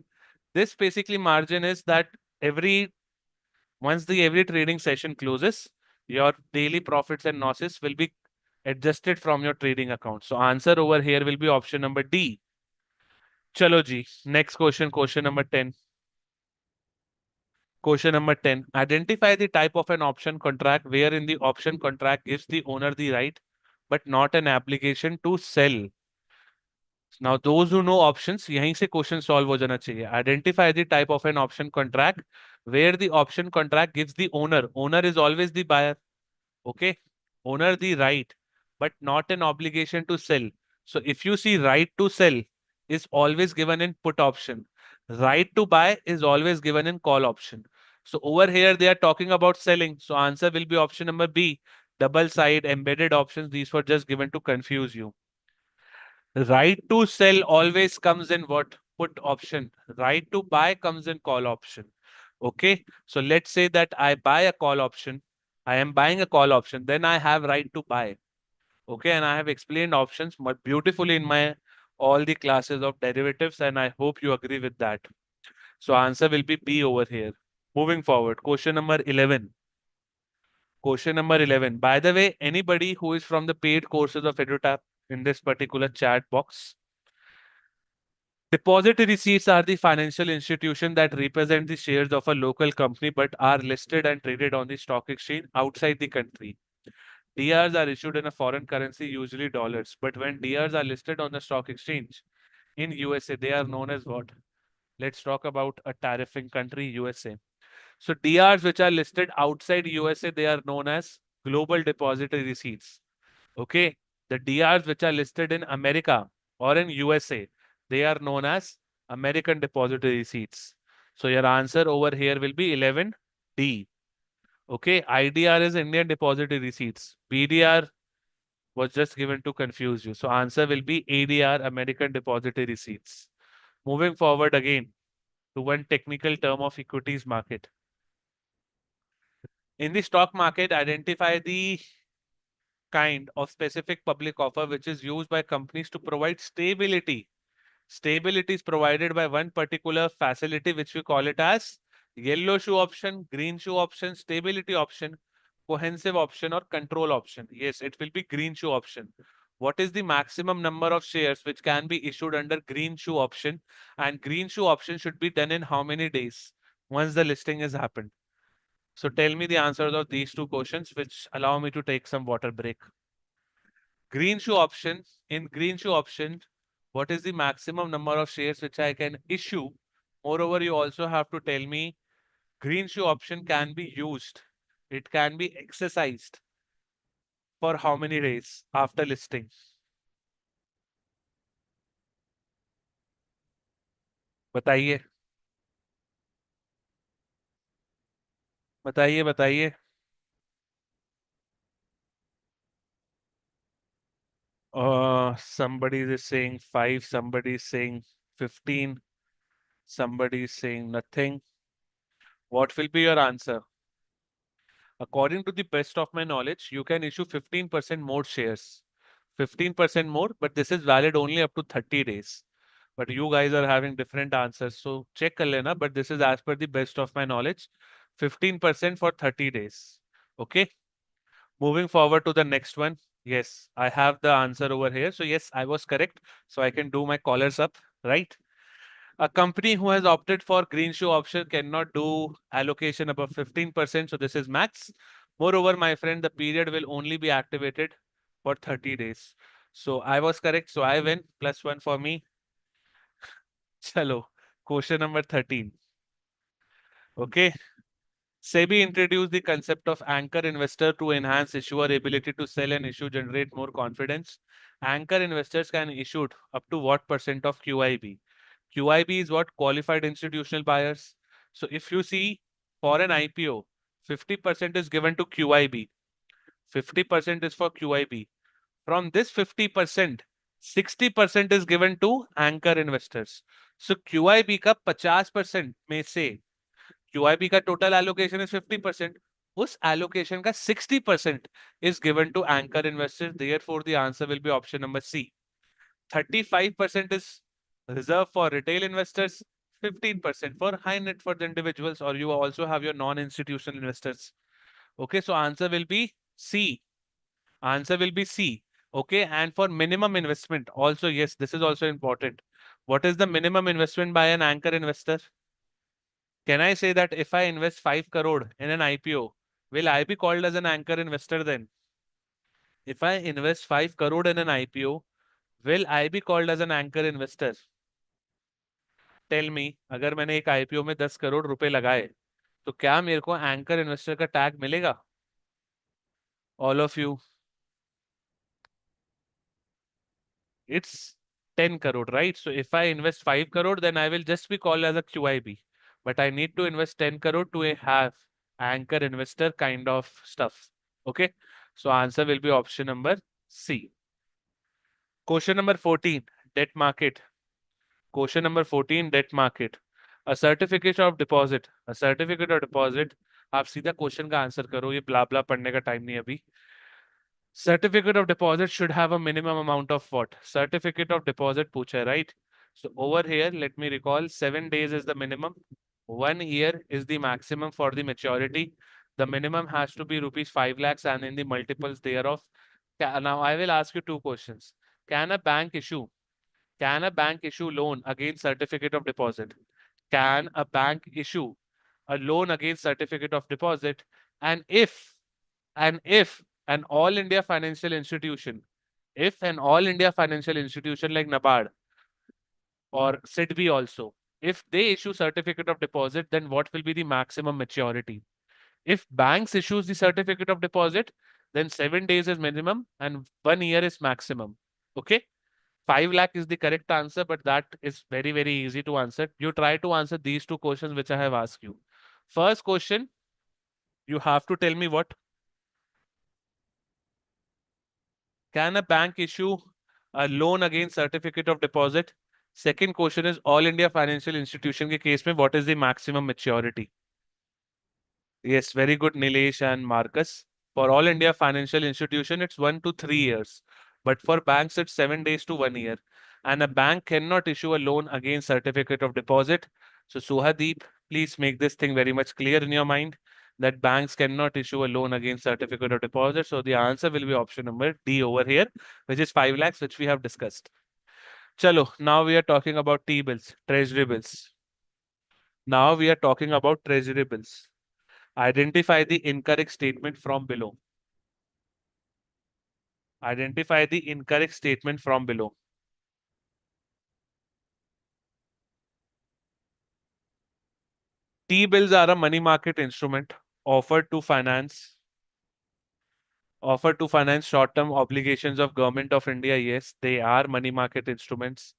This basically margin is that every once the every trading session closes, your daily profits and losses will be adjusted from your trading account. So answer over here will be option number D. Chalo ji. Next question, question number 10. Question number 10. Identify the type of an option contract wherein the option contract gives the owner the right, but not an obligation to sell. Now those who know options, यहीं से question solve हो जाना चाहिए. Identify the type of an option contract where the option contract gives the owner is always the buyer, okay, owner the right, but not an obligation to sell. So if you see right to sell is always given in put option, right to buy is always given in call option. So over here they are talking about selling. So answer will be option number B, double side embedded options. These were just given to confuse you. Right to sell always comes in what? Put option. Right to buy comes in call option. Okay. So let's say that I buy a call option. I am buying a call option. Then I have right to buy. Okay. And I have explained options but beautifully in my all the classes of derivatives. And I hope you agree with that. So answer will be B over here. Moving forward. Question number 11. Question number 11. By the way, anybody who is from the paid courses of EduTap in this particular chat box, depository receipts are the financial institution that represent the shares of a local company but are listed and traded on the stock exchange outside the country. DRs are issued in a foreign currency, usually dollars. But when DRs are listed on the stock exchange in USA, they are known as what? Let's talk about a tariffing country, USA. So DRs which are listed outside USA, they are known as global depository receipts. Okay. The DRs which are listed in America or in USA, they are known as American depository receipts. So your answer over here will be 11D. Okay. IDR is Indian depository receipts. BDR was just given to confuse you. So answer will be ADR, American depository receipts. Moving forward again to one technical term of equities market. In the stock market, identify the kind of specific public offer which is used by companies to provide stability. Stability is provided by one particular facility which we call it as yellow shoe option, green shoe option, stability option, cohesive option or control option. Yes, it will be green shoe option. What is the maximum number of shares which can be issued under green shoe option? And green shoe option should be done in how many days once the listing has happened? So tell me the answers of these two questions, which allow me to take some water break. Green shoe option. In green shoe option, what is the maximum number of shares which I can issue? Moreover, you also have to tell me green shoe option can be used. It can be exercised for how many days after listing? बताइए बताइए बताइए. Somebody is saying 5, somebody is saying 15, somebody is saying nothing. What will be your answer? According to the best of my knowledge, you can issue 15% more shares. 15% more, but this is valid only up to 30 days. But you guys are having different answers. So check kar lena, but this is as per the best of my knowledge. 15% for 30 days. Okay. Moving forward to the next one. Yes, I have the answer over here. So yes, I was correct. So I can do my collars up, right? A company who has opted for green shoe option cannot do allocation above 15%. So this is max. Moreover, my friend, the period will only be activated for 30 days. So I was correct. So I win. +1 for me. Chalo. Question number 13. Okay. SEBI introduced the concept of anchor investor to enhance issuer ability to sell and issue, generate more confidence. Anchor investors can issue up to what percent of QIB? QIB is what? Qualified institutional buyers. So if you see for an IPO, 50% is given to QIB. 50% is for QIB. From this 50%, 60% is given to anchor investors. So QIB का 50% में से QIB का total allocation is 50%. उस allocation का 60% is given to anchor investors. Therefore, the answer will be option number C. 35% is reserved for retail investors, 15% for high net worth individuals, or you also have your non-institutional investors. Okay, so answer will be C. Answer will be C. Okay, and for minimum investment, also, yes, this is also important. What is the minimum investment by an anchor investor? Can I say that if I invest 5 crore in an IPO, will I be called as an anchor investor then? If I invest 5 crore in an IPO, Will I be called as an anchor investor? Tell me, अगर मैंने एक IPO में 10 करोड़ रुपए लगाए तो क्या मेरे को एंकर इन्वेस्टर का टैग मिलेगा? All of you, it's 10 crore, right? So if I invest 5 crore, then I will just be called as a QIB. But I need to invest 10 crore to have anchor investor kind of stuff. Okay. So answer will be option number C. Question number 14, debt market. Question number 14, debt market. A certificate of deposit. A certificate of deposit. आप सीधा question का answer करो, ये ब्ला ब्ला पढ़ने का time नहीं है अभी. Certificate of deposit should have a minimum amount of what? Certificate of deposit pucha, right? So over here, let me recall, 7 days is the minimum. 1 year is the maximum for the maturity. The minimum has to be rupees 5 lakhs and in the multiples thereof. Now I will ask you two questions. Can a bank issue? Can a bank issue loan against certificate of deposit? Can a bank issue a loan against certificate of deposit? And if an all India financial institution, if an all India financial institution like NABARD or SIDBI also, if they issue certificate of deposit, then what will be the maximum maturity? If banks issues the certificate of deposit, then 7 days is minimum and 1 year is maximum. Okay. 5 lakh is the correct answer, but that is very, very easy to answer. You try to answer these two questions which I have asked you. First question, you have to tell me what? Can a bank issue a loan against certificate of deposit? Second question is all India financial institution के case में what is the maximum maturity? Yes, very good, Nilesh and Marcus. For all India financial institution, it's 1 to 3 years. But for banks, it's 7 days to 1 year. And a bank cannot issue a loan against certificate of deposit. So Suhadeep, please make this thing very much clear in your mind that banks cannot issue a loan against certificate of deposit. So the answer will be option number D over here, which is 5 lakhs, which we have discussed. Chalo, now we are talking about T-bills, treasury bills. Now we are talking about treasury bills. Identify the incorrect statement from below. Identify the incorrect statement from below. T-bills are a money market instrument offered to finance short-term obligations of Government of India. Yes, they are money market instruments.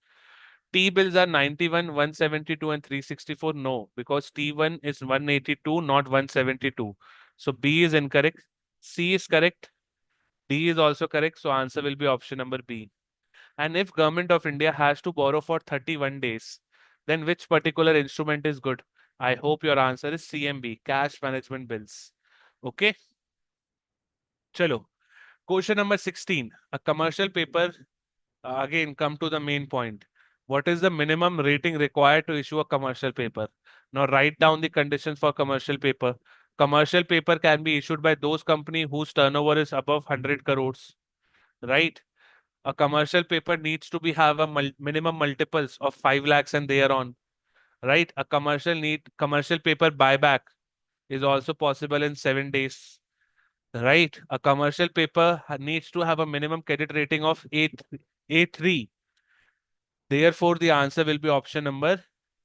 T-bills are 91, 172 and 364. No, because T1 is 182, not 172. So B is incorrect. C is correct. D is also correct. So answer will be option number B. And if Government of India has to borrow for 31 days, then which particular instrument is good? I hope your answer is CMB, cash management bills. Okay. Chalo. Question number 16. A commercial paper, again, come to the main point. What is the minimum rating required to issue a commercial paper? Now write down the conditions for commercial paper. Commercial paper can be issued by those companies whose turnover is above 100 crores, right? A commercial paper needs to be have a minimum multiples of 5 lakhs and thereon, right? A commercial paper buyback is also possible in 7 days, right? A commercial paper needs to have a minimum credit rating of A3. Therefore, the answer will be option number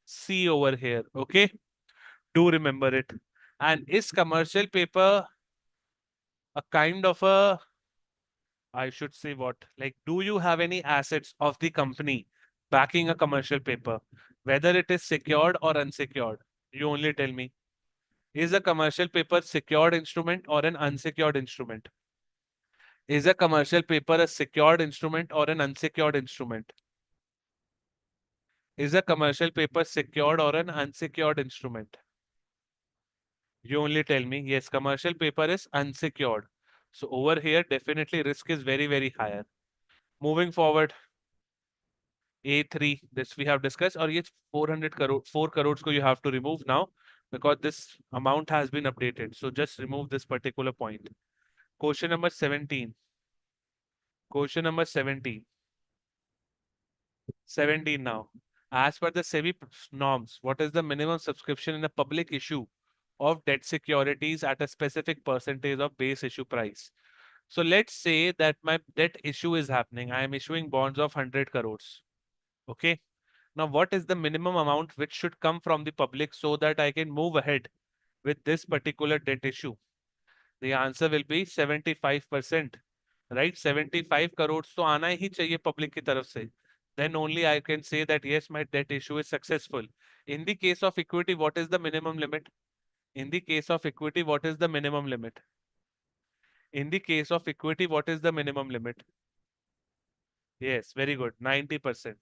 C over here. Okay, do remember it. And is commercial paper a kind of a, I should say what, like, do you have any assets of the company backing a commercial paper, whether it is secured or unsecured? You only tell me. Is a commercial paper secured instrument or an unsecured instrument? Is a commercial paper a secured instrument or an unsecured instrument? Is a commercial paper secured or an unsecured instrument? You only tell me. Yes, commercial paper is unsecured. So over here, definitely risk is very, very higher. Moving forward, A3, this we have discussed, or yes, 400 crore, 4 crores ko you have to remove now because this amount has been updated. So just remove this particular point. Question number 17. Question number 17. 17 now. As per the SEBI norms, what is the minimum subscription in a public issue of debt securities at a specific percentage of base issue price? So let's say that my debt issue is happening. I am issuing bonds of 100 crores. Okay. Now, what is the minimum amount which should come from the public so that I can move ahead with this particular debt issue? The answer will be 75%. Right? 75 crores तो आना ही चाहिए public की तरफ से. Then only I can say that yes, my debt issue is successful. In the case of equity, what is the minimum limit? In the case of equity, what is the minimum limit? In the case of equity, what is the minimum limit? Yes, very good. 90%.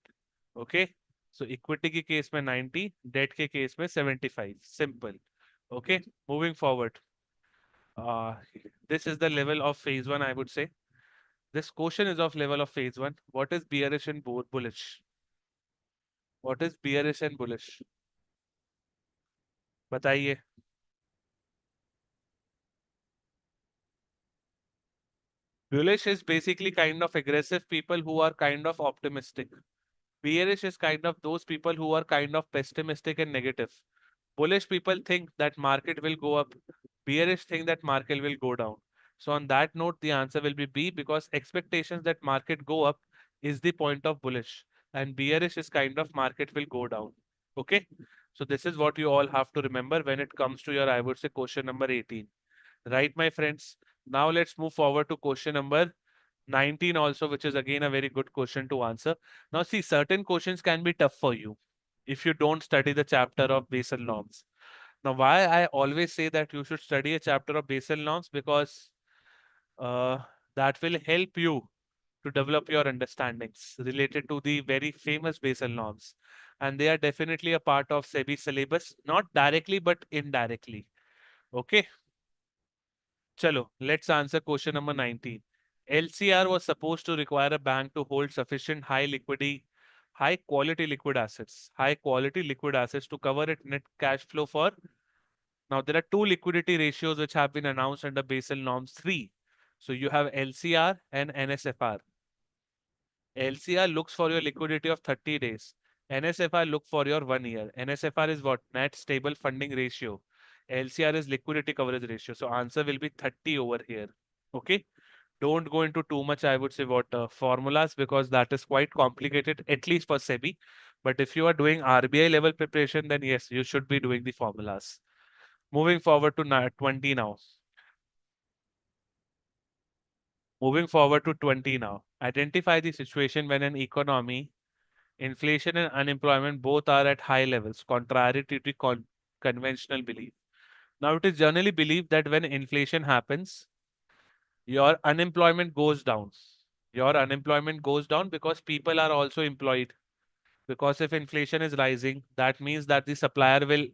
Okay. So equity के case में 90, debt के case में 75. Simple. Okay. Moving forward. Uh, this is the level of phase one, I would say. This question is of level of phase one. What is bearish and bullish? What is bearish and bullish? बताइए. Bullish is basically kind of aggressive people who are kind of optimistic. Bearish is kind of those people who are kind of pessimistic and negative. Bullish people think that market will go up. Bearish think that market will go down. So on that note, the answer will be B because expectations that market go up is the point of bullish and bearish is kind of market will go down. Okay. So this is what you all have to remember when it comes to your, I would say, question number 18. Right, my friends? Now let's move forward to question number 19 also, which is again a very good question to answer. Now see, certain questions can be tough for you if you don't study the chapter of Basel norms. Now, why I always say that you should study a chapter of Basel norms because uh, that will help you to develop your understandings related to the very famous Basel norms. And they are definitely a part of SEBI syllabus, not directly, but indirectly. Okay. Chalo, let's answer question number 19. LCR was supposed to require a bank to hold sufficient high quality liquid assets to cover its net cash flow for. Now there are two liquidity ratios which have been announced under Basel norms 3. So you have LCR and NSFR. LCR looks for your liquidity of 30 days. NSFR look for your 1 year. NSFR is what? Net stable funding ratio. LCR is liquidity coverage ratio. So answer will be 30 over here. Okay. Don't go into too much, I would say, what formulas because that is quite complicated, at least for SEBI. But if you are doing RBI level preparation, then yes, you should be doing the formulas. Moving forward to 20 now. Moving forward to 20 now. Identify the situation when an economy, inflation and unemployment both are at high levels, contrary to the conventional belief. Now, it is generally believed that when inflation happens, your unemployment goes down. Your unemployment goes down because people are also employed. Because if inflation is rising, that means that the supplier will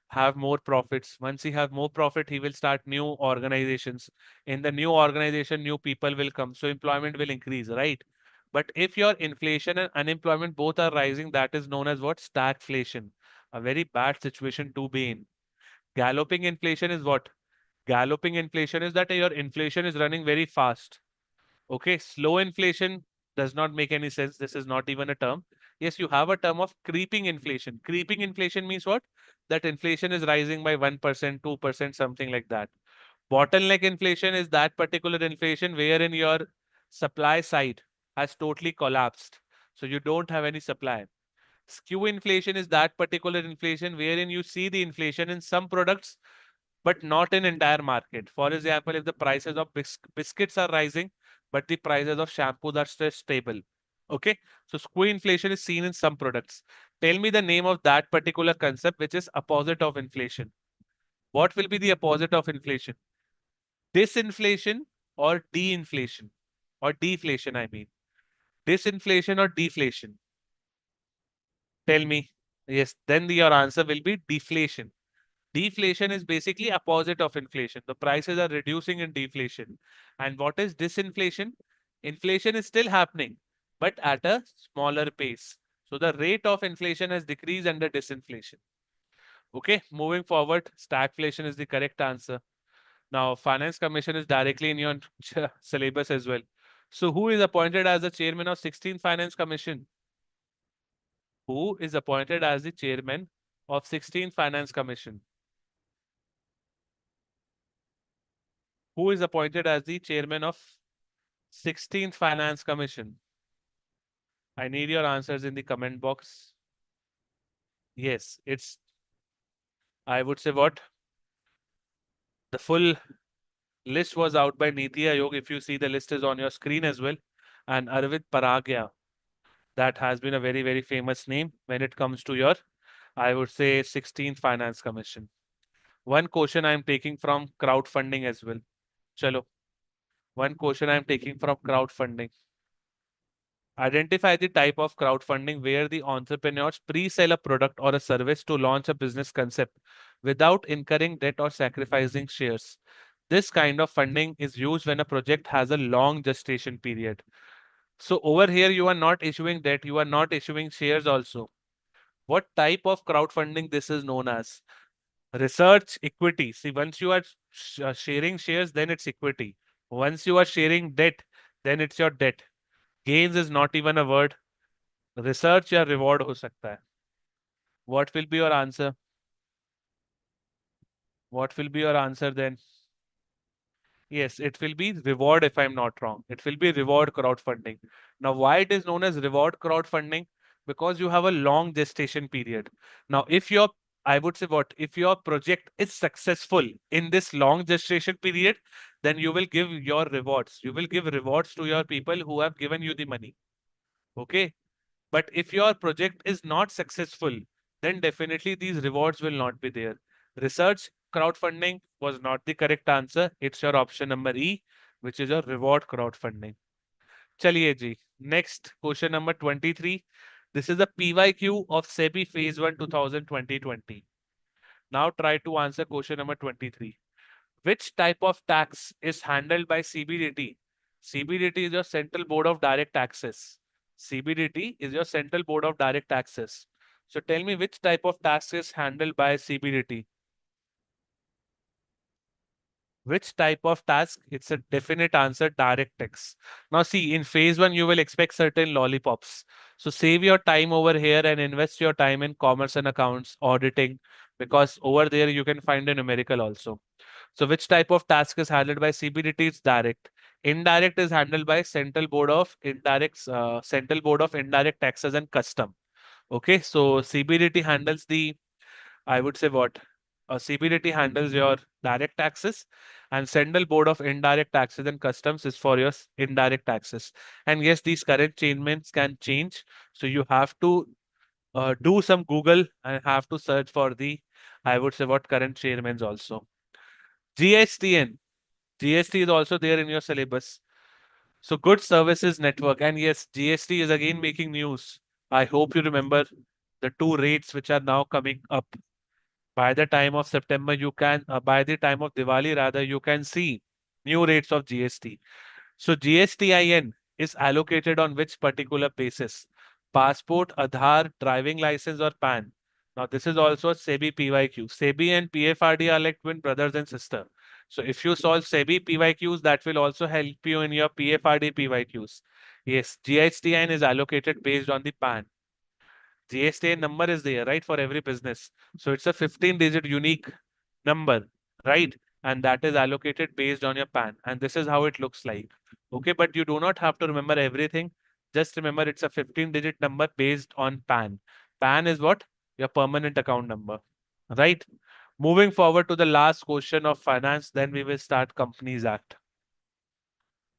have more profits. Once he have more profit, he will start new organizations. In the new organization, new people will come. So employment will increase, right? But if your inflation and unemployment both are rising, that is known as what? Stagflation. A very bad situation to be in. Galloping inflation is what? Galloping inflation is that your inflation is running very fast. Okay, slow inflation does not make any sense. This is not even a term. Yes, you have a term of creeping inflation. Creeping inflation means what? That inflation is rising by 1%, 2%, something like that. Bottleneck inflation is that particular inflation wherein your supply side has totally collapsed. So you don't have any supply. Skew inflation is that particular inflation wherein you see the inflation in some products but not in entire market. For example, if the prices of biscuits are rising, but the prices of shampoos are still stable. Okay, so skew inflation is seen in some products. Tell me the name of that particular concept which is opposite of inflation. What will be the opposite of inflation? Disinflation or de-inflation or deflation, I mean. Disinflation or deflation? Tell me. Yes, then your answer will be deflation. Deflation is basically opposite of inflation. The prices are reducing in deflation. And what is disinflation? Inflation is still happening, but at a smaller pace. So the rate of inflation has decreased under disinflation. Okay, moving forward, stagflation is the correct answer. Now, Finance Commission is directly in your syllabus as well. So who is appointed as the chairman of 16th Finance Commission? Who is appointed as the chairman of 16th Finance Commission? Who is appointed as the chairman of 16th Finance Commission. I need your answers in the comment box. Yes, it's, I would say what? The full list was out by Niti Aayog. If you see, the list is on your screen as well. And Arvind Paragya, that has been a very, very famous name when it comes to your, I would say, 16th Finance Commission. One question I'm taking from crowdfunding as well. Chalo. One question I'm taking from crowdfunding. Identify the type of crowdfunding where the entrepreneurs pre-sell a product or a service to launch a business concept without incurring debt or sacrificing shares. This kind of funding is used when a project has a long gestation period. So over here, you are not issuing debt, you are not issuing shares also. What type of crowdfunding this is known as? Research equity. See, once you are sharing shares, then it's equity. Once you are sharing debt, then it's your debt. Gains is not even a word. Research या reward हो सकता है. What will be your answer? What will be your answer then? Yes, it will be reward if I'm not wrong. It will be reward crowdfunding. Now, why it is known as reward crowdfunding? Because you have a long gestation period. Now, if your, I would say what, if your project is successful in this long gestation period, then you will give your rewards. You will give rewards to your people who have given you the money. Okay. But if your project is not successful, then definitely these rewards will not be there. Research crowdfunding was not the correct answer. It's your option number E, which is your reward crowdfunding. Chaliye ji. Next, question number 23. This is a PYQ of SEBI Phase 1 2020. Now try to answer question number 23. Which type of tax is handled by CBDT? CBDT is your Central Board of Direct Taxes. CBDT is your Central Board of Direct Taxes. So tell me which type of tax is handled by CBDT? Which type of task? It's a definite answer, direct tax. Now see, in phase one, you will expect certain lollipops. So save your time over here and invest your time in commerce and accounts, auditing, because over there you can find a numerical also. So which type of task is handled by CBDT? It's direct. Indirect is handled by Central Board of Indirect Taxes and Custom. Okay, so CBDT handles the, I would say what? CBDT handles your direct taxes, and Central Board of Indirect Taxes and Customs is for your indirect taxes. And yes, these current changements can change. So you have to do some Google and have to search for the, I would say what, current chairmans also. GSTN. GST is also there in your syllabus. So Goods Services Network. And yes, GST is again making news. I hope you remember the two rates which are now coming up. By the time of September, by the time of Diwali, rather, you can see new rates of GST. So GSTIN is allocated on which particular basis? Passport, Aadhaar, driving license, or PAN. Now, this is also a SEBI PYQ. SEBI and PFRD are like twin brothers and sister. So if you solve SEBI PYQs, that will also help you in your PFRD PYQs. Yes, GSTIN is allocated based on the PAN. GSTIN number is there, right, for every business. So it's a 15-digit unique number, right? And that is allocated based on your PAN. And this is how it looks like. Okay, but you do not have to remember everything. Just remember it's a 15-digit number based on PAN. PAN is what? Your permanent account number, right? Moving forward to the last question of finance, then we will start Companies Act.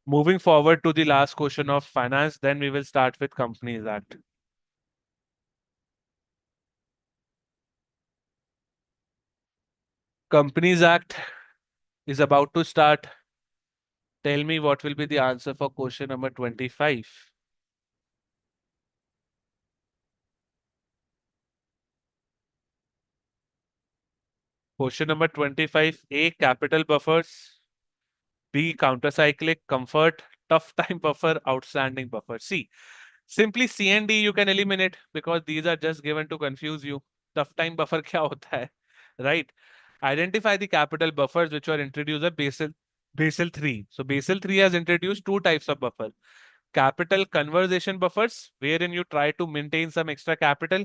Moving forward to the last question of finance, then we will start with Companies Act. Companies Act is about to start. Tell me what will be the answer for question number 25. Question number 25. A, capital buffers. B, countercyclic, comfort, tough time buffer, outstanding buffer. See, simply C and D you can eliminate because these are just given to confuse you. Tough time buffer kya hota hai? Right? Identify the capital buffers which were introduced at Basel 3. So Basel 3 has introduced two types of buffer. Capital conservation buffers, wherein you try to maintain some extra capital.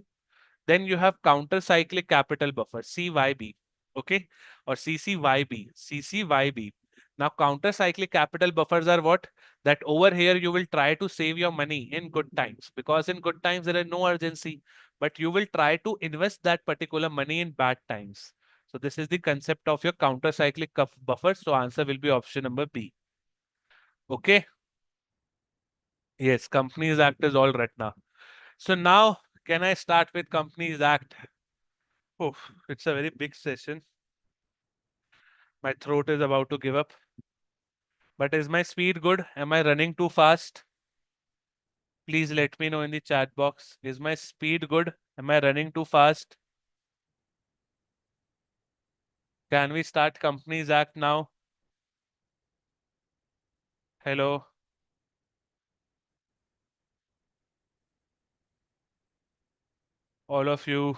Then you have counter-cyclic capital buffer, CYB, okay, or CCYB. CCYB. Now, counter-cyclic capital buffers are what? That over here you will try to save your money in good times, because in good times there is no urgency, but you will try to invest that particular money in bad times. So this is the concept of your counter-cyclic buffer. So answer will be option number B. Okay. Yes, Companies Act is all right now. So now can I start with Companies Act? Oh, it's a very big session. My throat is about to give up. But is my speed good? Am I running too fast? Please let me know in the chat box. Is my speed good? Am I running too fast? Can we start Companies Act now? Hello. All of you.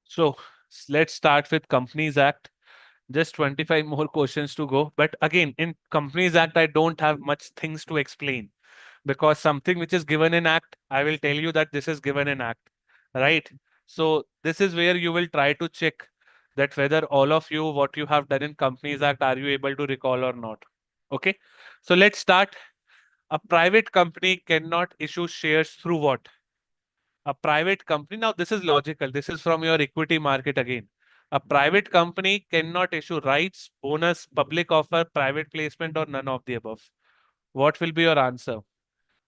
So let's start with Companies Act. Just 25 more questions to go. But again, in Companies Act, I don't have much things to explain, because something which is given in Act, I will tell you that this is given in Act, right? So this is where you will try to check that whether all of you, what you have done in Companies Act, are you able to recall or not? Okay. So let's start. A private company cannot issue shares through what? A private company. Now, this is logical. This is from your equity market again. A private company cannot issue rights, bonus, public offer, private placement, or none of the above. What will be your answer?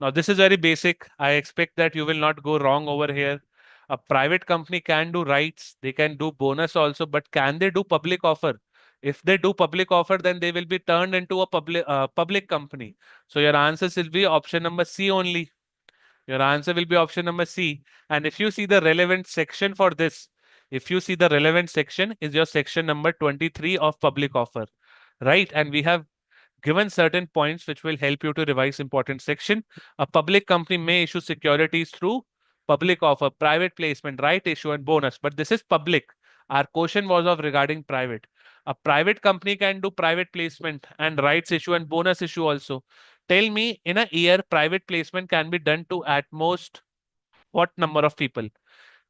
Now, this is very basic. I expect that you will not go wrong over here. A private company can do rights, they can do bonus also, but can they do public offer? If they do public offer, then they will be turned into a public company. So your answers will be option number C only. Your answer will be option number C. And if you see the relevant section for this, if you see the relevant section is your section number 23 of public offer, right? And we have given certain points which will help you to revise important section. A public company may issue securities through public offer, private placement, right issue, and bonus. But this is public. Our question was of regarding private. A private company can do private placement and rights issue and bonus issue also. Tell me, in a year, private placement can be done to at most what number of people?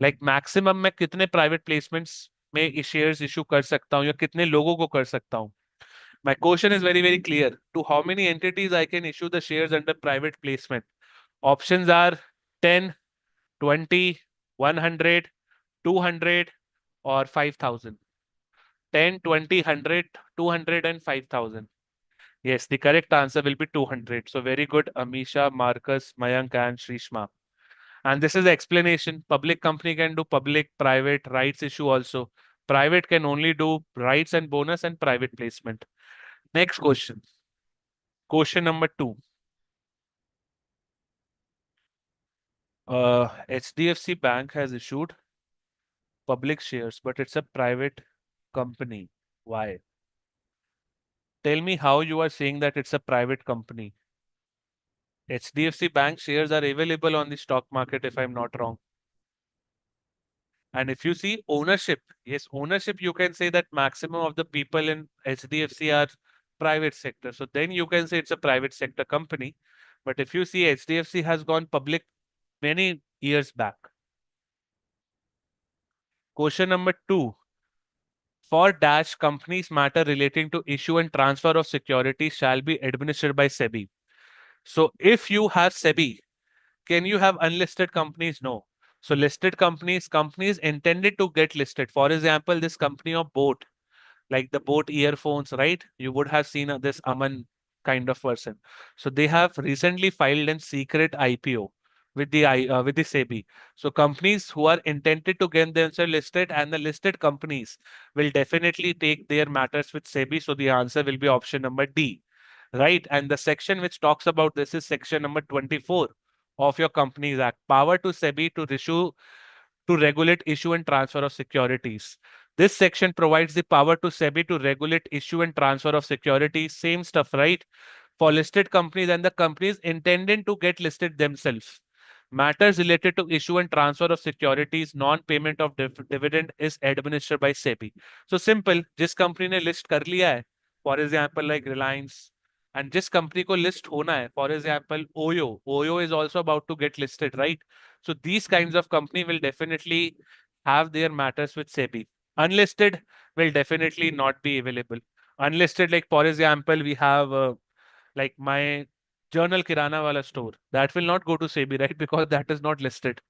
Like maximum मैं कितने private placements में shares issue कर सकता हूँ या कितने लोगों को कर सकता हूँ? My question is very, very clear. To how many entities I can issue the shares under private placement? Options are 10, 20, 100, 200, or 5,000. 10, 20, 100, 200, and 5,000. Yes, the correct answer will be 200. So very good, Amisha, Marcus, Mayank, and Shrishma. And this is the explanation. Public company can do public, private, rights issue also. Private can only do rights and bonus and private placement. Next question. Question number 2. HDFC Bank has issued public shares, but it's a private company. Why? Tell me how you are saying that it's a private company. HDFC Bank shares are available on the stock market, if I'm not wrong. And if you see ownership, yes, ownership, you can say that maximum of the people in HDFC are private sector. So then you can say it's a private sector company. But if you see HDFC has gone public many years back. Question number 2. For dash companies matter relating to issue and transfer of securities shall be administered by SEBI. So if you have SEBI, can you have unlisted companies? No. So listed companies intended to get listed. For example, this company of boat, like the boat earphones, right? You would have seen this Aman kind of person. So they have recently filed in secret IPO with the SEBI. So companies who are intended to get themselves listed, and the listed companies will definitely take their matters with SEBI. So the answer will be option number D, right? And the section which talks about this is section number 24 of your Companies Act. Power to SEBI to issue to regulate issue and transfer of securities. This section provides the power to SEBI to regulate issue and transfer of securities. Same stuff, right? For listed companies and the companies intended to get listed themselves. Matters related to issue and transfer of securities, non-payment of dividend is administered by SEBI. So simple, जिस company ने list कर लिया है, for example like Reliance, and जिस company को list होना है, for example Oyo is also about to get listed, right? So these kinds of company will definitely have their matters with SEBI. Unlisted will definitely not be available. Unlisted, like for example, we have like my journal kirana wala store. That will not go to SEBI, right? Because that is not listed.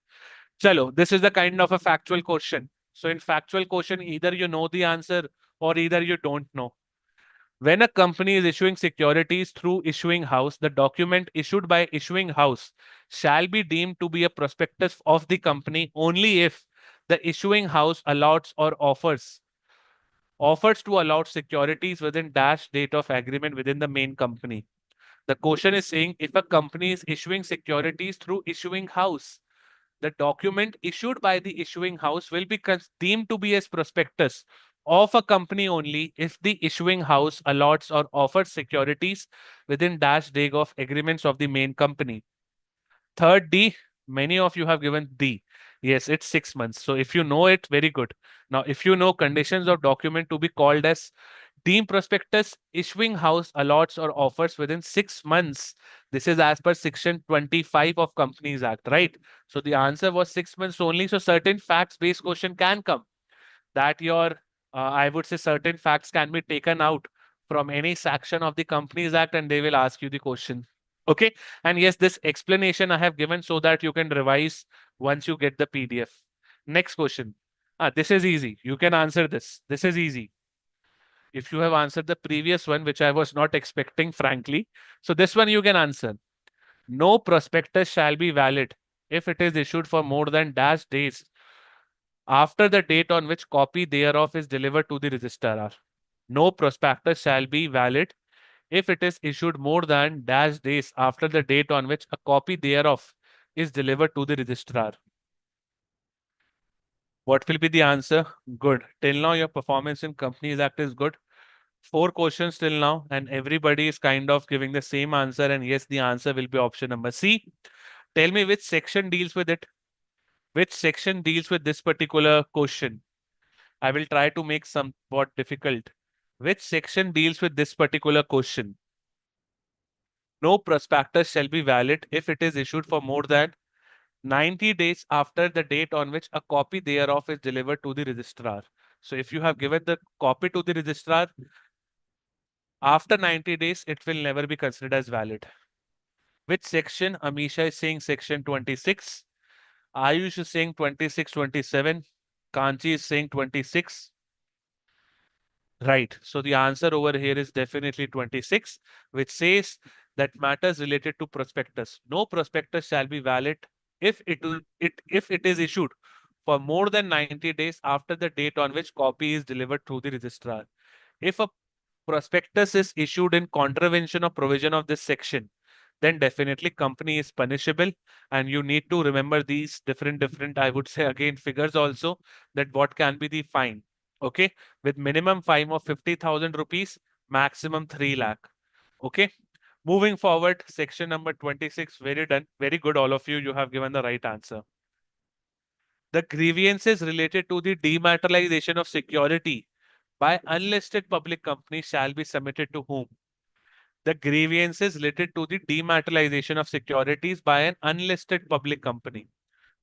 Chalo, this is the kind of a factual question. So in factual question, either you know the answer or either you don't know. When a company is issuing securities through issuing house, the document issued by issuing house shall be deemed to be a prospectus of the company only if the issuing house allots or offers to allot securities within dash date of agreement within the main company. The question is saying if a company is issuing securities through issuing house, the document issued by the issuing house will be deemed to be as prospectus of a company only if the issuing house allots or offers securities within dash day of agreements of the main company. Third D, many of you have given D. Yes, it's 6 months. So if you know it, very good. Now, if you know conditions of document to be called as deemed prospectus, issuing house allots or offers within 6 months. This is as per section 25 of Companies Act, right? So the answer was 6 months only. So certain facts-based question can come that I would say certain facts can be taken out from any section of the Companies Act and they will ask you the question. Okay. And yes, this explanation I have given so that you can revise once you get the PDF. Next question. This is easy. You can answer this. This is easy. If you have answered the previous one, which I was not expecting, frankly. So this one you can answer. No prospectus shall be valid if it is issued for more than dash days after the date on which copy thereof is delivered to the registrar. No prospectus shall be valid if it is issued more than dash days after the date on which a copy thereof is delivered to the registrar. What will be the answer? Good. Till now, your performance in Companies Act is good. 4 questions till now, and everybody is kind of giving the same answer. And yes, the answer will be option number C. Tell me which section deals with it. Which section deals with this particular question? I will try to make somewhat difficult. Which section deals with this particular question? No prospectus shall be valid if it is issued for more than 90 days after the date on which a copy thereof is delivered to the registrar. So if you have given the copy to the registrar, after 90 days, it will never be considered as valid. Which section? Amisha is saying section 26. Ayush is saying 26, 27. Kanchi is saying 26. Right. So the answer over here is definitely 26, which says that matters related to prospectus. No prospectus shall be valid if it is issued for more than 90 days after the date on which copy is delivered through the registrar. If a prospectus is issued in contravention of provision of this section, then definitely company is punishable. And you need to remember these different, I would say again, figures also, that what can be the fine. Okay. With minimum fine of 50,000 rupees, maximum 3 lakh. Okay. Moving forward, section number 26, very done. Very good, all of you. You have given the right answer. The grievances related to the dematerialization of security by unlisted public companies shall be submitted to whom? The grievances related to the dematerialization of securities by an unlisted public company.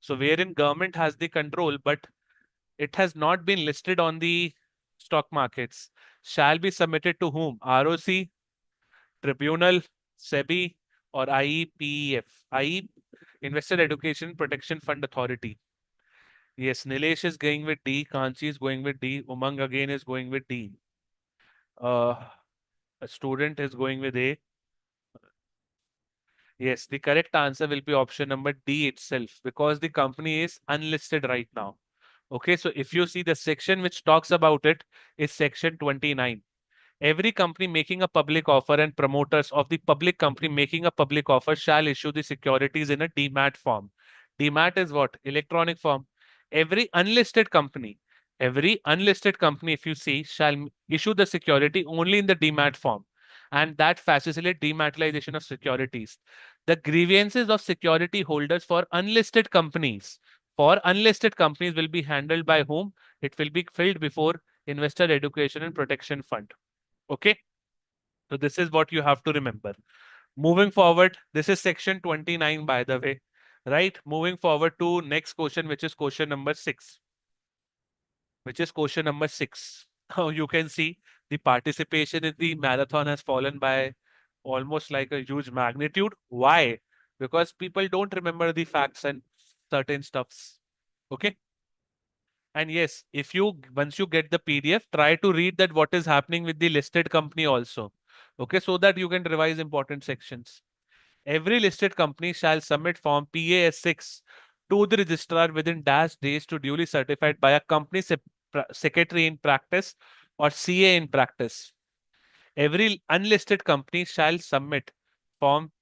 So wherein government has the control, but it has not been listed on the stock markets, shall be submitted to whom? ROC, Tribunal, SEBI, or IEPF? IE, Investor Education Protection Fund Authority. Yes, Nilesh is going with D. Kanchi is going with D. Umang again is going with D. Uh, a student is going with A. Yes, the correct answer will be option number D itself because the company is unlisted right now. Okay, so if you see the section which talks about it is section 29. Every company making a public offer and promoters of the public company making a public offer shall issue the securities in a demat form. Demat is what? Electronic form. Every unlisted company, if you see, shall issue the security only in the demat form. And that facilitates dematerialization of securities. The grievances of security holders for unlisted companies will be handled by whom? It will be filled before Investor Education and Protection Fund. Okay. So this is what you have to remember. Moving forward, this is section 29, by the way. Right? Moving forward to next question, which is question number 6. Which is question number 6. Now you can see the participation in the marathon has fallen by almost like a huge magnitude. Why? Because people don't remember the facts and certain stuffs. Okay. And yes, if you once you get the PDF, try to read that what is happening with the listed company also. Okay, so that you can revise important sections. Every listed company shall submit form PAS6 to the registrar within dash days to duly certified by a company secretary in practice or CA in practice. Every unlisted company shall submit form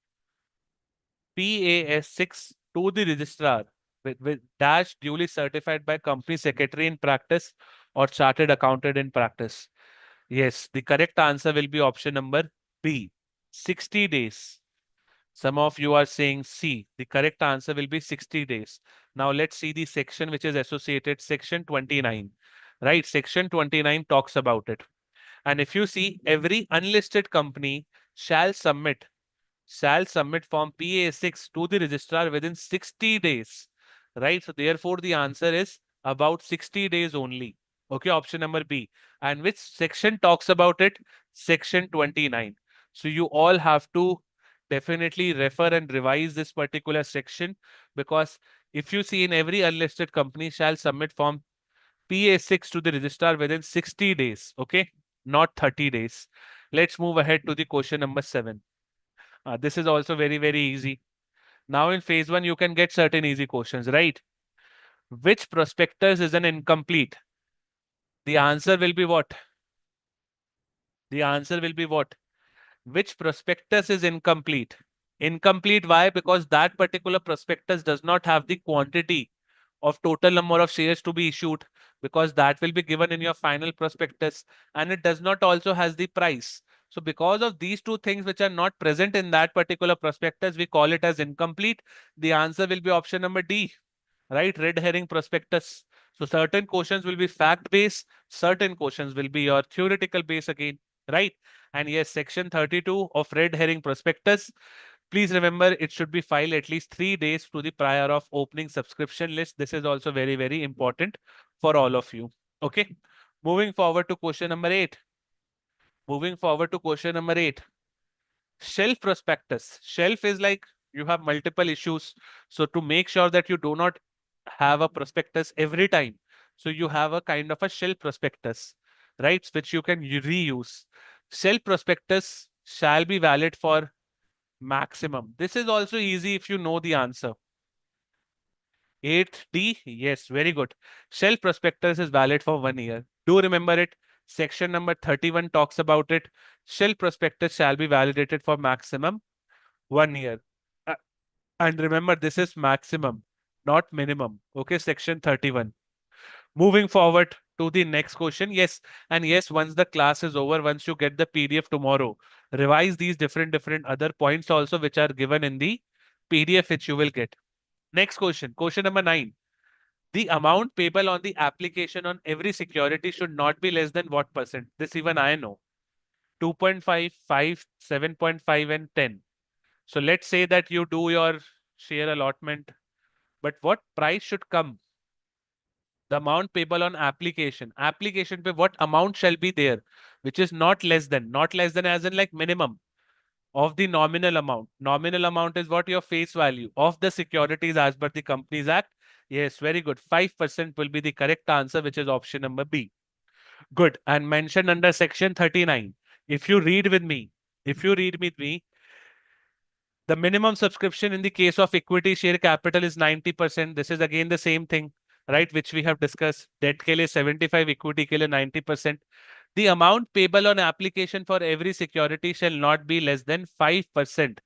PAS6 to the registrar with dash duly certified by company secretary in practice or chartered accountant in practice. Yes, the correct answer will be option number B, 60 days. Some of you are saying C. The correct answer will be 60 days. Now let's see the section which is associated, section 29. Right, section 29 talks about it. And if you see, every unlisted company shall submit form PA6 to the registrar within 60 days. Right? So therefore the answer is about 60 days only. Okay, option number B. And which section talks about it? Section 29. So you all have to definitely refer and revise this particular section, because if you see, in every unlisted company shall submit form PA6 to the registrar within 60 days. Okay, not 30 days. Let's move ahead to the question number 7. This is also very, very easy. Now in phase 1, you can get certain easy questions, right? Which prospectus is an incomplete? The answer will be what? The answer will be what? Which prospectus is incomplete? Incomplete, why? Because that particular prospectus does not have the quantity of total number of shares to be issued, because that will be given in your final prospectus, and it does not also has the price. So because of these two things which are not present in that particular prospectus, we call it as incomplete. The answer will be option number D, right? Red herring prospectus. So certain questions will be fact based, certain questions will be your theoretical base again, right? And yes, section 32 of red herring prospectus, please remember it should be filed at least 3 days to the prior of opening subscription list. This is also very, very important for all of you. Okay. Moving forward to question number 8. Moving forward to question number 8. Shelf prospectus. Shelf is like you have multiple issues. So to make sure that you do not have a prospectus every time, so you have a kind of a shelf prospectus, right? Which you can reuse. Shelf prospectus shall be valid for maximum. This is also easy if you know the answer. 8D, yes, very good. Shelf prospectus is valid for 1 year. Do remember it. Section number 31 talks about it. Shelf prospectus shall be validated for maximum 1 year. Uh, and remember, this is maximum, not minimum. Okay, section 31. Moving forward to the next question. Yes, and yes, once the class is over, once you get the PDF tomorrow, revise these different other points also which are given in the PDF which you will get. Next question, question number 9. The amount payable on the application on every security should not be less than what percent? This even I know. 2.5, 5, 7.5, and 10. So let's say that you do your share allotment, but what price should come? The amount payable on application. Application pay, what amount shall be there, which is not less than as in like minimum of the nominal amount. Nominal amount is what? Your face value of the securities as per the Companies Act. Yes, very good. 5% will be the correct answer, which is option number B. Good. And mentioned under section 39. If you read with me, the minimum subscription in the case of equity share capital is 90%. This is again the same thing, right? Which we have discussed. Debt ke liye 75, equity ke liye 90%. The amount payable on application for every security shall not be less than 5%.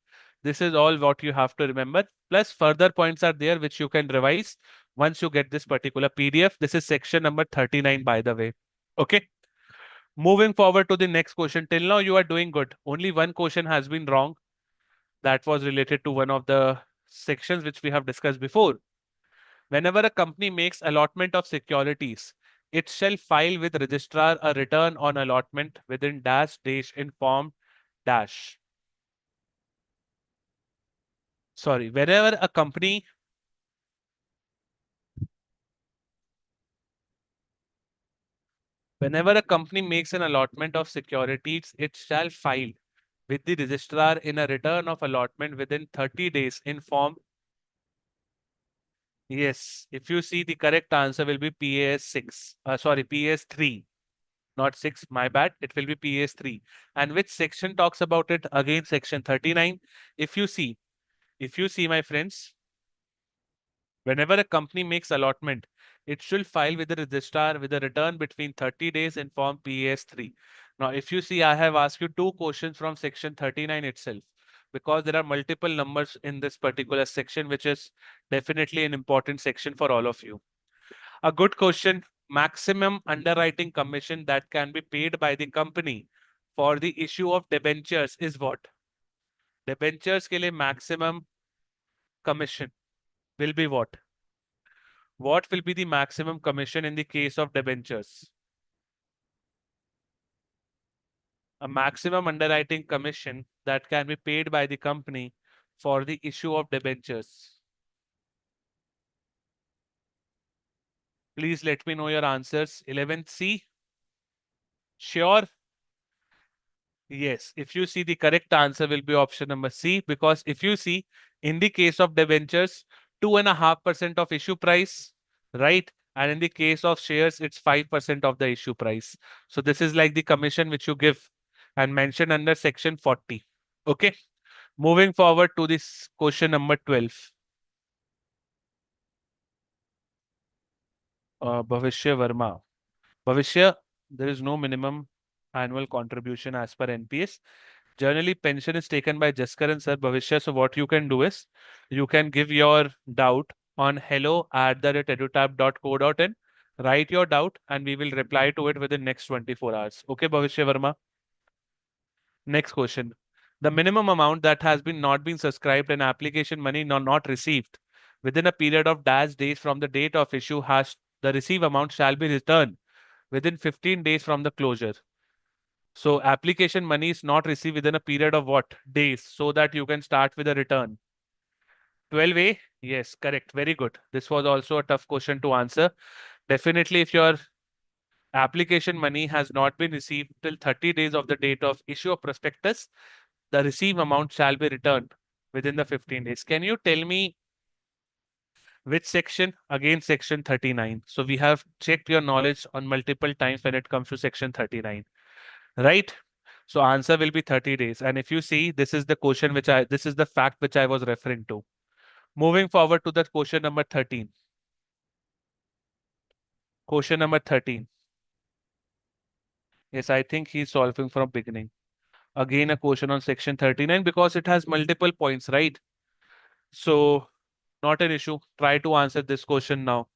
This is all what you have to remember. Plus further points are there which you can revise once you get this particular PDF. This is section number 39, by the way. Okay. Moving forward to the next question. Till now you are doing good. Only one question has been wrong. That was related to one of the sections which we have discussed before. Whenever a company makes allotment of securities, it shall file with registrar a return on allotment within dash dash in form dash. Sorry, whenever a company Whenever a company makes an allotment of securities, it shall file with the registrar in a return of allotment within 30 days in form. Yes, if you see, the correct answer will be PAS 6. Sorry, PAS 3, not 6. My bad. It will be PAS 3. And which section talks about it? Again, section 39. If you see, my friends, whenever a company makes allotment, it should file with the registrar with a return between 30 days in form PAS3. Now, if you see, I have asked you two questions from section 39 itself, because there are multiple numbers in this particular section, which is definitely an important section for all of you. A good question: maximum underwriting commission that can be paid by the company for the issue of debentures is what? Debentures के लिए maximum commission will be what? What will be the maximum commission in the case of debentures? A maximum underwriting commission that can be paid by the company for the issue of debentures. Please let me know your answers. 11th C. Sure. Yes, if you see, the correct answer will be option number C, because if you see, in the case of debentures, 2.5% of issue price, right? And in the case of shares, it's 5% of the issue price. So this is like the commission which you give and mentioned under section 40. Okay. Moving forward to this question number 12. Bhavishya Verma. Bhavishya, there is no minimum annual contribution as per NPS. Generally, pension is taken by Jaskar and Sir Bhavishya. So what you can do is, you can give your doubt on hello@edutab.co.in. Write your doubt and we will reply to it within next 24 hours. Okay, Bhavishya Verma. Next question. The minimum amount that has been not been subscribed and application money not received within a period of dash days from the date of issue has the receive amount shall be returned within 15 days from the closure. So application money is not received within a period of what? Days, so that you can start with a return. 12A? Yes, correct. Very good. This was also a tough question to answer. Definitely, if your application money has not been received till 30 days of the date of issue of prospectus, the receive amount shall be returned within the 15 days. Can you tell me which section? Again, section 39. So we have checked your knowledge on multiple times when it comes to section 39, right? So answer will be 30 days. And if you see, this is the question this is the fact which I was referring to. Moving forward to the question number 13. Question number 13. Yes, I think he's solving from beginning. Again, a question on section 39 because it has multiple points, right? So not an issue. Try to answer this question now.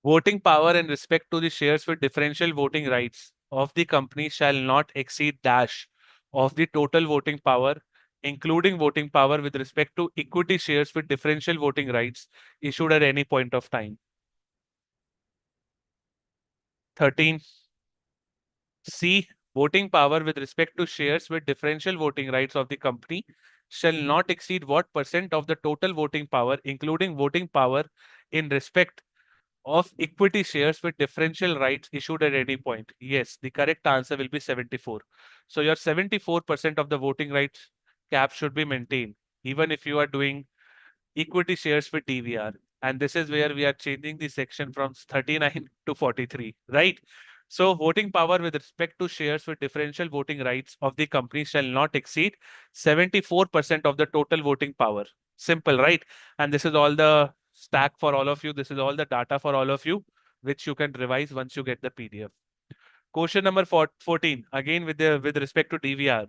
Voting power in respect to the shares with differential voting rights of the company shall not exceed dash of the total voting power, including voting power with respect to equity shares with differential voting rights issued at any point of time. 13. C. Voting power with respect to shares with differential voting rights of the company shall not exceed what percent of the total voting power, including voting power in respect of equity shares with differential rights issued at any point? Yes, the correct answer will be 74. So your 74% of the voting rights cap should be maintained, even if you are doing equity shares with DVR. And this is where we are changing the section from 39 to 43, right? So voting power with respect to shares with differential voting rights of the company shall not exceed 74% of the total voting power. Simple, right? And this is all the stack for all of you. This is all the data for all of you, which you can revise once you get the PDF. Question number 14, again with respect to DVR.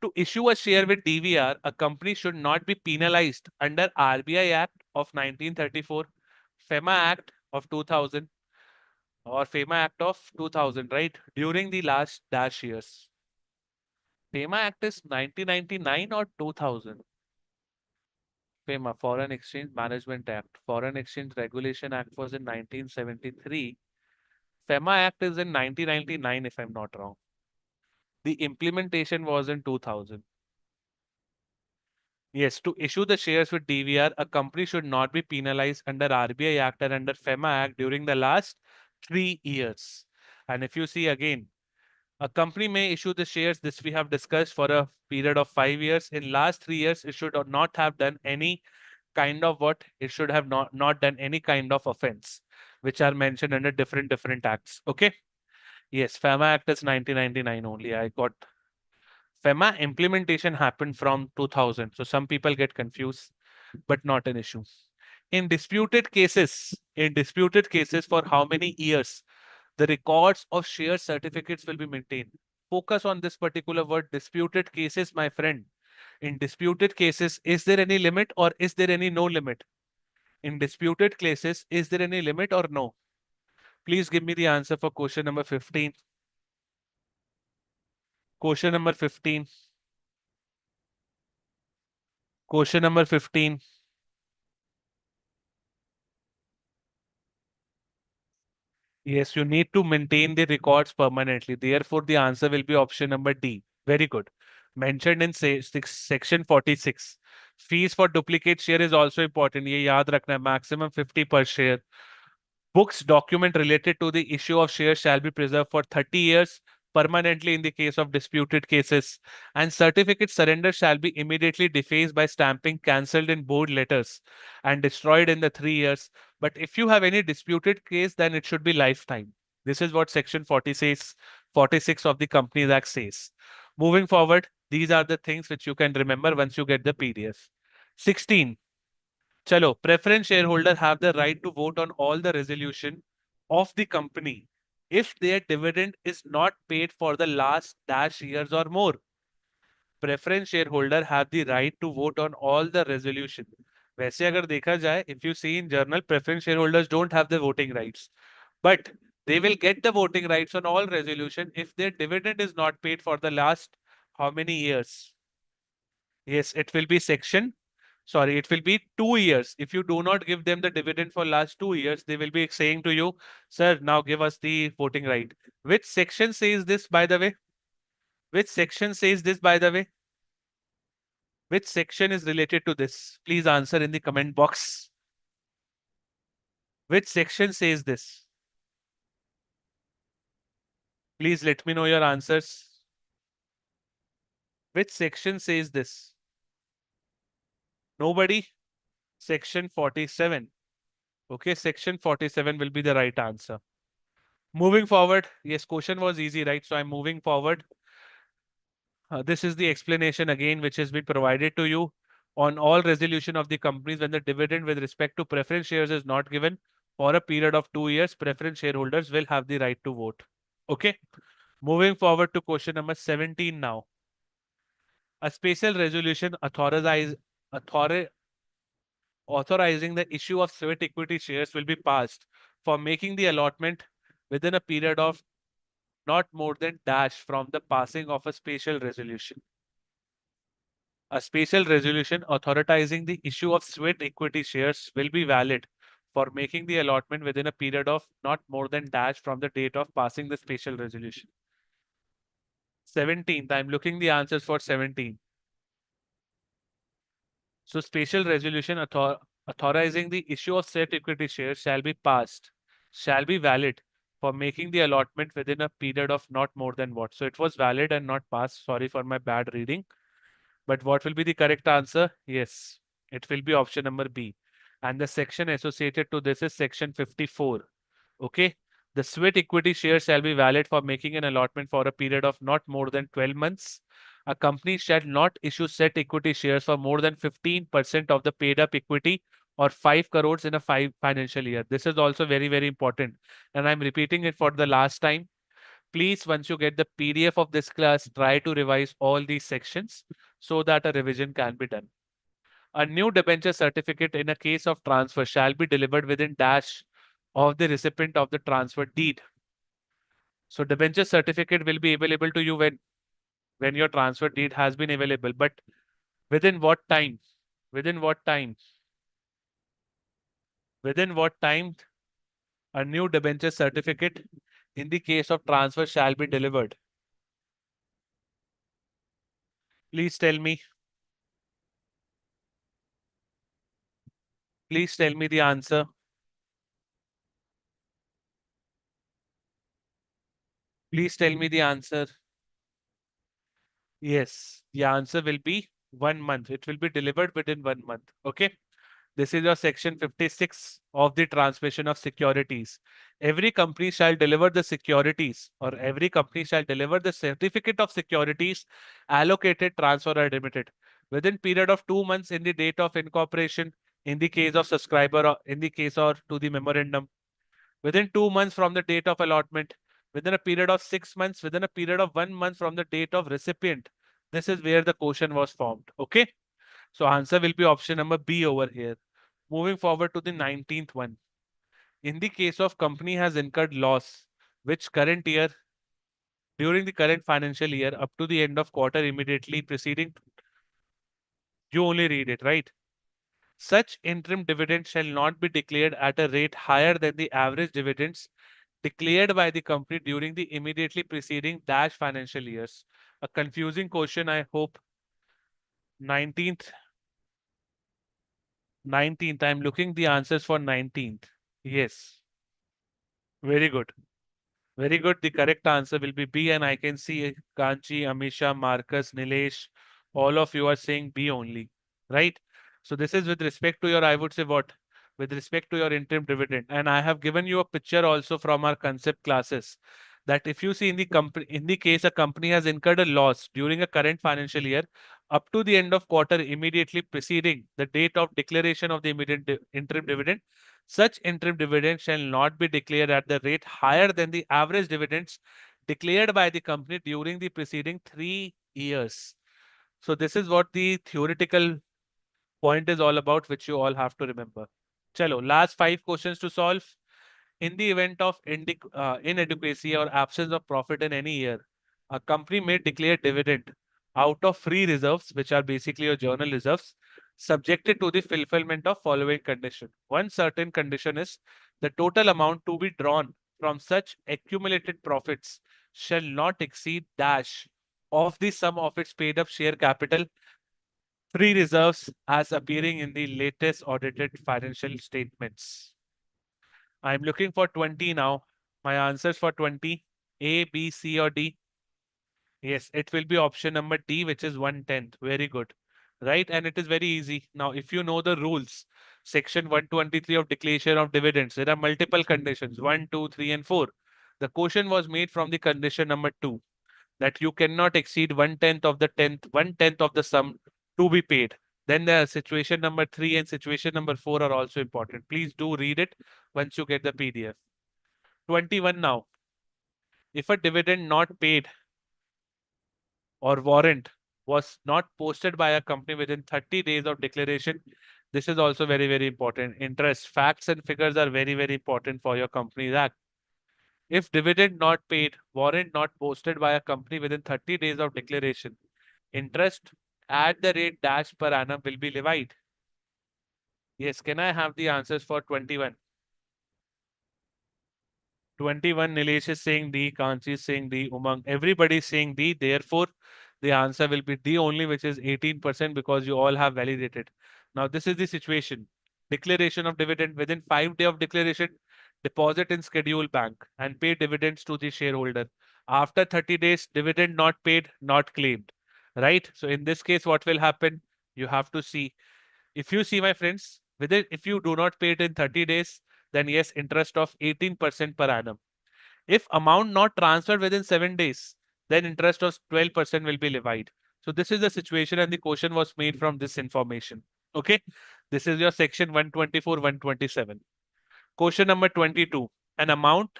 To issue a share with DVR, a company should not be penalized under RBI Act of 1934, FEMA Act of 2000, or FEMA Act of 2000, right? During the last dash years. FEMA Act is 1999 or 2000? FEMA, Foreign Exchange Management Act. Foreign Exchange Regulation Act was in 1973. FEMA Act is in 1999, if I'm not wrong. The implementation was in 2000. Yes, to issue the shares with DVR, a company should not be penalized under RBI Act and under FEMA Act during the last 3 years. And if you see again, a company may issue the shares, this we have discussed, for a period of 5 years. In last 3 years, it should not have done any kind of what? It should have not done any kind of offense, which are mentioned under different acts. Okay. Yes, FEMA Act is 1999 only. I got FEMA implementation happened from 2000. So some people get confused, but not an issue. In disputed cases for how many years the records of share certificates will be maintained. Focus on this particular word, disputed cases, my friend. In disputed cases, is there any limit or is there any no limit? In disputed cases, is there any limit or no? Please give me the answer for question number 15. Question number 15. Question number 15. Yes, you need to maintain the records permanently. Therefore, the answer will be option number D. Very good. Mentioned in section 46. Fees for duplicate share is also important. ये याद रखना है. Maximum 50 per share. Books document related to the issue of shares shall be preserved for 30 years permanently in the case of disputed cases, and certificate surrender shall be immediately defaced by stamping cancelled in bold letters and destroyed in the 3 years. But if you have any disputed case, then it should be lifetime. This is what section 46 of the Companies Act says. Moving forward, these are the things which you can remember once you get the PDF. 16. Chalo, preference shareholder have the right to vote on all the resolution of the company if their dividend is not paid for the last dash years or more. Preference shareholder have the right to vote on all the resolution. वैसे अगर देखा जाए, if you see in journal, preference shareholders don't have the voting rights, but they will get the voting rights on all resolution if their dividend is not paid for the last how many years? Yes, it will be it will be 2 years. If you do not give them the dividend for last 2 years, they will be saying to you, sir, now give us the voting right. Which section says this, by the way? Which section says this, by the way? Which section is related to this? Please answer in the comment box. Which section says this? Please let me know your answers. Which section says this? Nobody? Section 47. Okay, section 47 will be the right answer. Moving forward, yes, question was easy, right? So I'm moving forward. This is the explanation again, which has been provided to you on all resolution of the companies when the dividend with respect to preference shares is not given for a period of 2 years, preference shareholders will have the right to vote. Okay. Moving forward to question number 17 now. A special resolution authori- authorizing the issue of sweat equity shares will be passed for making the allotment within a period of not more than dash from the passing of a special resolution. A special resolution authorizing the issue of sweat equity shares will be valid for making the allotment within a period of not more than dash from the date of passing the special resolution. 17th, I'm looking the answers for 17. So special resolution authorizing the issue of said equity shares shall be valid for making the allotment within a period of not more than what. So it was valid and not passed. Sorry for my bad reading. But what will be the correct answer? Yes, it will be option number B. And the section associated to this is section 54. Okay. The sweat equity share shall be valid for making an allotment for a period of not more than 12 months. A company shall not issue set equity shares for more than 15% of the paid up equity or 5 crores in a financial year. This is also very, very important. And I'm repeating it for the last time. Please, once you get the PDF of this class, try to revise all these sections so that a revision can be done. A new debenture certificate in a case of transfer shall be delivered within dash of the recipient of the transfer deed. So debenture certificate will be available to you when your transfer deed has been available. But within what time? Within what time? Within what time a new debenture certificate in the case of transfer shall be delivered? Please tell me. Please tell me the answer. Please tell me the answer. Yes, the answer will be 1 month. It will be delivered within 1 month. Okay. This is your section 56 of the transmission of securities. Every company shall deliver the securities, or every company shall deliver the certificate of securities allocated, transfer, or remitted within period of 2 months in the date of incorporation, in the case of subscriber, or in the case or to the memorandum, within 2 months from the date of allotment, within a period of 6 months, within a period of 1 month from the date of recipient. This is where the question was formed. Okay. So answer will be option number B over here. Moving forward to the 19th one. In the case of company has incurred loss, which current year, during the current financial year, up to the end of quarter immediately preceding, you only read it, right? Such interim dividend shall not be declared at a rate higher than the average dividends declared by the company during the immediately preceding dash financial years. A confusing question, I hope. 19th, 19th. I'm looking the answers for 19th. Yes, very good. Very good. The correct answer will be B, and I can see Kanchi, Amisha, Marcus, Nilesh, all of you are saying B only, right? So this is with respect to your, I would say what? With respect to your interim dividend. And I have given you a picture also from our concept classes that if you see in the company, in the case a company has incurred a loss during a current financial year, up to the end of quarter immediately preceding the date of declaration of the immediate interim dividend, such interim dividend shall not be declared at the rate higher than the average dividends declared by the company during the preceding 3 years. So this is what the theoretical point is all about, which you all have to remember. Chalo, last 5 questions to solve. In the event of inadequacy or absence of profit in any year, a company may declare dividend out of free reserves, which are basically your journal reserves, subjected to the fulfillment of following condition. One certain condition is the total amount to be drawn from such accumulated profits shall not exceed dash of the sum of its paid up share capital free reserves as appearing in the latest audited financial statements. I'm looking for 20 now. My answers for 20, A, B, C, or D. Yes, it will be option number D, which is 1/10. Very good. Right? And it is very easy. Now, if you know the rules, section 123 of declaration of dividends, there are multiple conditions, 1, 2, 3, and 4. The question was made from the condition number 2, that you cannot exceed 1/10 of the 1/10 of the sum to be paid. Then the situation number 3 and situation number 4 are also important. Please do read it once you get the PDF. 21 now. If a dividend not paid or warrant was not posted by a company within 30 days of declaration, this is also very, very important. Interest, facts and figures are very, very important for your Companies Act. If dividend not paid, warrant not posted by a company within 30 days of declaration, interest at the rate dash per annum will be levied. Yes, can I have the answers for 21? 21, Nilesh is saying D, Kanchi is saying D, Umang, everybody is saying D. Therefore, the answer will be D only, which is 18% because you all have validated. Now, this is the situation. Declaration of dividend within 5 days of declaration, deposit in schedule bank and pay dividends to the shareholder. After 30 days, dividend not paid, not claimed. Right? So, in this case, what will happen? You have to see. If you see, my friends, if you do not pay it in 30 days, then yes, interest of 18% per annum. If amount not transferred within 7 days, then interest of 12% will be levied. So this is the situation and the question was made from this information. Okay. This is your section 124, 127. Question number 22. An amount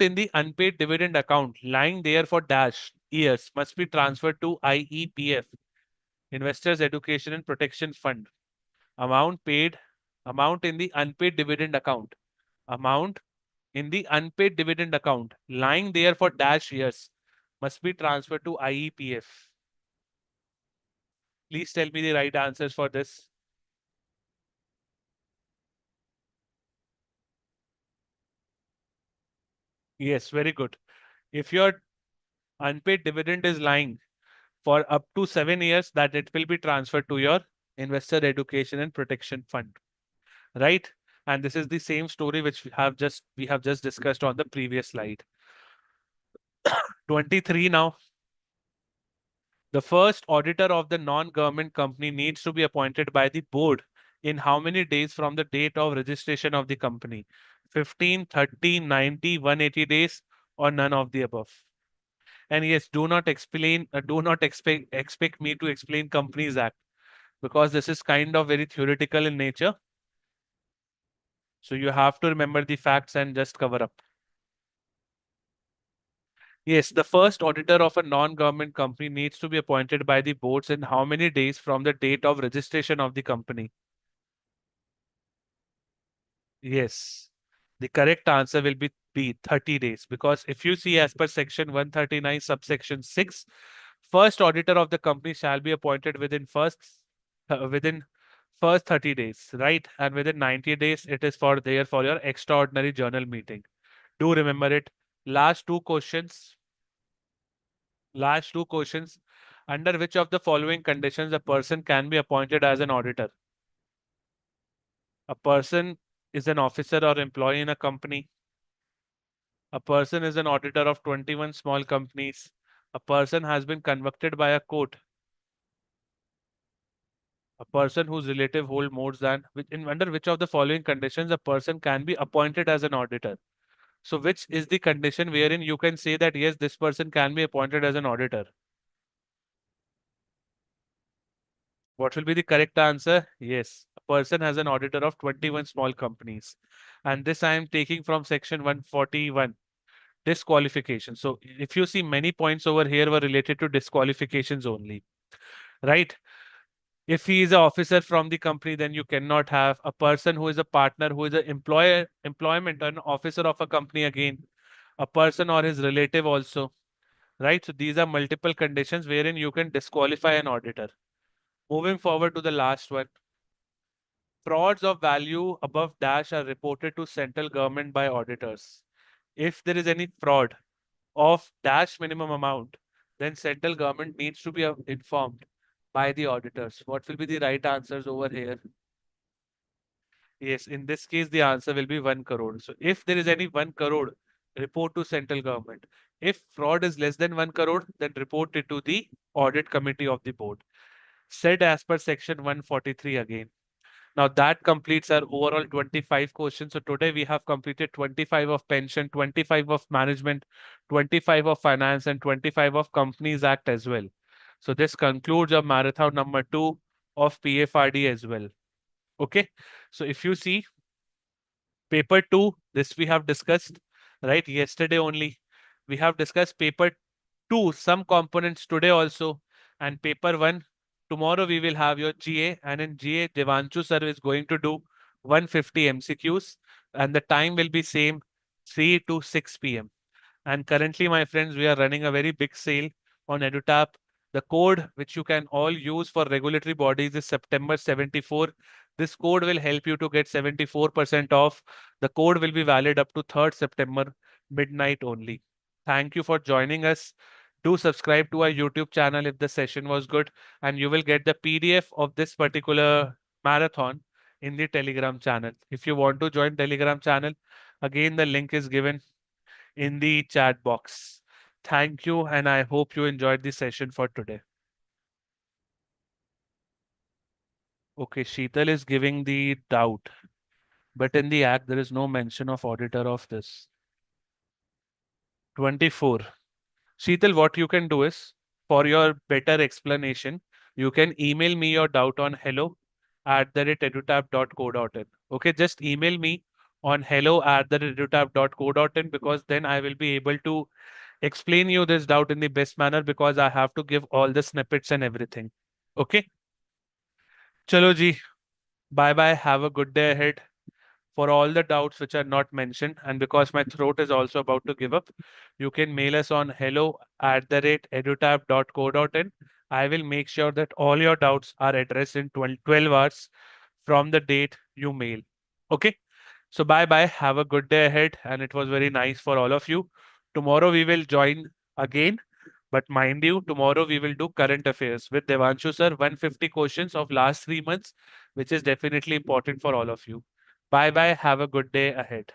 in the unpaid dividend account lying there for dash years must be transferred to IEPF, Investors Education and Protection Fund. Amount paid, amount in the unpaid dividend account. Amount in the unpaid dividend account lying there for dash years must be transferred to IEPF. Please tell me the right answers for this. Yes, very good. If your unpaid dividend is lying for up to 7 years, that it will be transferred to your Investor Education and Protection Fund, right? And this is the same story which we have just discussed on the previous slide. 23 now. The first auditor of the non-government company needs to be appointed by the board in how many days from the date of registration of the company? 15, 30, 90, 180 days, or none of the above. And yes, do not expect me to explain Companies Act because this is kind of very theoretical in nature. So you have to remember the facts and just cover up. Yes, the first auditor of a non-government company needs to be appointed by the boards in how many days from the date of registration of the company? Yes, the correct answer will be B, 30 days. Because if you see as per section 139 subsection 6, first auditor of the company shall be appointed within first 30 days, right? And within 90 days, it is for your extraordinary journal meeting. Do remember it. Last two questions. Last two questions. Under which of the following conditions a person can be appointed as an auditor? A person is an officer or employee in a company. A person is an auditor of 21 small companies. A person has been convicted by a court. A person whose relative hold more than under which of the following conditions a person can be appointed as an auditor. So which is the condition wherein you can say that yes, this person can be appointed as an auditor? What will be the correct answer? Yes, a person has an auditor of 21 small companies. And this I am taking from section 141, disqualification. So if you see, many points over here were related to disqualifications only, right? If he is an officer from the company, then you cannot have a person who is a partner, who is an employment, an officer of a company again, a person or his relative also, right? So these are multiple conditions wherein you can disqualify an auditor. Moving forward to the last one. Frauds of value above dash are reported to central government by auditors. If there is any fraud of dash minimum amount, then central government needs to be informed by the auditors. What will be the right answers over here? Yes, in this case, the answer will be 1 crore. So if there is any 1 crore, report to central government. If fraud is less than 1 crore, then report it to the audit committee of the board. Said as per section 143 again. Now that completes our overall 25 questions. So today we have completed 25 of pension, 25 of management, 25 of finance, and 25 of Companies Act as well. So this concludes our marathon number 2 of PFRD as well. Okay. So if you see paper 2, this we have discussed, right? Yesterday only. We have discussed paper 2, some components today also. And paper 1, tomorrow we will have your GA. And in GA, Devanshu sir is going to do 150 MCQs. And the time will be same, 3 to 6 p.m. And currently, my friends, we are running a very big sale on EduTap. The code which you can all use for regulatory bodies is September 74. This code will help you to get 74% off. The code will be valid up to 3rd September, midnight only. Thank you for joining us. Do subscribe to our YouTube channel if the session was good, and you will get the PDF of this particular marathon in the Telegram channel. If you want to join Telegram channel, again, the link is given in the chat box. Thank you, and I hope you enjoyed the session for today. Okay, Sheetal is giving the doubt, but in the act, there is no mention of auditor of this. 24. Sheetal, what you can do is, for your better explanation, you can email me your doubt on hello@edutab.co.in. Okay, just email me on hello@edutab.co.in, because then I will be able to explain you this doubt in the best manner, because I have to give all the snippets and everything. Okay. Chalo ji. Bye bye. Have a good day ahead. For all the doubts which are not mentioned, and because my throat is also about to give up, you can mail us on hello@edutab.co.in. I will make sure that all your doubts are addressed in 12 hours from the date you mail. Okay. So bye bye. Have a good day ahead. And it was very nice for all of you. Tomorrow we will join again. But mind you, tomorrow we will do current affairs with Devanshu sir, 150 questions of last 3 months, which is definitely important for all of you. Bye bye. Have a good day ahead.